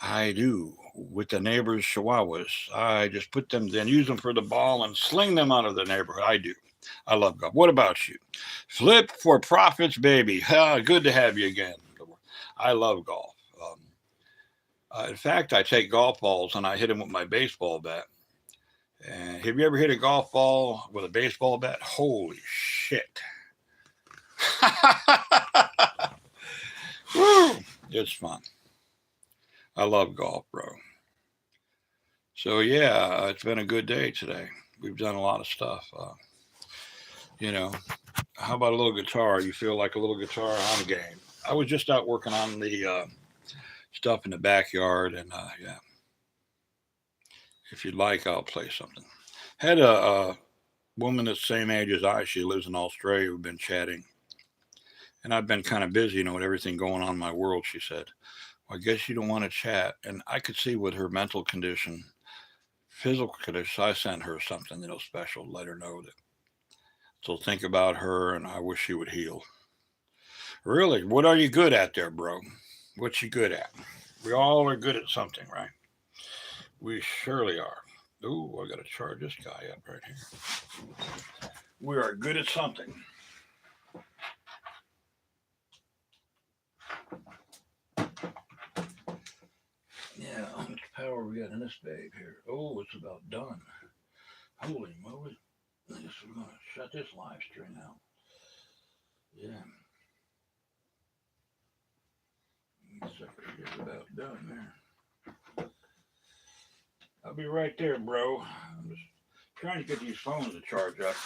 I do. With the neighbors' chihuahuas. I just put them, then use them for the ball and sling them out of the neighborhood. I do. I love golf. What about you? Flip for profits, baby. Good to have you again. I love golf. In fact, I take golf balls and I hit them with my baseball bat. And have you ever hit a golf ball with a baseball bat? Holy shit. Woo, it's fun. I love golf, bro. So, yeah, it's been a good day today. We've done a lot of stuff. How about a little guitar? You feel like a little guitar on game. I was just out working on the stuff in the backyard, and yeah. If you'd like, I'll play something. Had a woman that's the same age as I. She lives in Australia. We've been chatting. And I've been kind of busy, with everything going on in my world, she said. Well, I guess you don't want to chat. And I could see with her mental condition, physical condition, so I sent her something, special, let her know that. So think about her, and I wish she would heal. Really, what are you good at there, bro? What you good at? We all are good at something, right? We surely are. Ooh, I got to charge this guy up right here. We are good at something. Yeah, how much power we got in this babe here? Oh, it's about done. Holy moly. I guess we're going to shut this live stream out. Yeah. It's about done there. I'll be right there, bro. I'm just trying to get these phones to charge up.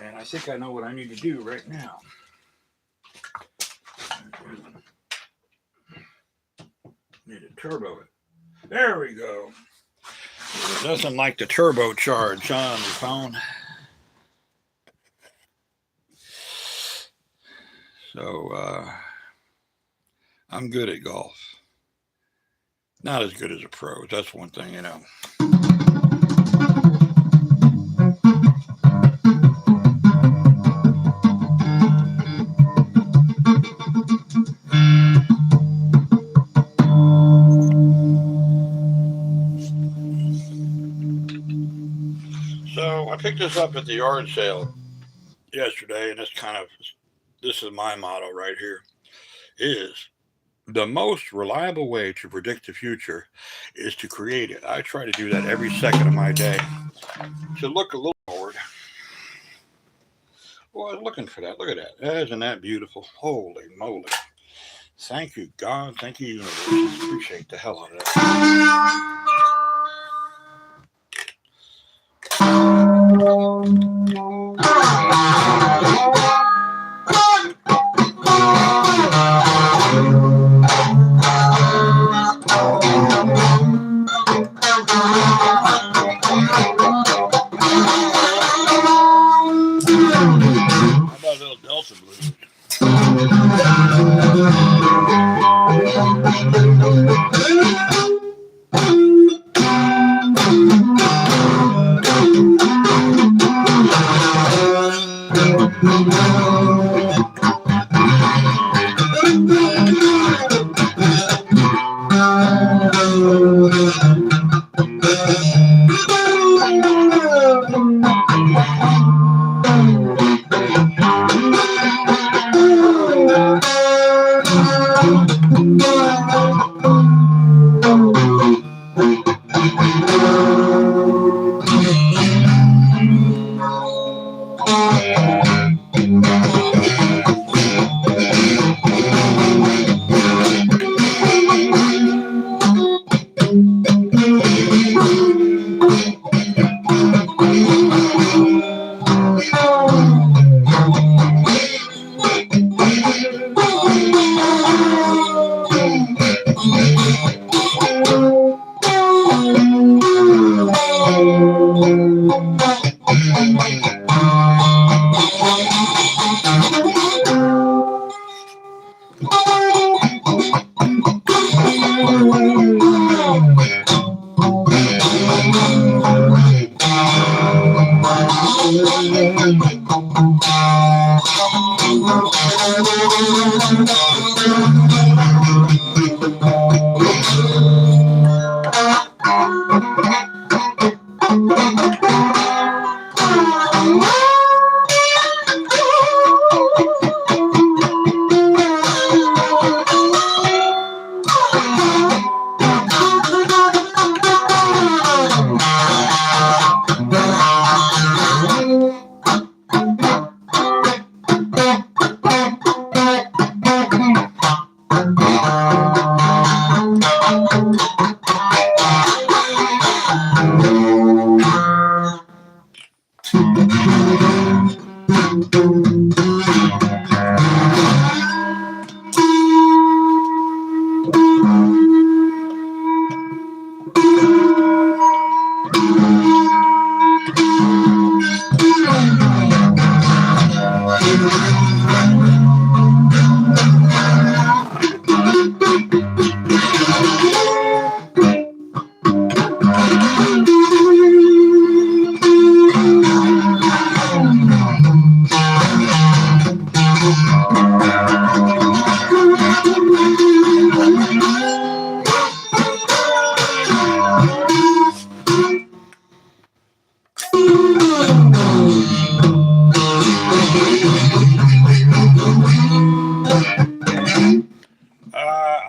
And I think I know what I need to do right now. Need to turbo it. There we go. It doesn't like the turbo charge on the phone. So, I'm good at golf. Not as good as a pro. That's one thing, picked this up at the yard sale yesterday, and this is my motto right here, is the most reliable way to predict the future is to create it. I try to do that every second of my day. To look a little forward. Well, I was looking for that. Look at that. Isn't that beautiful? Holy moly. Thank you, God. Thank you, universe. Appreciate the hell out of that. How about a little Delta blues?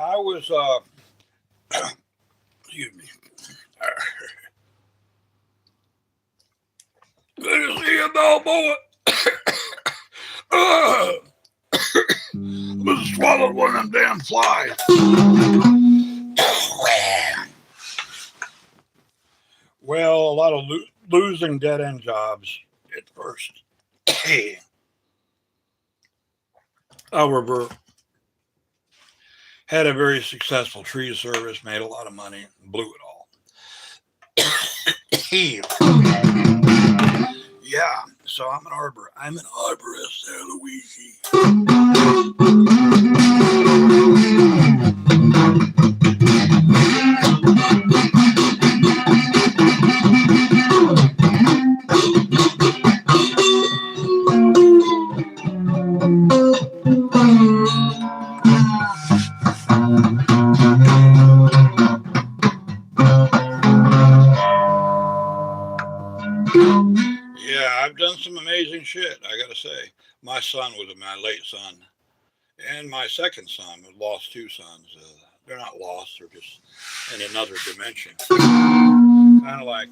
I was, excuse me. Good to see you, Balboa. I just swallowed one of them damn flies. Well, a lot of losing dead-end jobs at first. However, had a very successful tree service, made a lot of money, blew it all. Yeah, so I'm an arborist there, Luigi. amazing shit, I gotta say. My son was my late son, and my second son lost two sons. They're not lost; they're just in another dimension. Kind of like,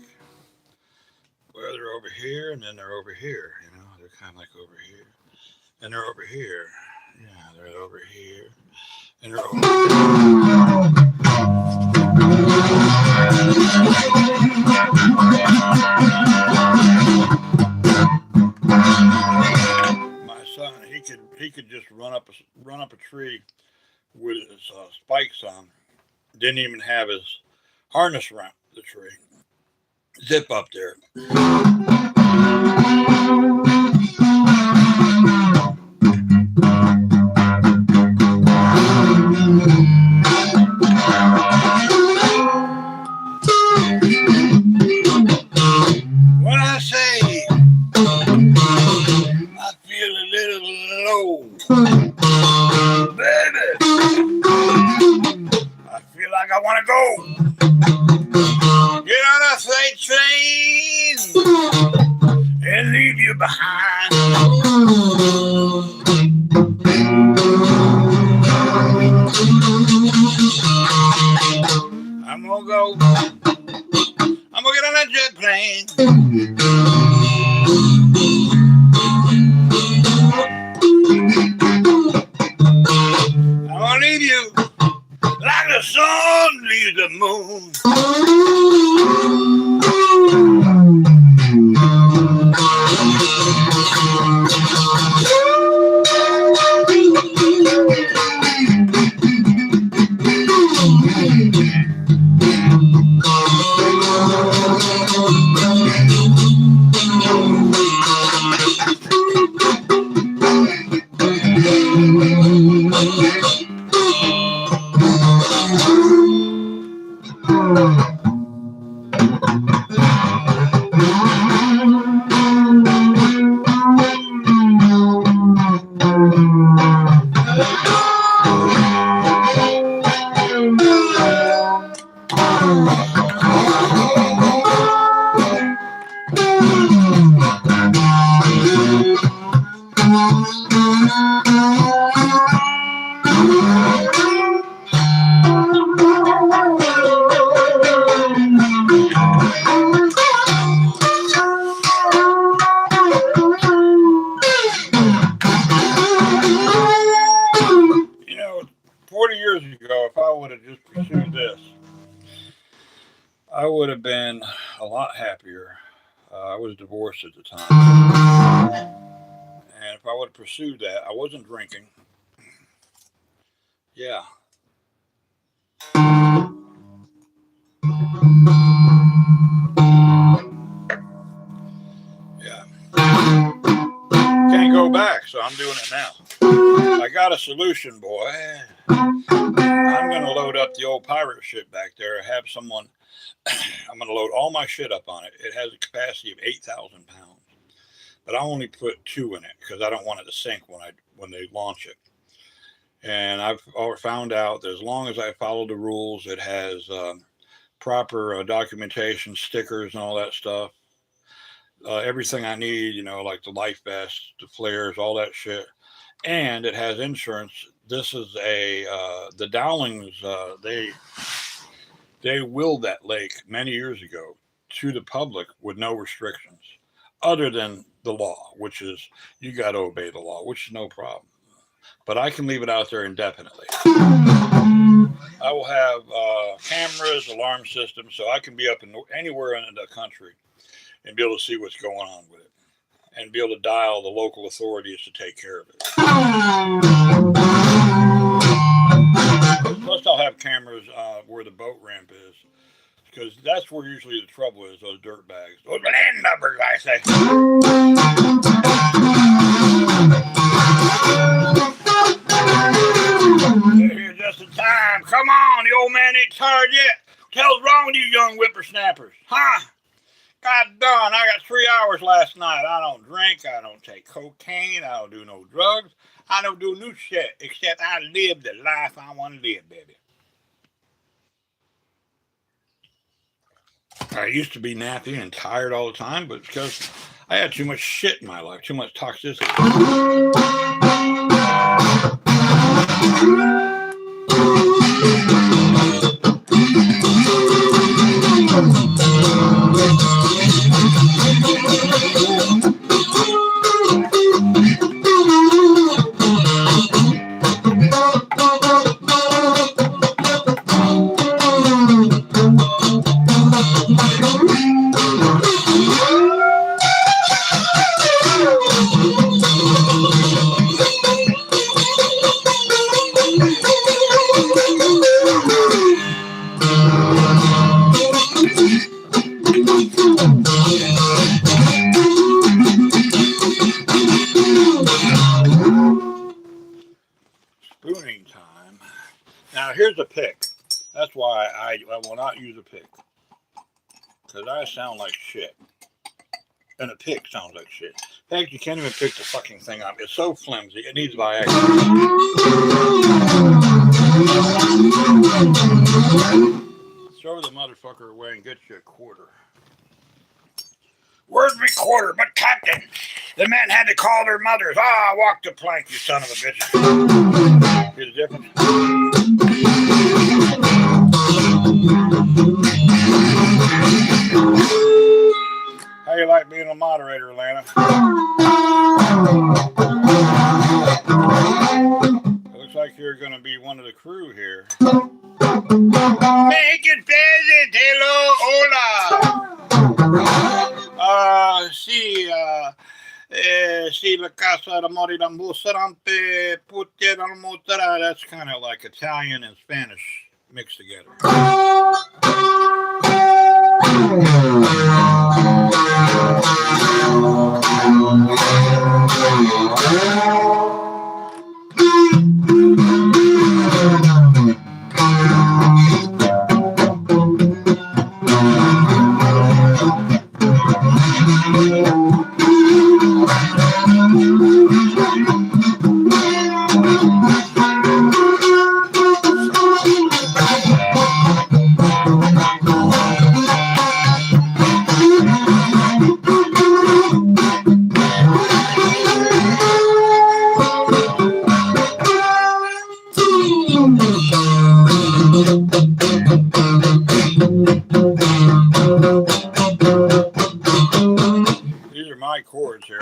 well, they're over here, and then they're over here. You know, they're kind of like over here, and they're over here. Yeah, they're over here, and they're over my son. He could just run up a tree with his spikes on. Didn't even have his harness around the tree. Zip up there. When I say I feel a little low, baby, I feel like I want to go. Get on a freight train and leave you behind. I'm gonna go. I'm gonna get on that jet plane. I'm gonna leave you like the sun leaves the moon. You know, 40 years ago, if I would have just pursued this, I would have been a lot happier. I was divorced at the time. And if I would have pursued that, I wasn't drinking. Yeah. Yeah. Can't go back, so I'm doing it now. I got a solution, boy. I'm going to load up the old pirate ship back there. Have someone, I'm going to load all my shit up on it. It has a capacity of 8,000 pounds. But I only put 2 in it because I don't want it to sink when they launch it. And I've found out that as long as I follow the rules, it has proper documentation, stickers, and all that stuff. Everything I need, you know, like the life vest, the flares, all that shit. And it has insurance. This is the Dowlings, they willed that lake many years ago to the public with no restrictions other than the law, which is you got to obey the law, which is no problem. But I can leave it out there indefinitely. I will have cameras, alarm systems, so I can be up anywhere in the country and be able to see what's going on with it and be able to dial the local authorities to take care of it. Plus, I'll have cameras where the boat ramp is, because that's where usually the trouble is, those dirt bags. Those land numbers, I say. They're here just in time. Come on, the old man ain't tired yet. What the hell's wrong with you young whippersnappers? Huh? God darn, I got 3 hours last night. I don't drink. I don't take cocaine. I don't do no drugs. I don't do no shit except I live the life I want to live, baby. I used to be nappy and tired all the time, but because I had too much shit in my life, too much toxicity. Spooning time. Now here's a pick. That's why I will not use a pick. Because I sound like shit. And a pick sounds like shit. In fact, you can't even pick the fucking thing up. It's so flimsy. It needs Viagra. Throw the motherfucker away and get you a quarter. Where's my quarter? But Captain, the men had to call their mothers. Ah, walk the plank, you son of a bitch. See the difference? How you like being a moderator, Atlanta? It looks like you're going to be one of the crew here. Make it pleasant. Hello, hola. Si la casa de Morirambusarampe Puteramotara. That's kind of like Italian and Spanish mixed together. These are my chords here.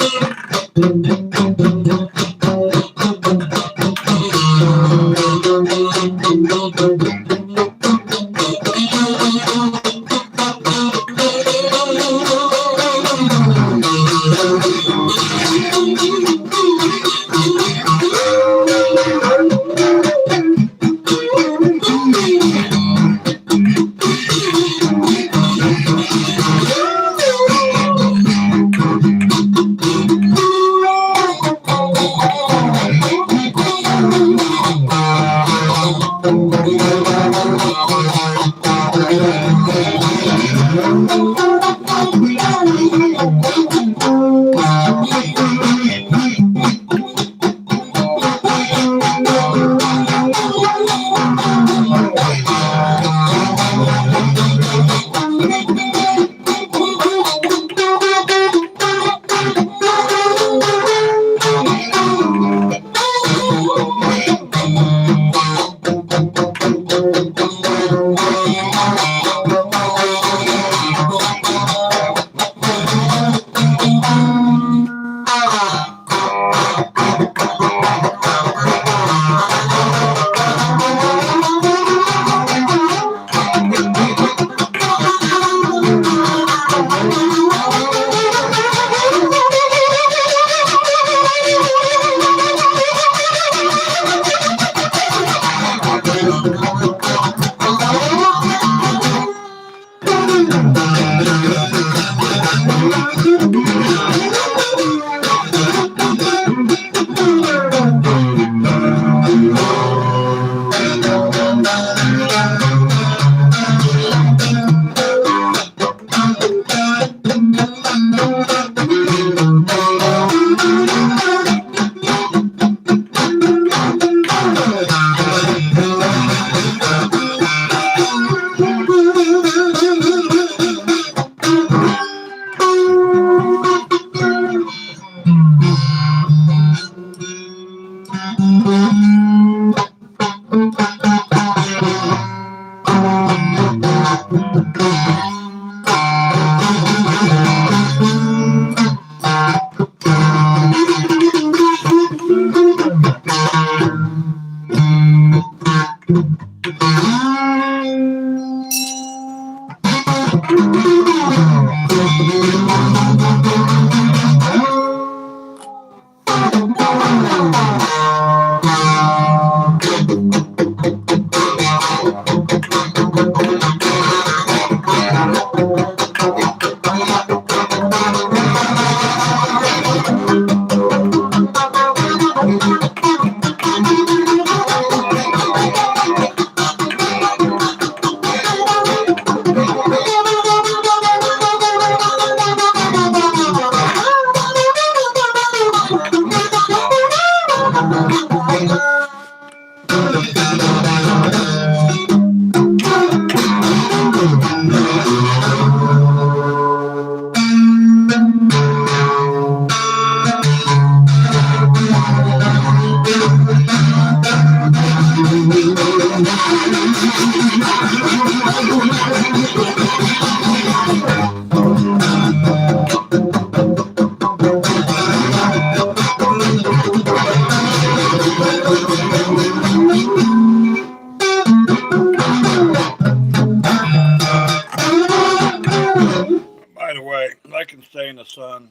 By the way, I can stay in the sun,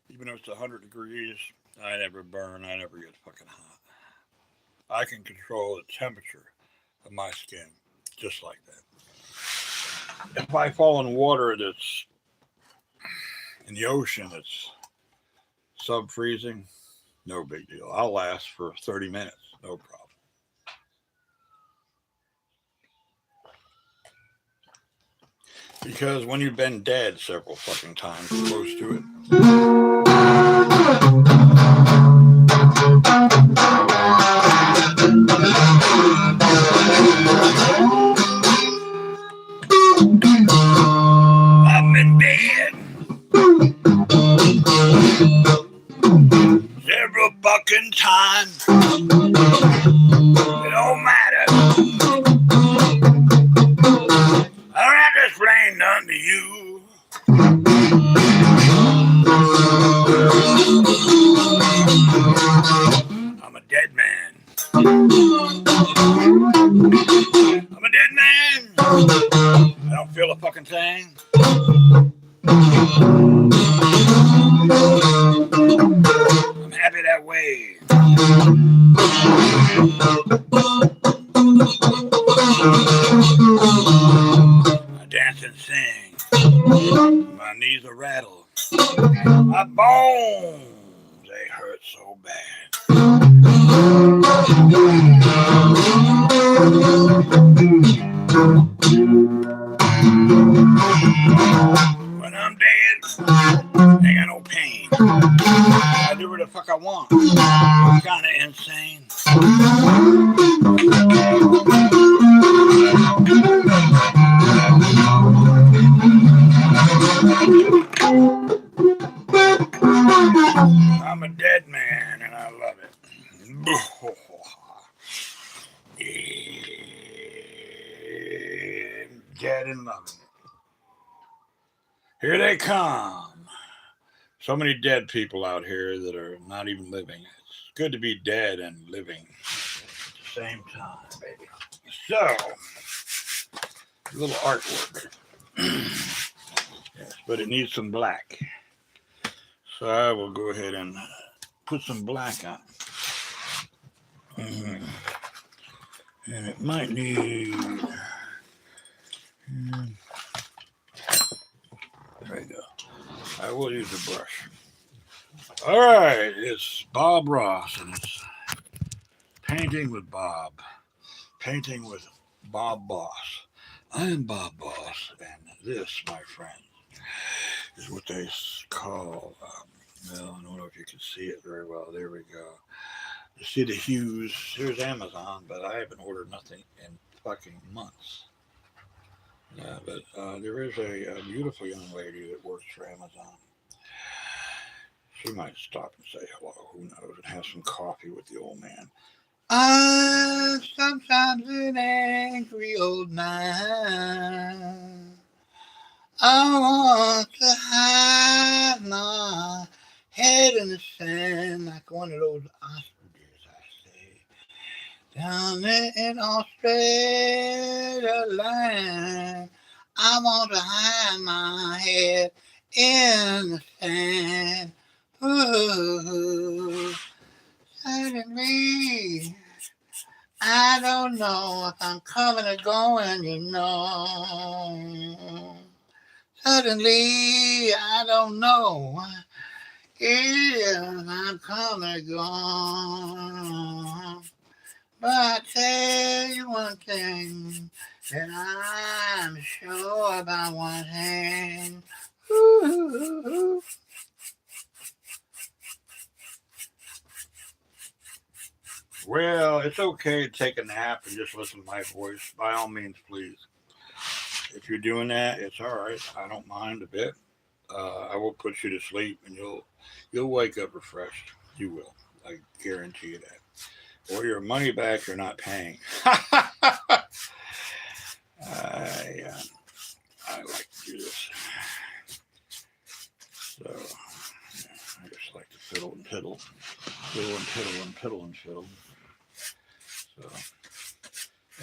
even though it's 100 degrees. I never burn. I never get fucking hot. I can control the temperature of my skin just like that. If I fall in water that's in the ocean that's sub freezing, no big deal. I'll last for 30 minutes, no problem. Because when you've been dead several fucking times, close to it. I've been dead several fucking times. It don't matter. I don't have to explain nothing to you. I'm a dead man. I'm a dead man. I don't feel a fucking thing. I'm happy that way. I dance and sing. My knees are rattled. My bones, they hurt so bad. When I'm dead, ain't got no pain. I do what the fuck I want. It's kinda insane. I'm a dead man and I love it. Dead and loving it. Here they come. So many dead people out here that are not even living. It's good to be dead and living at the same time, baby. So, a little artwork. Yes, but it needs some black. So I will go ahead and put some black on. Mm-hmm. And it might need... There you go. I will use a brush. All right, it's Bob Ross, and it's Painting with Bob. Painting with Bob Boss. I am Bob Boss, and this, my friend, is what they call, well, I don't know if you can see it very well. There we go. You see the hues. Here's Amazon, but I haven't ordered nothing in fucking months. Yeah, but there is a beautiful young lady that works for Amazon. She might stop and say hello. Who knows? And have some coffee with the old man. I'm sometimes an angry old man. I want to hide my head in the sand like one of those ostriches, I say. Down there in Australia land, I want to hide my head in the sand. Ooh, Suddenly, I don't know if I'm coming or going, you know. Suddenly, I don't know if I'm coming or going. But I tell you one thing that I'm sure about one thing. Ooh. Well, it's okay to take a nap and just listen to my voice. By all means, please. If you're doing that, it's all right. I don't mind a bit. I will put you to sleep, and you'll wake up refreshed. You will. I guarantee you that. Or your money back, you're not paying. I like to do this. So I just like to fiddle and piddle, fiddle and piddle and piddle and fiddle. So,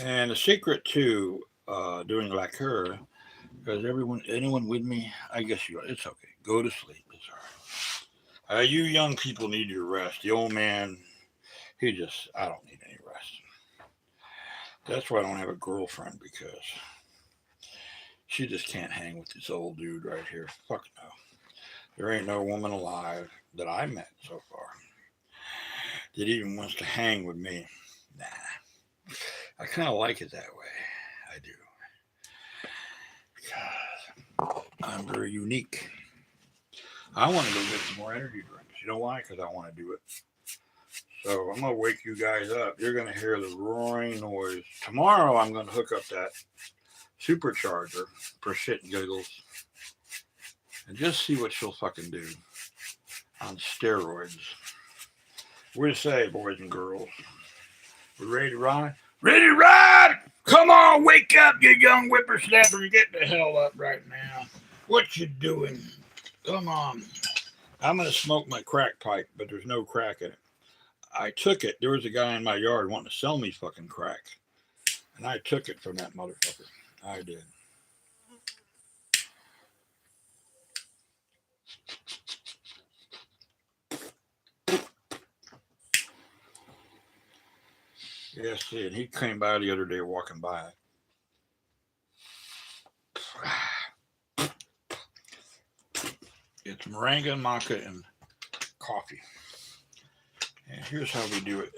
and the secret to doing like her, because anyone with me, I guess you are. It's okay. Go to sleep. It's all right. You young people need your rest. The old man, I don't need any rest. That's why I don't have a girlfriend, because she just can't hang with this old dude right here. Fuck no. There ain't no woman alive that I met so far that even wants to hang with me. Nah. I kind of like it that way. I do. Because I'm very unique. I want to go get some more energy drinks. You know why? Because I want to do it. So I'm going to wake you guys up. You're going to hear the roaring noise. Tomorrow I'm going to hook up that supercharger for shit and giggles. And just see what she'll fucking do on steroids. What do you say, boys and girls? We ready to ride? Ready to ride? Come on, wake up, you young whippersnapper. Get the hell up right now. What you doing? Come on. I'm going to smoke my crack pipe, but there's no crack in it. I took it. There was a guy in my yard wanting to sell me fucking crack. And I took it from that motherfucker. I did. Yeah, see, and he came by the other day walking by. It's moringa, maca, and coffee. And here's how we do it.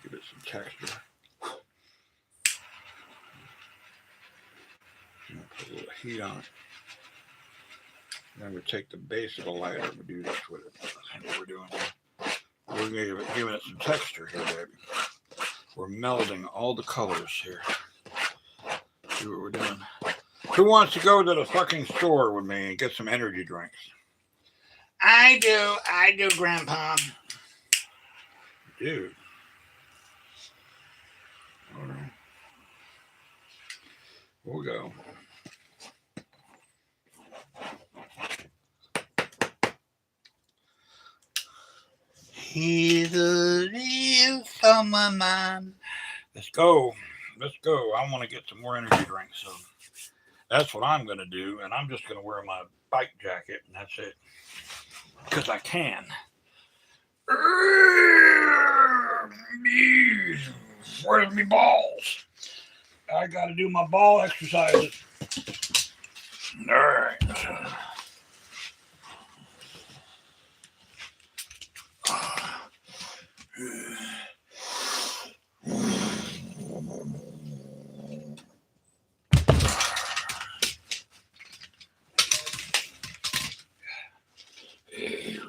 Give it some texture. Put a little heat on it. Then we take the base of the lighter and we do this with it. That's what we're doing here. We're giving it some texture here, baby. We're melding all the colors here. See what we're doing. Who wants to go to the fucking store with me and get some energy drinks? I do, Grandpa. Dude. All right. We'll go. He's a real summer man. Let's go. I want to get some more energy drinks. So that's what I'm going to do. And I'm just going to wear my bike jacket, and that's it. Because I can. Where's my balls? I got to do my ball exercises. All right.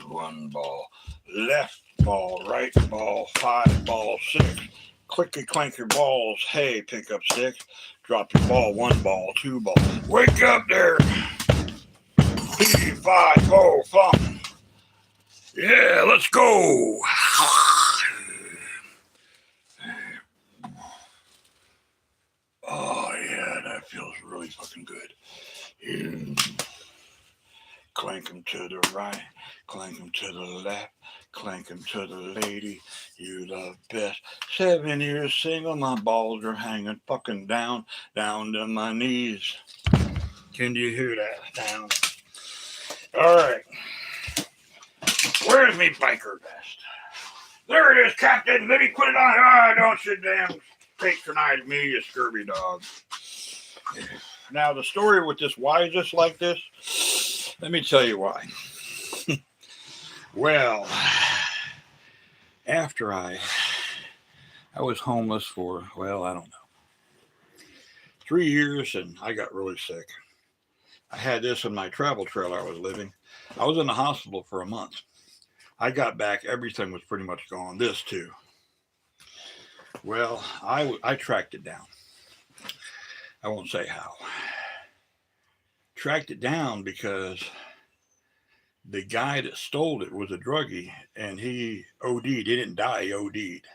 One ball, left ball, right ball, 5 ball, 6. Clicky clank your balls. Hey, pick up 6. Drop your ball. 1 ball, 2 ball. Wake up there. 3, 5, go, fun. Yeah, let's go. Oh, yeah, that feels really fucking good. Clank them to the right, clank them to the left, clank them to the lady. You the best. 7 years single, my balls are hanging fucking down to my knees. Can you hear that? Down. All right. Where's me biker vest? There it is, Captain. Let me put it on. Ah, don't you damn patronize me, you scurvy dog. Now, the story with this, why is this like this? Let me tell you why. Well, after I was homeless for, well, I don't know, 3 years, and I got really sick. I had this in my travel trailer I was living. I was in the hospital for a month. I got back, everything was pretty much gone. This too. Well, I tracked it down. I won't say how. Tracked it down because the guy that stole it was a druggie, and he OD'd. He didn't die, he OD'd.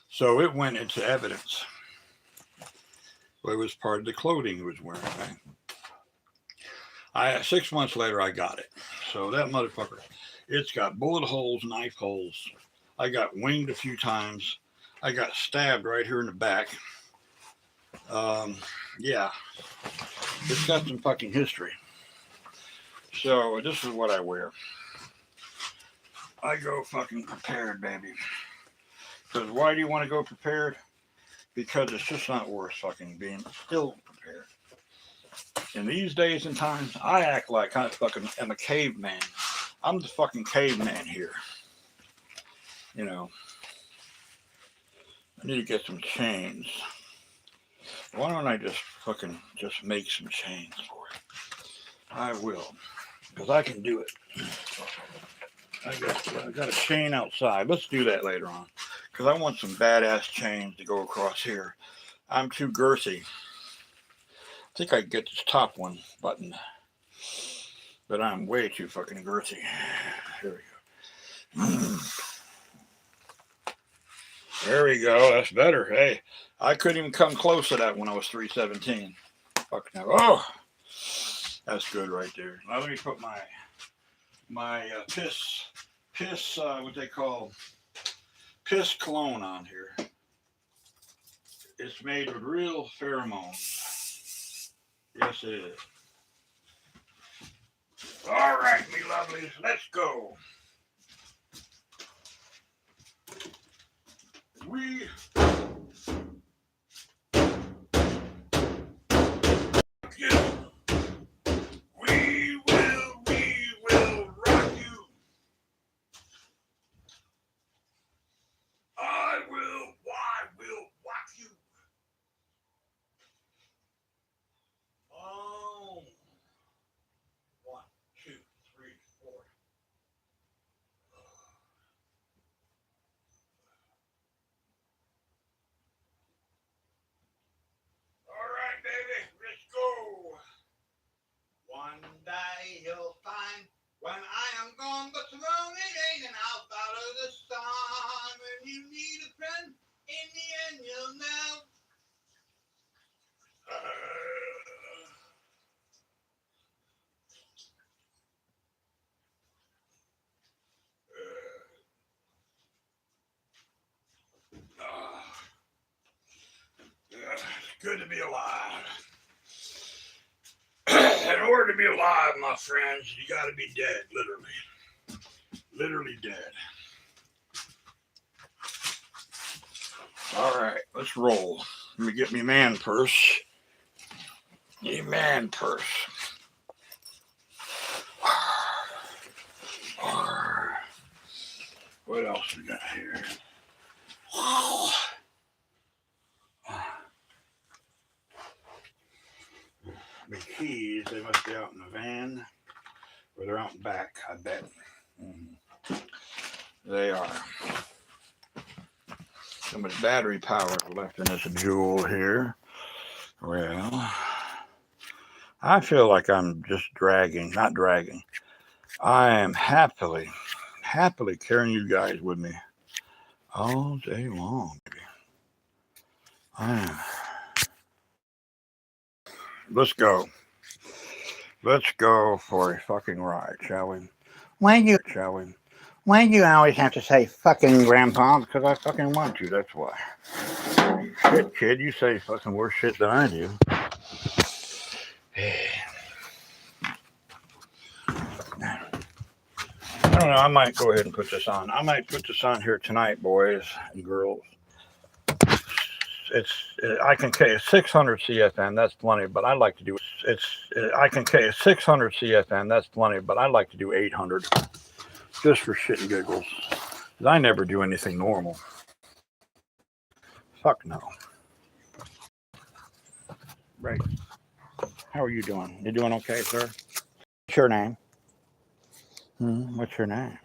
So it went into evidence. Well, it was part of the clothing he was wearing, right? 6 months later, I got it. So that motherfucker, it's got bullet holes, knife holes. I got winged a few times. I got stabbed right here in the back. Yeah, it's got some fucking history. So this is what I wear. I go fucking prepared, baby. Because why do you want to go prepared? Because it's just not worth fucking being still prepared. In these days and times, I act like I fucking am a caveman. I'm the fucking caveman here. You know, I need to get some chains. Why don't I just fucking just make some chains for it? I will, because I can do it. I got a chain outside. Let's do that later on, because I want some badass chains to go across here. I'm too girthy. I think I can get this top one button, but I'm way too fucking girthy. Here we go. There we go. That's better. Hey, I couldn't even come close to that when I was 317. Fuck no. Oh, that's good right there. Now let me put my piss, what they call piss cologne on here. It's made with real pheromones. Yes, it is. All right, me lovelies, let's go. We will rock you. I will rock you. Oh. 1, 2, 3, 4. All right, baby, let's go. One day you'll find when I am gone, but tomorrow it ain't an out of the sun. When you need a friend, in the end you'll know. It's good to be alive. In order to be alive, my friends, you got to be dead, literally. Literally dead. All right, let's roll. Let me get me man purse. Me man purse. What else we got here? The keys, they must be out in the van, or they're out in back, I bet. They are. So much battery power left in this jewel here. Well, I feel like I'm just not dragging. I am happily carrying you guys with me all day long, baby. I am. Let's go. Let's go for a fucking ride, shall we? Why do you always have to say fucking grandpa? Because I fucking want to, that's why. Shit, kid, you say fucking worse shit than I do. I don't know. I might go ahead and put this on. I might put this on here tonight, boys and girls. It's I can K 600 CFM. That's plenty, but I like to do I can K 600 CFM. That's plenty, but I like to do 800 just for shit and giggles. I never do anything normal. Fuck no. Right. How are you doing? You doing okay, sir? What's your name? What's your name?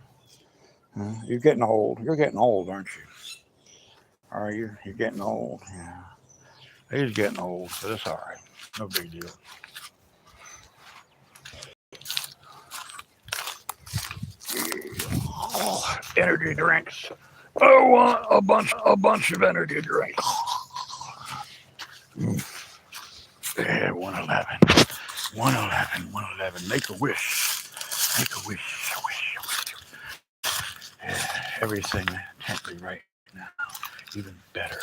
You're getting old. You're getting old, aren't you? Are you? You're getting old. Yeah. He's getting old, but it's all right. No big deal. Oh, energy drinks. I want a bunch of energy drinks. Yeah, 111. 111. Make a wish. Make a wish. Yeah, everything intently right now. Even better.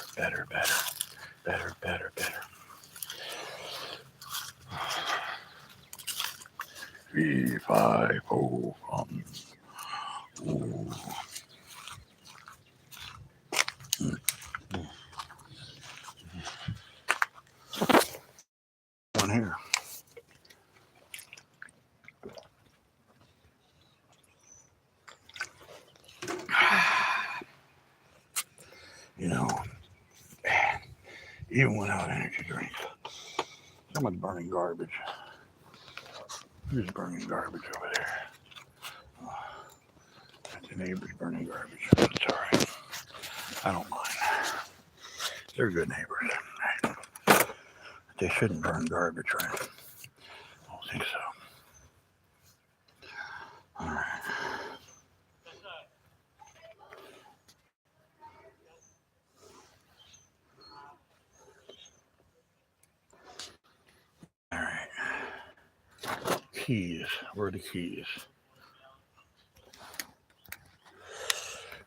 3, 5, 4, one here. You know, even without energy drinks, someone's burning garbage. Who's burning garbage over there? The neighbor's burning garbage. It's all right. I don't mind. They're good neighbors. Right? They shouldn't burn garbage, right? I don't think so. All right. All right. Keys. Where are the keys?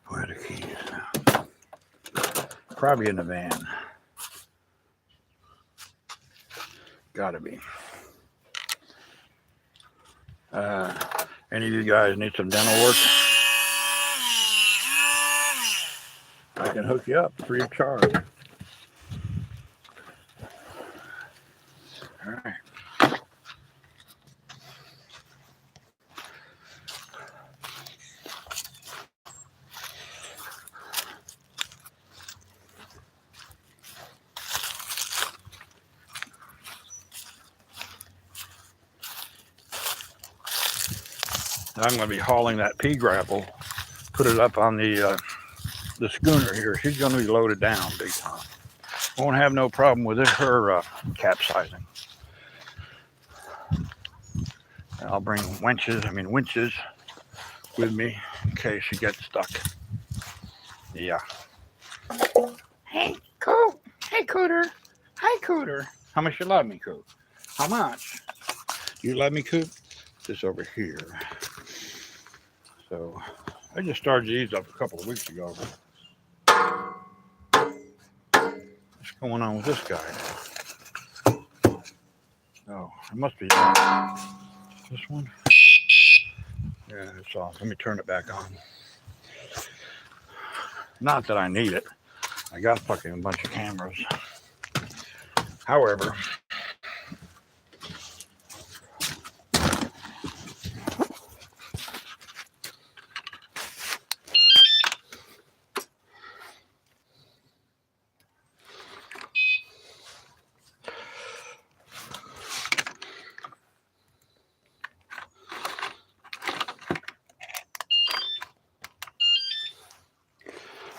Where are the keys now? Probably in the van. Gotta be. Any of you guys need some dental work? I can hook you up free of charge. All right. I'm going to be hauling that pea gravel, put it up on the schooner here. She's going to be loaded down big time. Won't have no problem with her capsizing. I'll bring winches with me in case she gets stuck. Yeah. Hey, Coot. Hey, Cooter. Hi, Cooter. How much you love me, Coot? How much? You love me, Coot? This over here. So I just started these up a couple of weeks ago. What's going on with this guy? Oh, it must be this one. Yeah, it's off. Let me turn it back on. Not that I need it. I got fucking a bunch of cameras. However,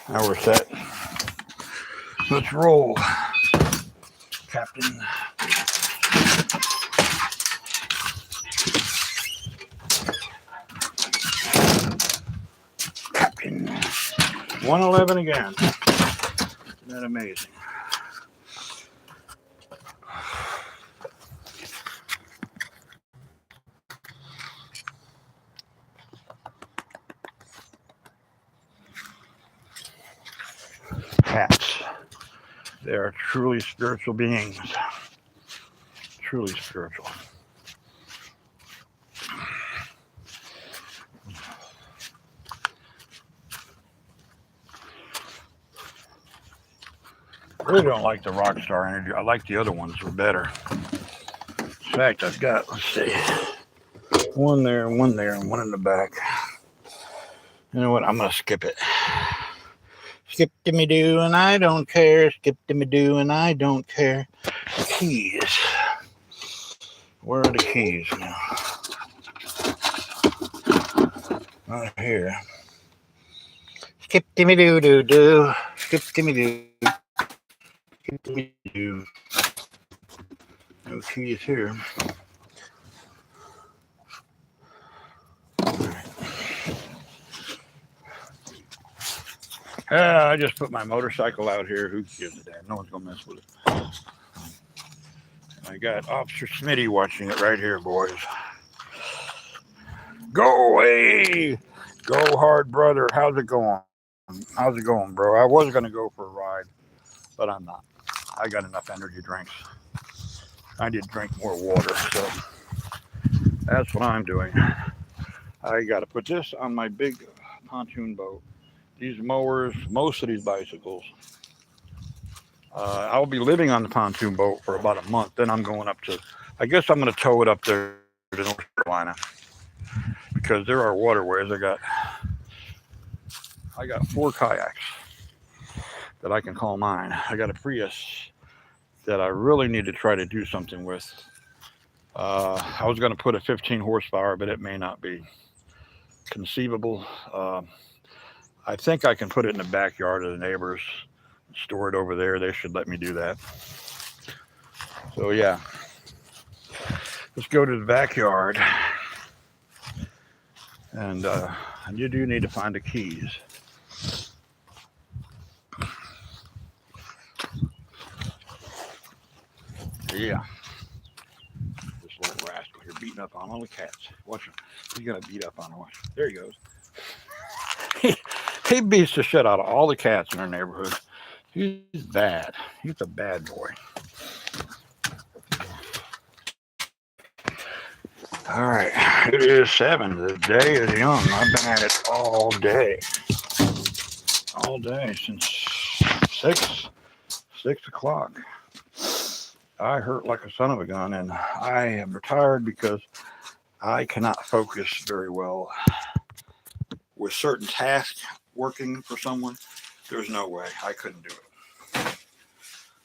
now we're set. Let's roll, Captain. Captain. 111 again. Isn't that amazing? Cats. They are truly spiritual beings. Truly spiritual. Really don't like the Rockstar Energy. I like the other ones, were better. In fact, I've got, let's see, one there, and one in the back. You know what? I'm going to skip it. Skip to me do, and I don't care. Skip to me do, and I don't care. Keys. Where are the keys now? Right here. Skip to me do do do. Skip to me do. Skip to me do. No keys here. I just put my motorcycle out here. Who gives a damn? No one's gonna mess with it. I got Officer Smitty watching it right here, boys. Go away! Go hard, brother. How's it going? How's it going, bro? I was gonna go for a ride, but I'm not. I got enough energy drinks. I need to drink more water, so that's what I'm doing. I got to put this on my big pontoon boat. These mowers, most of these bicycles. I'll be living on the pontoon boat for about a month. Then I'm going up to, I guess I'm going to tow it up there to North Carolina because there are waterways. I got 4 kayaks that I can call mine. I got a Prius that I really need to try to do something with. I was going to put a 15 horsepower, but it may not be conceivable. I think I can put it in the backyard of the neighbors, store it over there. They should let me do that. So yeah, let's go to the backyard, and you do need to find the keys. Yeah, this little rascal here beating up on all the cats. Watch him. He's gonna beat up on her. Watch. There he goes. He beats the shit out of all the cats in our neighborhood. He's bad. He's a bad boy. All right, it is 7. The day is young. I've been at it all day since 6 o'clock. I hurt like a son of a gun, and I am retired because I cannot focus very well with certain tasks working for someone. There's no way I couldn't do it.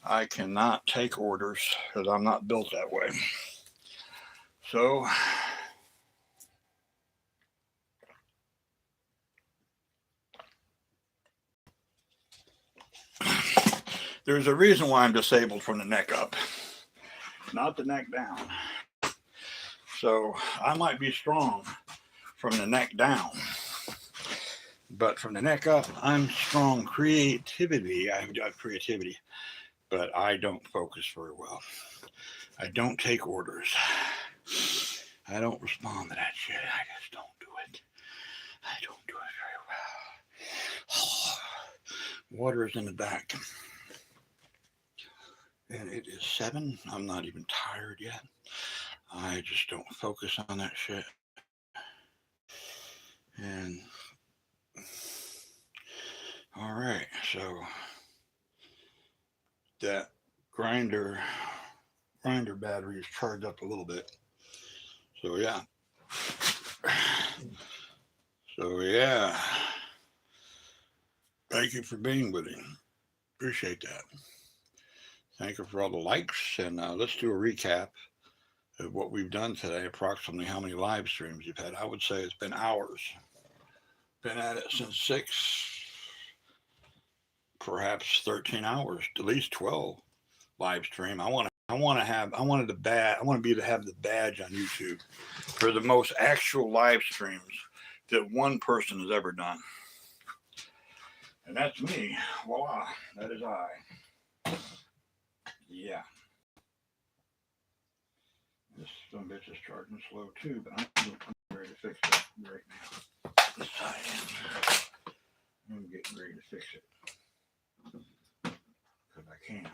I cannot take orders because I'm not built that way. So there's a reason why I'm disabled from the neck up, not the neck down. So I might be strong from the neck down, but from the neck up, I'm strong. Creativity, I have creativity, but I don't focus very well. I don't take orders. I don't respond to that shit. I just don't do it. I don't do it very well. Water is in the back. And it is 7. I'm not even tired yet. I just don't focus on that shit. And all right, so that grinder battery is charged up a little bit. So yeah. Thank you for being with me. Appreciate that. Thank you for all the likes, and let's do a recap of what we've done today. Approximately how many live streams you've had. I would say it's been hours. Been at it since 6, perhaps 13 hours, at least 12 live stream. I want to have the badge on YouTube for the most actual live streams that one person has ever done. And that's me. Voila, that is I. Yeah. This some bitch is charging slow too, but I'm ready to fix it right now. This side. I'm getting ready to fix it. Because I can.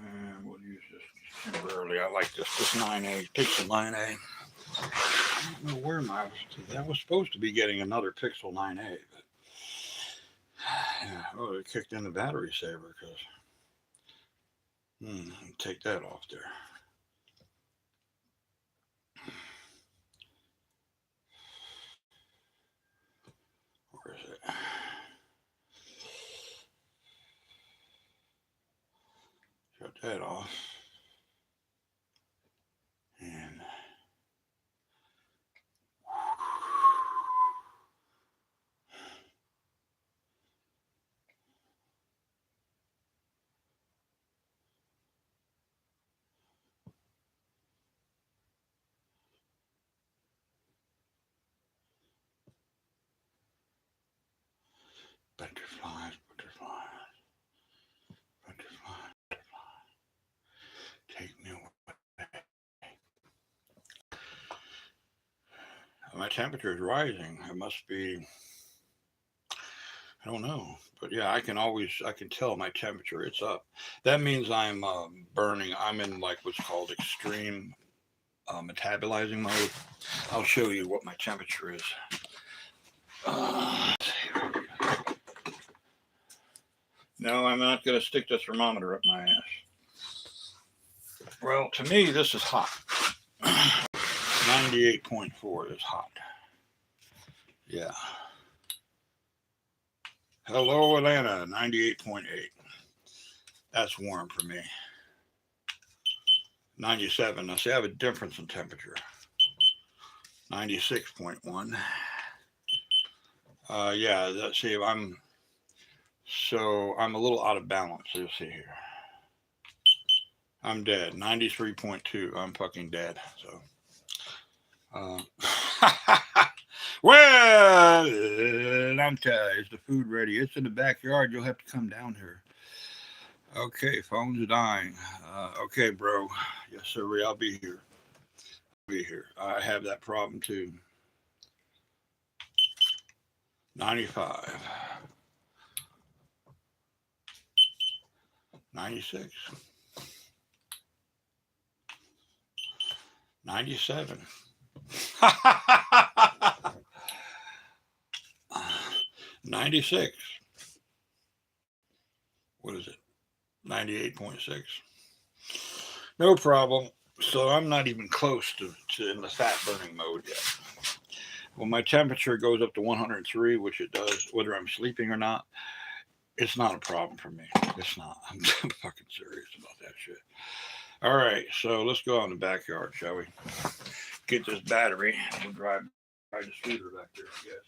And we'll use this temporarily. really. I like this 9A, Pixel 9A. I don't know where I was supposed to be getting another Pixel 9A, but yeah, oh, it kicked in the battery saver because take that off there. Where is it? Shut that off. And butterflies, butterflies, butterflies, butterflies. Take me away. My temperature is rising. It must be, I don't know, but yeah, I can tell my temperature. It's up. That means I'm burning. I'm in like what's called extreme metabolizing mode. I'll show you what my temperature is. No, I'm not going to stick the thermometer up my ass. Well, to me, this is hot. 98.4 is hot. Yeah. Hello, Atlanta, 98.8. That's warm for me. 97. Now, see, I have a difference in temperature. 96.1. Yeah, see, I'm a little out of balance. Let's see here. I'm dead. 93.2. I'm fucking dead. So, well, Lanta, is the food ready? It's in the backyard. You'll have to come down here. Okay, phone's dying. Okay, bro. Yes, sir. I'll be here. I have that problem too. 95. 96. 97. 96. What is it? 98.6. No problem. So I'm not even close to in the fat burning mode yet. When my temperature goes up to 103, which it does, whether I'm sleeping or not, it's not a problem for me. It's not. I'm fucking serious about that shit. All right, so let's go out in the backyard, shall we? Get this battery. We'll drive the scooter back there, I guess.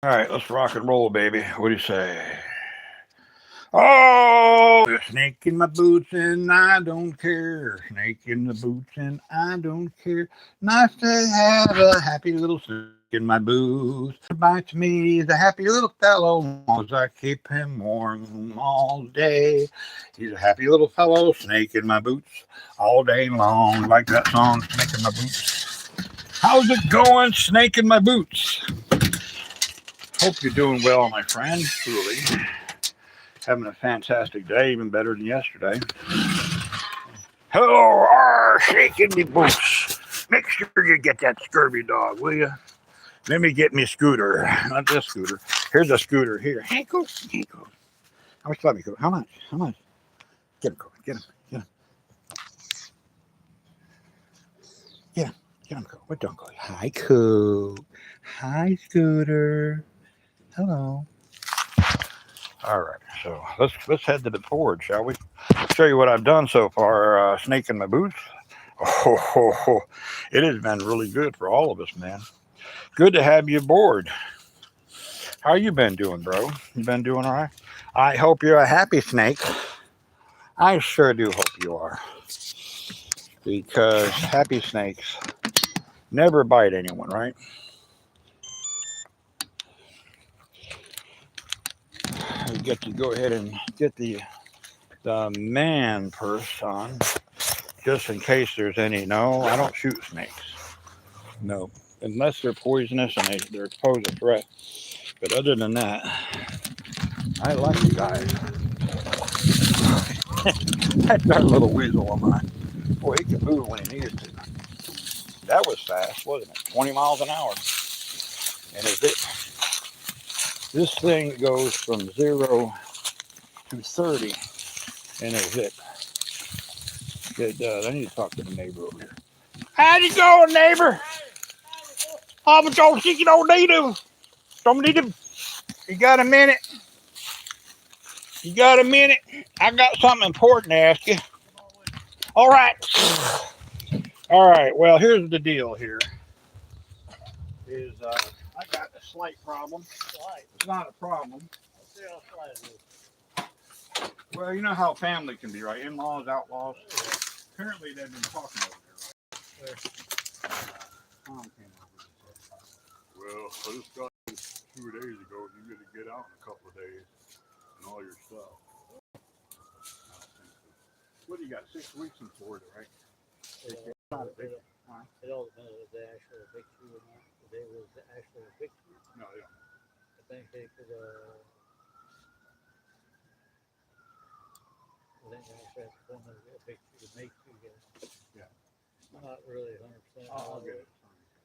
All right, let's rock and roll, baby. What do you say? Oh, the snake in my boots and I don't care. Snake in the boots and I don't care. Nice to have a happy little snake in my boots. Bites me, he's a happy little fellow, as I keep him warm all day. He's a happy little fellow, snake in my boots, all day long. Like that song, Snake in My Boots. How's it going, snake in my boots? Hope you're doing well, my friend, truly. Having a fantastic day, even better than yesterday. Hello, shaking me boots. Make sure you get that scurvy dog, will you? Let me get me a scooter. Not this scooter. Here's a scooter here. Hanko. How much let me go? How much? Get him, Cole. Get him. Get him, Cole. What don't go? Hi, Cole. Hi, Scooter. Hello. All right, so let's head to the forge, shall we? Show you what I've done so far. Snake in my boots. Oh, it has been really good for all of us, man. Good to have you aboard. How you been doing, bro? You been doing all right? I hope you're a happy snake. I sure do hope you are, because happy snakes never bite anyone, right? We get to go ahead and get the man purse on, just in case there's any. No, I don't shoot snakes. No, unless they're poisonous and they're pose a threat. But other than that, I like you guys. That's our little weasel of mine. Boy, he can move when he needs to. That was fast, wasn't it? 20 miles an hour. And this thing goes from 0 to 30 in a zip. It does. I need to talk to the neighbor over here. How's it going, neighbor? I'm going to you don't need him. Don't need him. You got a minute? You got a minute? I got something important to ask you. All right. All right. Well, here's the deal here. I got a slight problem. It's not a problem. Well, you know how family can be, right? In-laws, outlaws. Apparently, they've been talking over there, right? Tom came over. Well, I just got this 2 days ago. You got to get out in a couple of days and all your stuff. What do you got? 6 weeks in Florida, right? It's not a big. It all depends if they actually evict you or not. If they was actually evict you, No, yeah. I think they could. I think they actually have to come and evict you to make you get it. Yeah. I'm not really 100%. I'll get it.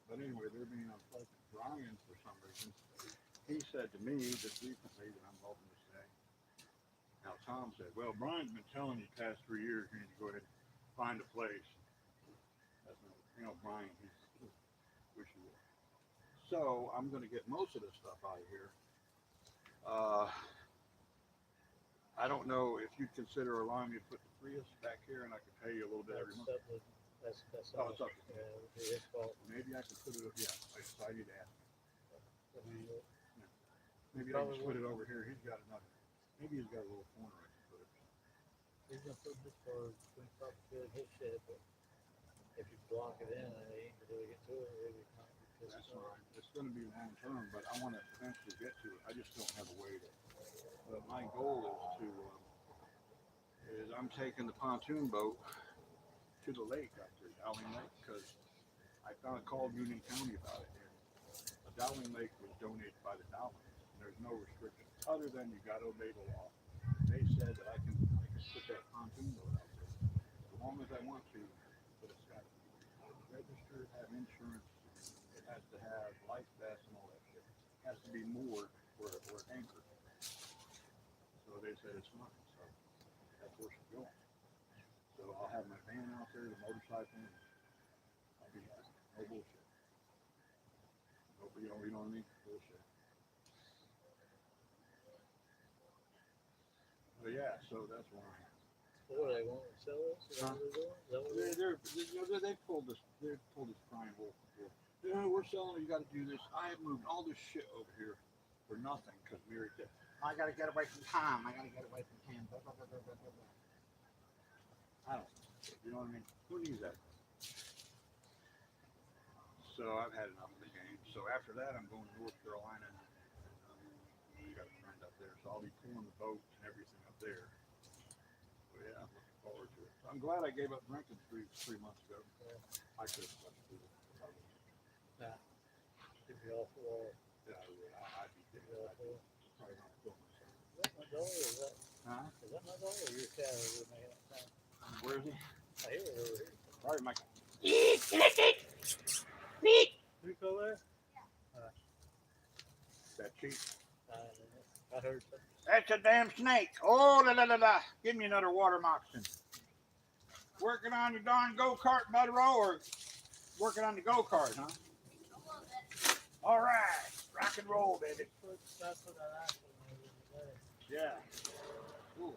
But anyway, they're being unpleasant. Brian, for some reason, he said to me just recently that I'm helping this today. Now, Tom said, well, Brian's been telling you the past 3 years you need to go ahead and find a place. That's not, you know, Brian, he's wishy-washy. So I'm going to get most of this stuff out of here. I don't know if you'd consider allowing me to put the Prius back here and I could pay you a little bit every month. That's Oh, it's up to you. his fault. Maybe I could put it, yeah, I need to ask. I mean, Maybe I can put it over here. He's got another. Maybe he's got a little corner I can put it. he's gonna put this for probably good his shed, but if you block it in, they ain't gonna really get to it. Maybe not. That's fine. It's going to be long term, but I want to eventually get to it. I just don't have a way to. But my goal is I'm taking the pontoon boat to the lake up there, Dowling Lake, because I called Union County about it. And Dowling Lake was donated by the Dowlings. There's no restriction other than you got to obey the law. They said that I can put that pontoon boat out there as long as I want to, but it's got to be registered, have insurance. It has to have life vests and all that shit. It has to be moored or anchored. So they said it's fine. So that's where she's going. So I'll have my van out there, the motorcycle, and I'll be happy. No bullshit. You know what I mean? Bullshit. But yeah, so that's why. What do they want to sell us? Is that what they're doing? Is that what They pulled this crying wolf before. Yeah, we're selling it. You got to do this. I have moved all this shit over here for nothing because Mary said, I got to get away from Tom. I got to get away from Tom. Blah, blah, blah, blah, blah, blah. I don't know. You know what I mean? Who needs that? So I've had enough of the game. So after that, I'm going to North Carolina. We got a friend up there. So I'll be pulling the boats and everything up there. So yeah, I'm looking forward to it. I'm glad I gave up drinking 3 months ago. I could have slept through it. Nah. It'd be awful. Yeah, I'd be dead. Probably not kill myself. Is that my dog or is that? Huh? Is that my dog or your cat over making that sound? Where is he? I hear it over here. Probably my cat. You go there? That cheap. I heard something. That's a damn snake. Oh, la la la la. Give me another water moccasin. Working on your darn go-kart, Butterrow, or working on the go-kart, huh? All right. Rock and roll, baby. That's what I asked him the other day. Yeah. Ooh.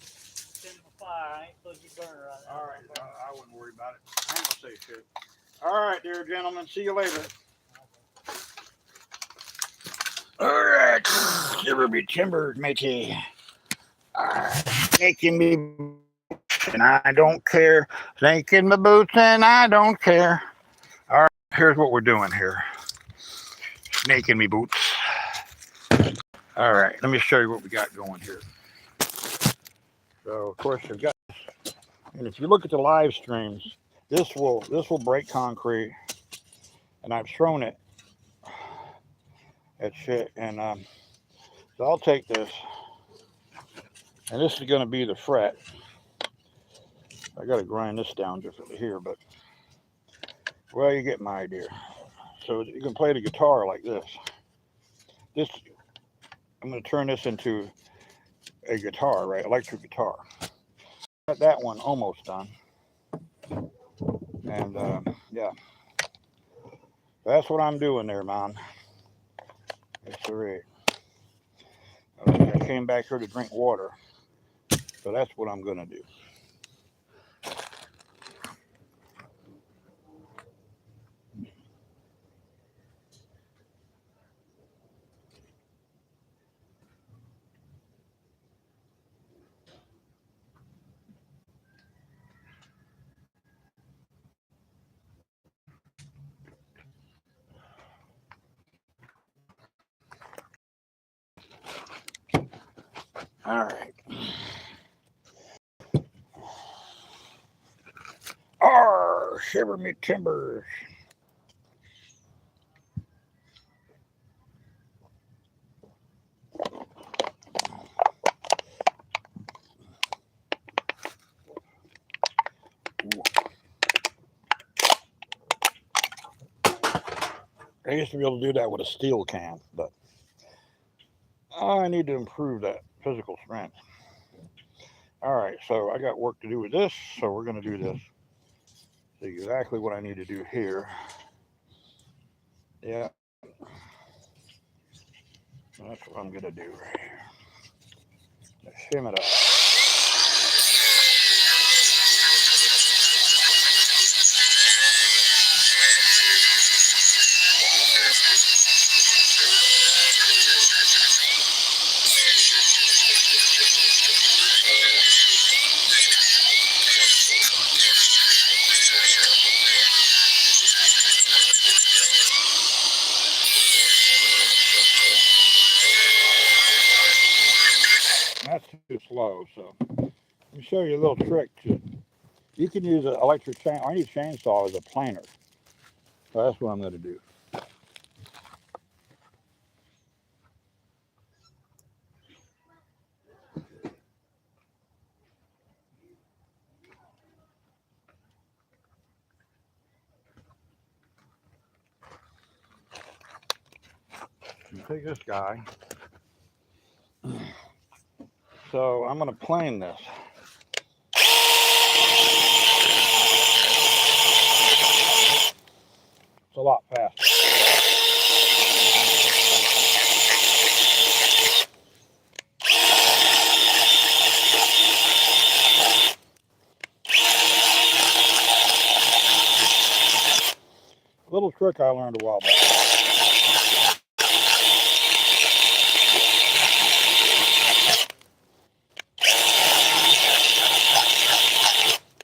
Send the fire. I ain't supposed to burn right now. All right. I wouldn't worry about it. I ain't gonna say shit. All right, dear gentlemen. See you later. All right. Shiver me timbers, matey. Making me and I don't care. Thinking my boots and I don't care. All right. Here's what we're doing here. Snaking me boots. All right. Let me show you what we got going here. So, of course, we've got, and if you look at the live streams, This will break concrete, and I've thrown it at shit. And so I'll take this, and this is going to be the fret. I got to grind this down differently here, but well, you get my idea. So you can play the guitar like this. I'm going to turn this into a guitar, right? Electric guitar. Got that one almost done. And yeah, that's what I'm doing there, man. It's great. I came back here to drink water, so that's what I'm going to do. All right. Arr, shiver me timbers. I used to be able to do that with a steel can, but I need to improve that physical strength. All right, so I got work to do with this, so we're going to do this. See exactly what I need to do here. Yeah, that's what I'm going to do right here. Let's shim it up. That's too slow, so let me show you a little trick. You can use an electric chain or any chainsaw as a planer. So that's what I'm going to do. You take this guy. So I'm going to plane this. It's a lot faster. A little trick I learned a while back.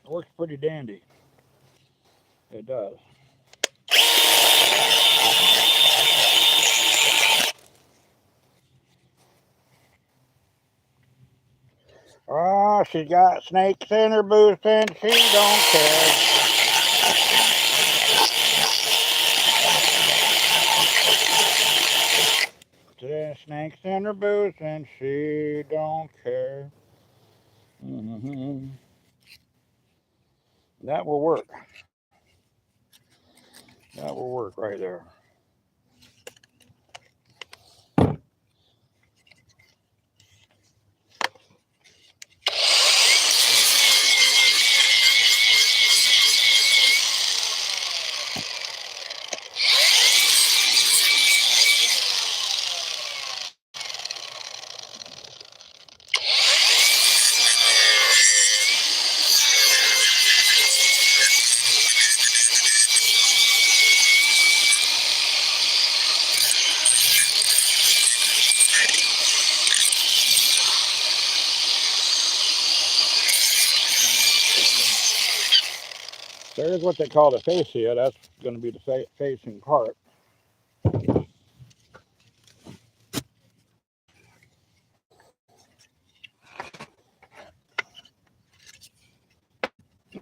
It works pretty dandy. It does. Oh, she got snakes in her boots and she don't care. There's snakes in her boots and she don't care. Mm-hmm. That will work. That will work right there. There's what they call the fascia. That's going to be the facing part.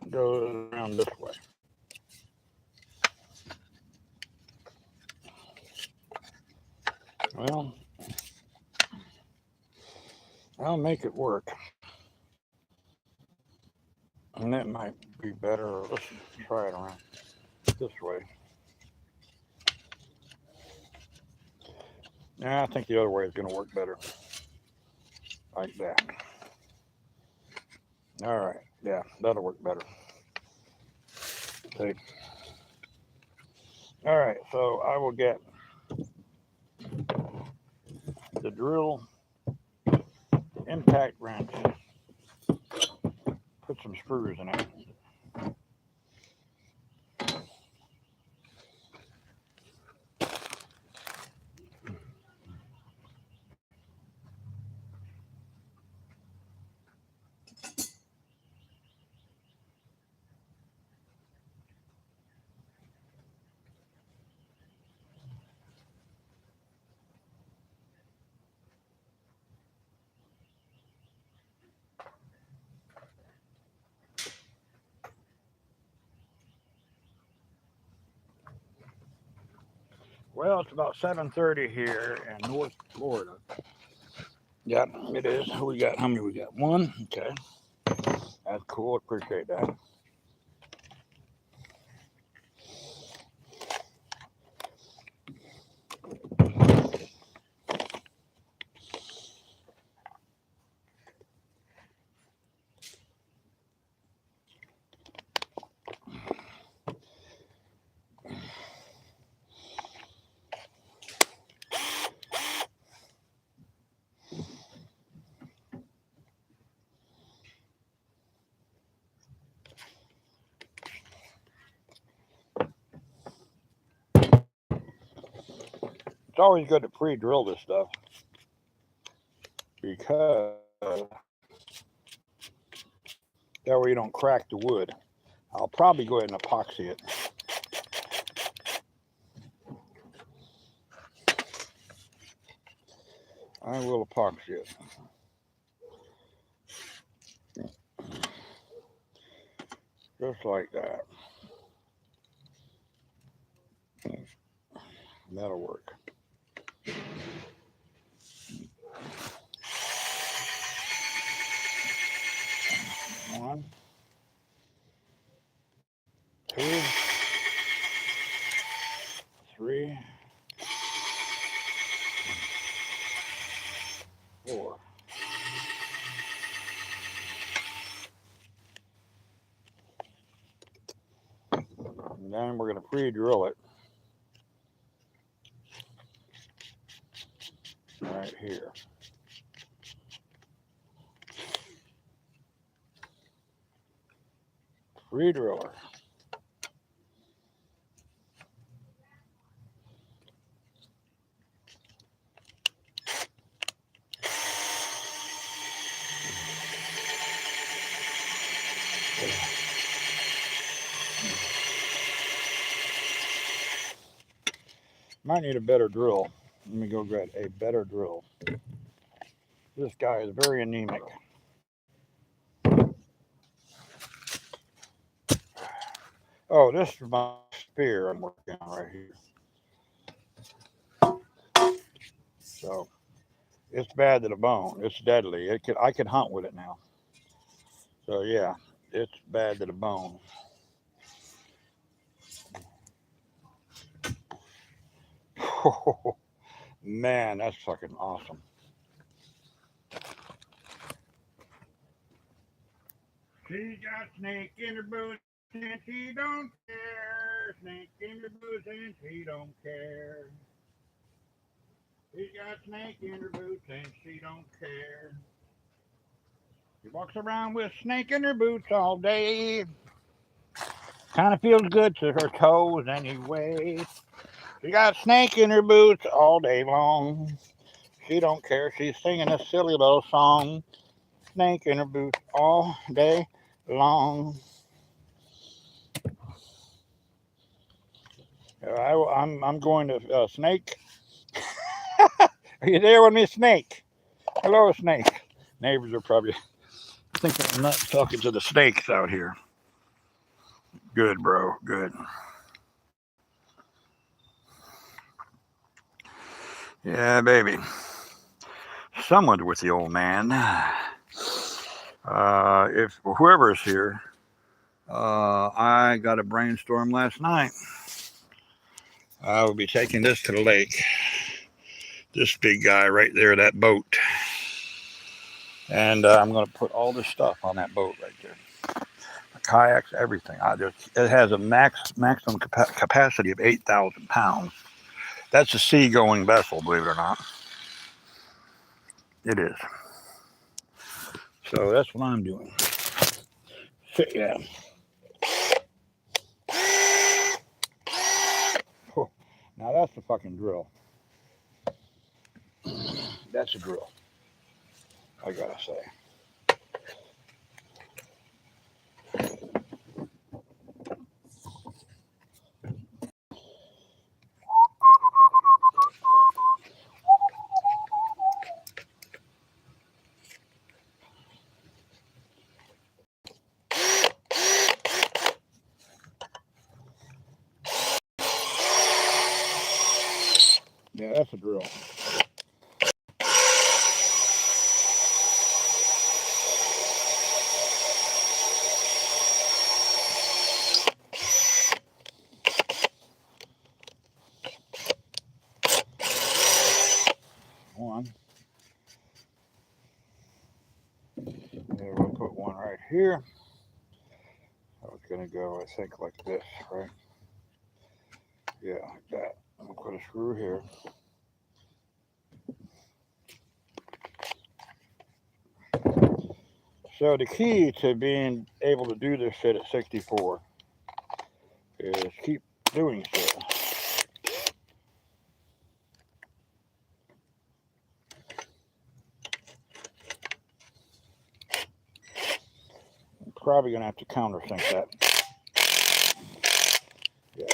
Goes around this way. Well, I'll make it work. And that might be better. Let's try it around this way. Yeah, I think the other way is going to work better. Like that. All right. Yeah, that'll work better. See? All right. So I will get the drill impact wrench. Put some screws in it. Well, it's about 7:30 here in North Florida. Yeah, it is. We got how many? We got one. Okay, that's cool. Appreciate that. It's always good to pre-drill this stuff because that way you don't crack the wood. I'll probably go ahead and epoxy it. I will epoxy it. Just like that. That'll work. One, two, three, four. And then we're going to pre-drill it right here. Pre-driller. Might need a better drill. Let me go get a better drill. This guy is very anemic. Oh, this is my spear I'm working on right here. So it's bad to the bone. It's deadly. I could hunt with it now. So yeah, it's bad to the bone. Man, that's fucking awesome. She got snake in her boots and she don't care. Snake in her boots and she don't care. She got snake in her boots and she don't care. She walks around with snake in her boots all day. Kind of feels good to her toes anyway. She got snake in her boots all day long. She don't care. She's singing a silly little song. Snake in her boots all day long. I'm going to Snake. Are you there with me, Snake? Hello, Snake. Neighbors are probably thinking I'm not talking to the snakes out here. Good, bro. Good. Yeah, baby. Someone's with the old man. If whoever is here, I got a brainstorm last night. I will be taking this to the lake. This big guy right there, that boat. And I'm going to put all this stuff on that boat right there. The kayaks, everything. It has a maximum capacity of 8,000 pounds. That's a seagoing vessel, believe it or not. It is. So that's what I'm doing. Yeah. Now that's the fucking drill. That's a drill. I gotta say. Yeah, that's a drill. One. There, we'll put one right here. I was gonna go, I think, like this, right? Yeah, like that. I'm gonna put a screw here. So the key to being able to do this shit at 64 is keep doing shit. I'm probably gonna have to countersink that. Yeah.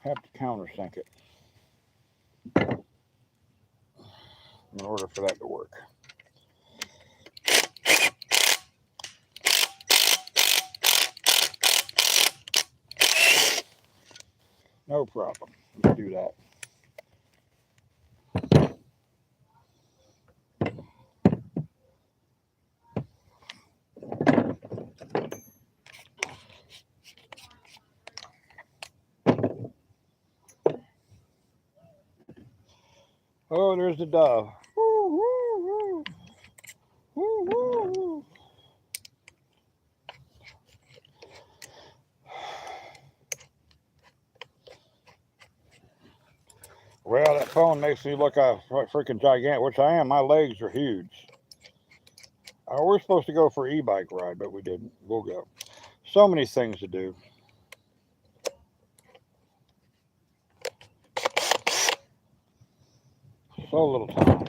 Have to countersink it in order for that to work. No problem. Let's do that. Oh, there's the dove. Woo, woo, woo. Woo, woo, woo. Well, that phone makes me look freaking gigantic, which I am. My legs are huge. We're supposed to go for an e-bike ride, but we didn't. We'll go. So many things to do. So little time.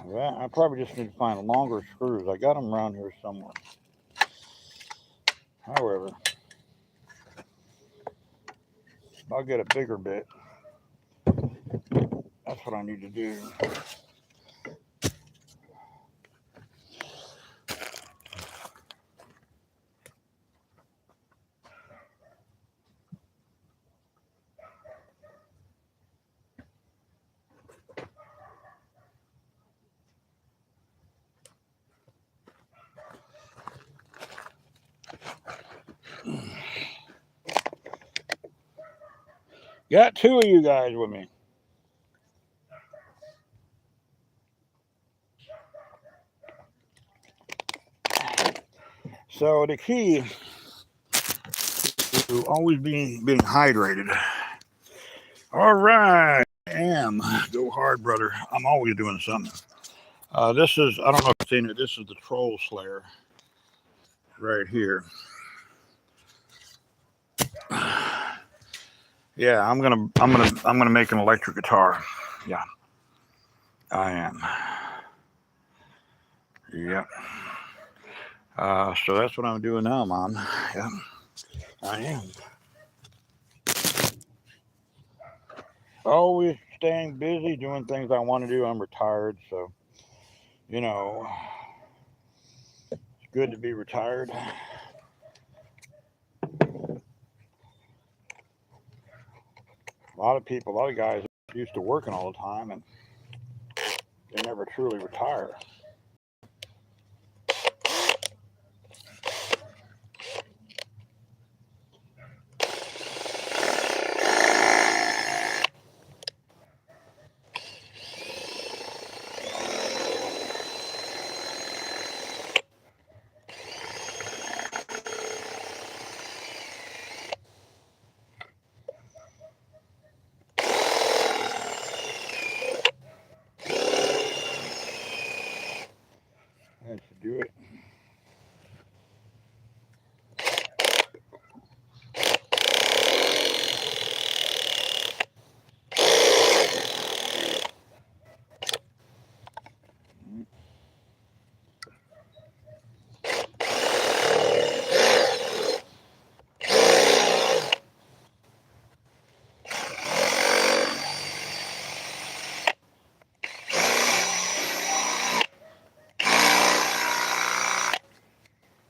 Well, I probably just need to find longer screws. I got them around here somewhere. However, I'll get a bigger bit. That's what I need to do. Got two of you guys with me. So the key to always being hydrated. All right, I am. Go hard, brother. I'm always doing something. This is, I don't know if you've seen it. This is the Troll Slayer right here. Yeah, I'm gonna make an electric guitar. Yeah, I am. Yep. So that's what I'm doing now, Mom. Yeah, I am. Always staying busy, doing things I want to do. I'm retired, so You know, it's good to be retired. A lot of people, a lot of guys are used to working all the time and they never truly retire. That should do it.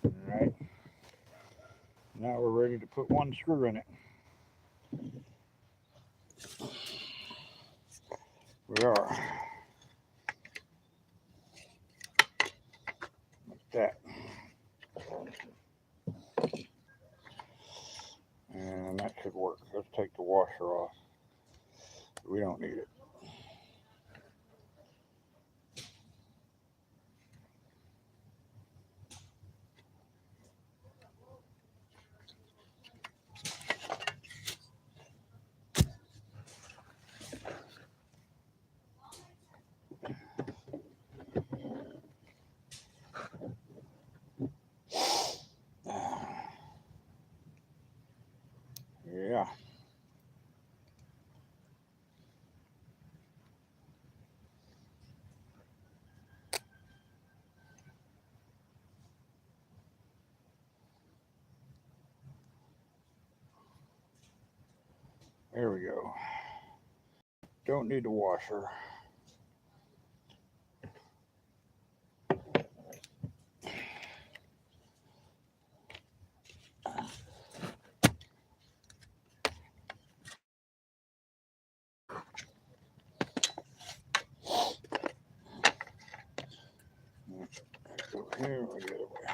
All right. Now we're ready to put one screw in it. We are. Like that. And that should work. Let's take the washer off. We don't need it. Yeah. There we go. Don't need the washer. Go here or the other way.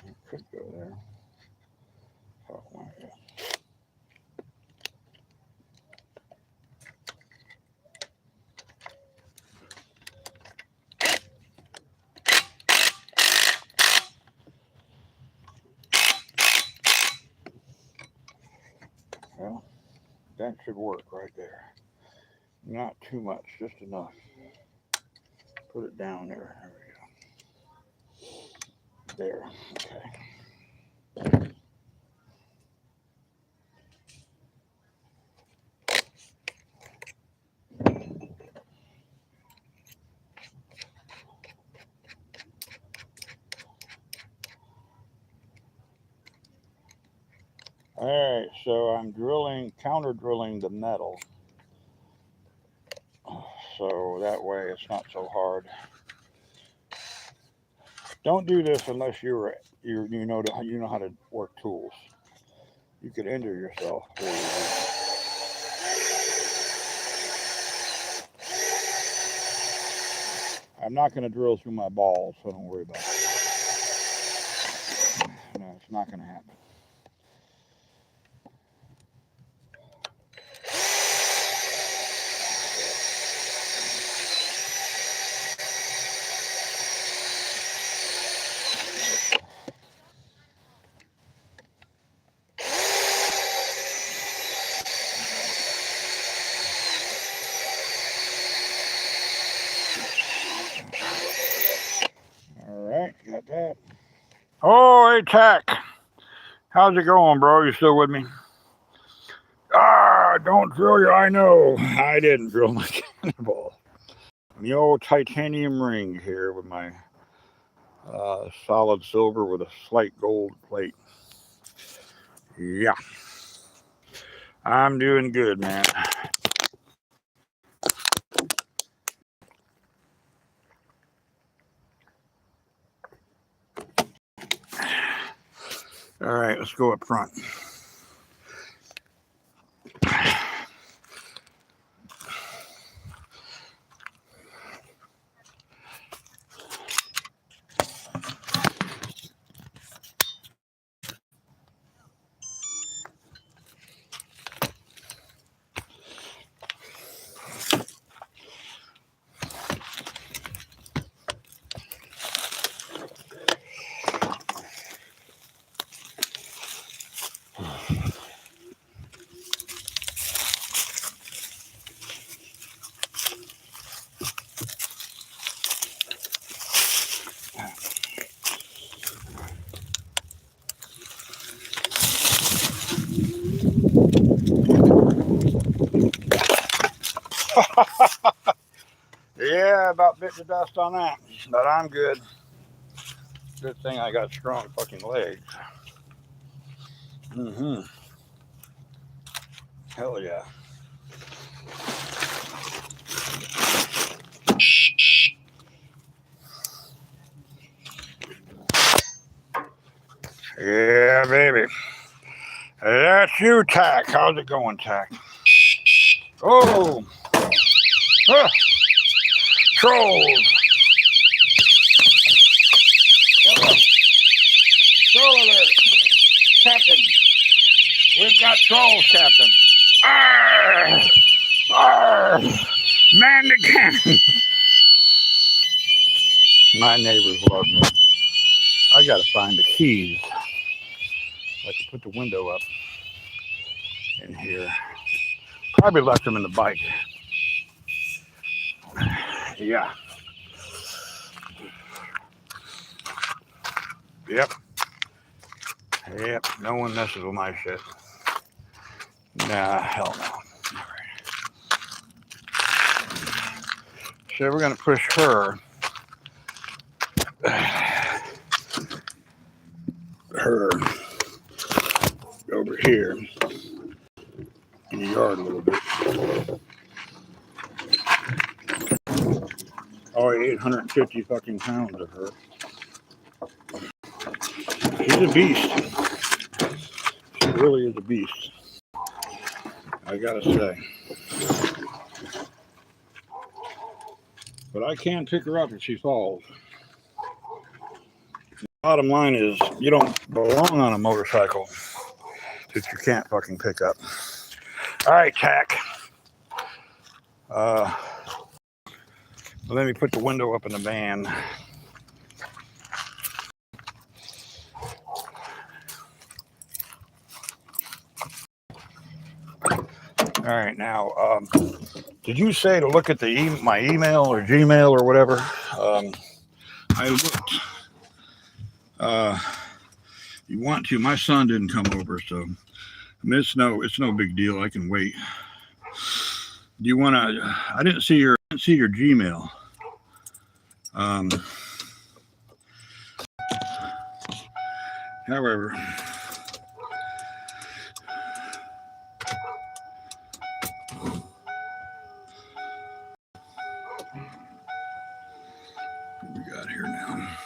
It could go there. Oh, yeah. Well, that should work right there. Not too much, just enough. Put it down there. There we go. There. Okay. All right, so I'm counter drilling the metal. So that way it's not so hard. Don't do this unless you know how to work tools. You could injure yourself. I'm not going to drill through my balls, so don't worry about it. No, it's not going to happen. All right, got that. Oh, hey, Tack. How's it going, bro? You still with me? Don't drill your. I know. I didn't drill my cannonball. The old titanium ring here with my solid silver with a slight gold plate. Yeah. I'm doing good, man. All right, let's go up front. Yeah, about bit the dust on that, but I'm good. Good thing I got strong fucking legs. Mm-hmm. Hell yeah. Yeah, baby. That's you, Tack. How's it going, Tack? Oh, ah, trolls. Troll alert, Captain. We've got trolls, Captain. Arr! Arr! Man the cannon. My neighbors love me. I gotta find the keys. I can put the window up in here. Probably left them in the bike. Yeah. Yep. Yep. No one messes with my shit. Nah, hell no. So we're gonna push her over here in the yard a little bit. Oh, 850 fucking pounds of her. She's a beast. She really is a beast. I gotta say. But I can pick her up if she falls. Bottom line is, you don't belong on a motorcycle that you can't fucking pick up. All right, Tack. Let me put the window up in the van. All right, now, did you say to look at my email or Gmail or whatever? I looked. You want to? My son didn't come over, so I mean, it's no big deal. I can wait. Do you want to? I didn't see your Gmail. However, what we got here now?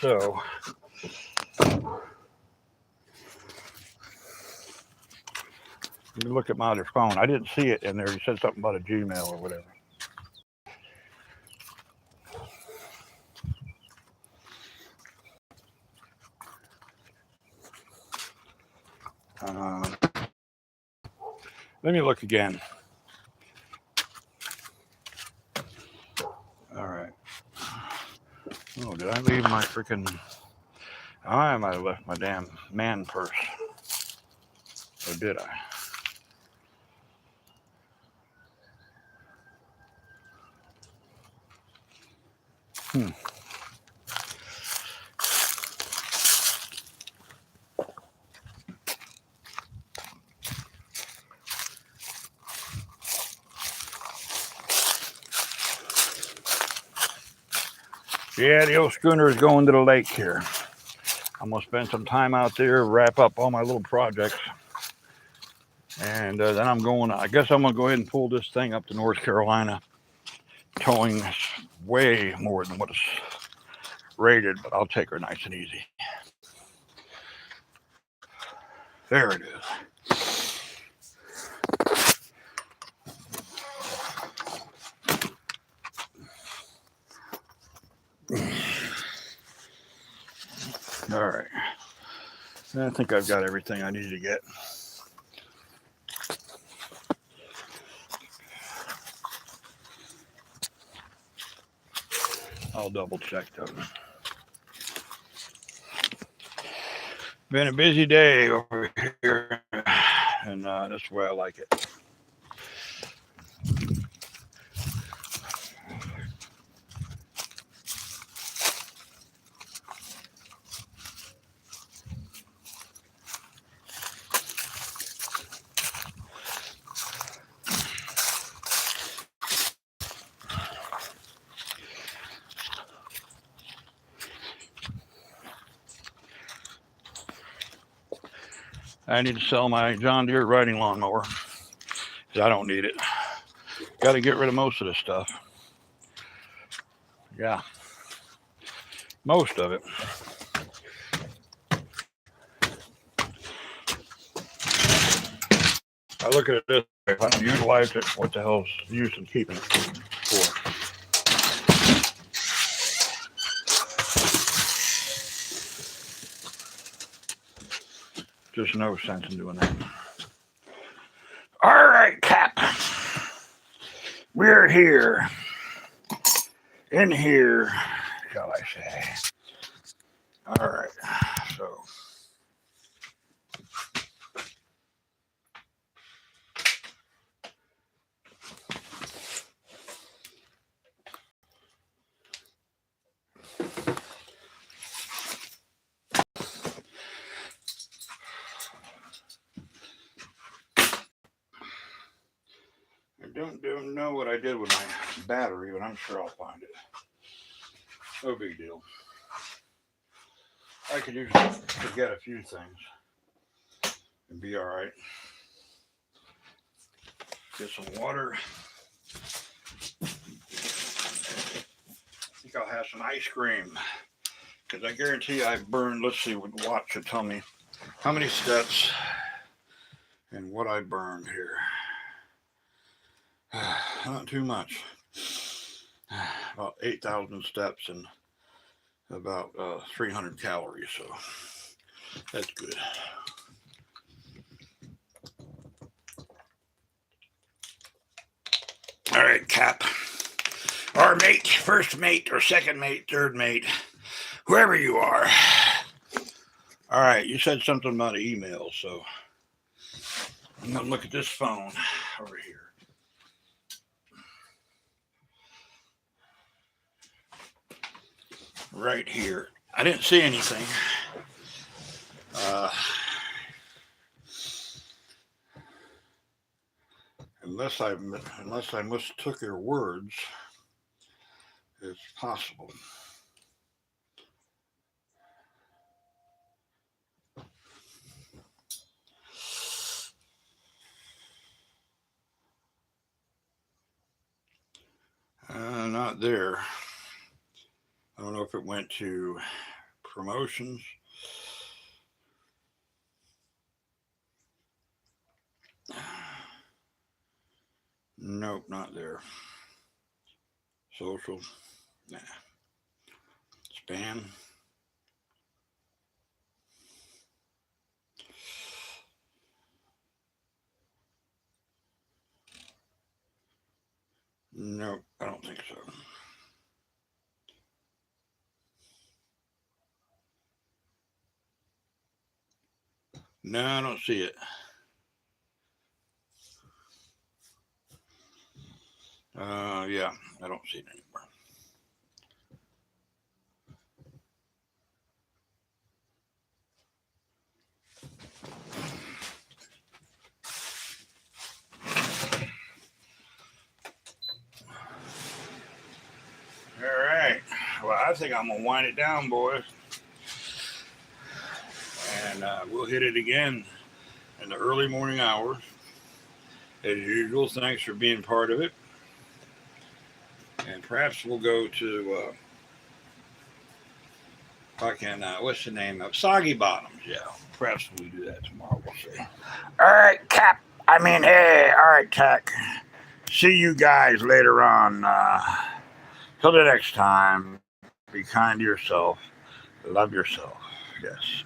So, you look at my other phone. I didn't see it in there. You said something about a Gmail or whatever. Let me look again. All right. Oh, did I leave my freaking... I might have left my damn man purse. Or did I? Yeah, the old schooner is going to the lake here. I'm going to spend some time out there, wrap up all my little projects. And then I guess I'm going to go ahead and pull this thing up to North Carolina. Towing way more than what it's rated, but I'll take her nice and easy. There it is. All right. I think I've got everything I need to get. I'll double check those. Been a busy day over here, and that's the way I like it. I need to sell my John Deere riding lawnmower because I don't need it. Got to get rid of most of this stuff. Yeah, most of it. I look at it this way: if I don't utilize it, what the hell's the use of keeping it for? Just no sense in doing that. All right, Cap. We're here. In here, shall I say. All right. So. I don't know what I did with my battery, but I'm sure I'll find it. No big deal. I could usually forget a few things and be all right. Get some water. I think I'll have some ice cream because I guarantee I've burned. Let's see what watch should tell me how many steps and what I burned here. Not too much. About 8,000 steps and about 300 calories, so that's good. All right, Cap. Our mate, first mate or second mate, third mate, whoever you are. All right, you said something about email, so I'm going to look at this phone over here. Right here. I didn't see anything. Unless I mistook your words, it's possible. Not there. I don't know if it went to promotions. Nope, not there. Social. Nah. Spam. Nope, I don't think so. No, I don't see it. Yeah, I don't see it anymore. All right. Well, I think I'm going to wind it down, boys. And we'll hit it again in the early morning hours. As usual, thanks for being part of it. And perhaps we'll go to fucking what's the name of Soggy Bottoms? Yeah, perhaps we do that tomorrow. We'll see. All right, Cap. I mean, hey, all right, Tech. See you guys later on. Till the next time. Be kind to yourself. Love yourself. Yes.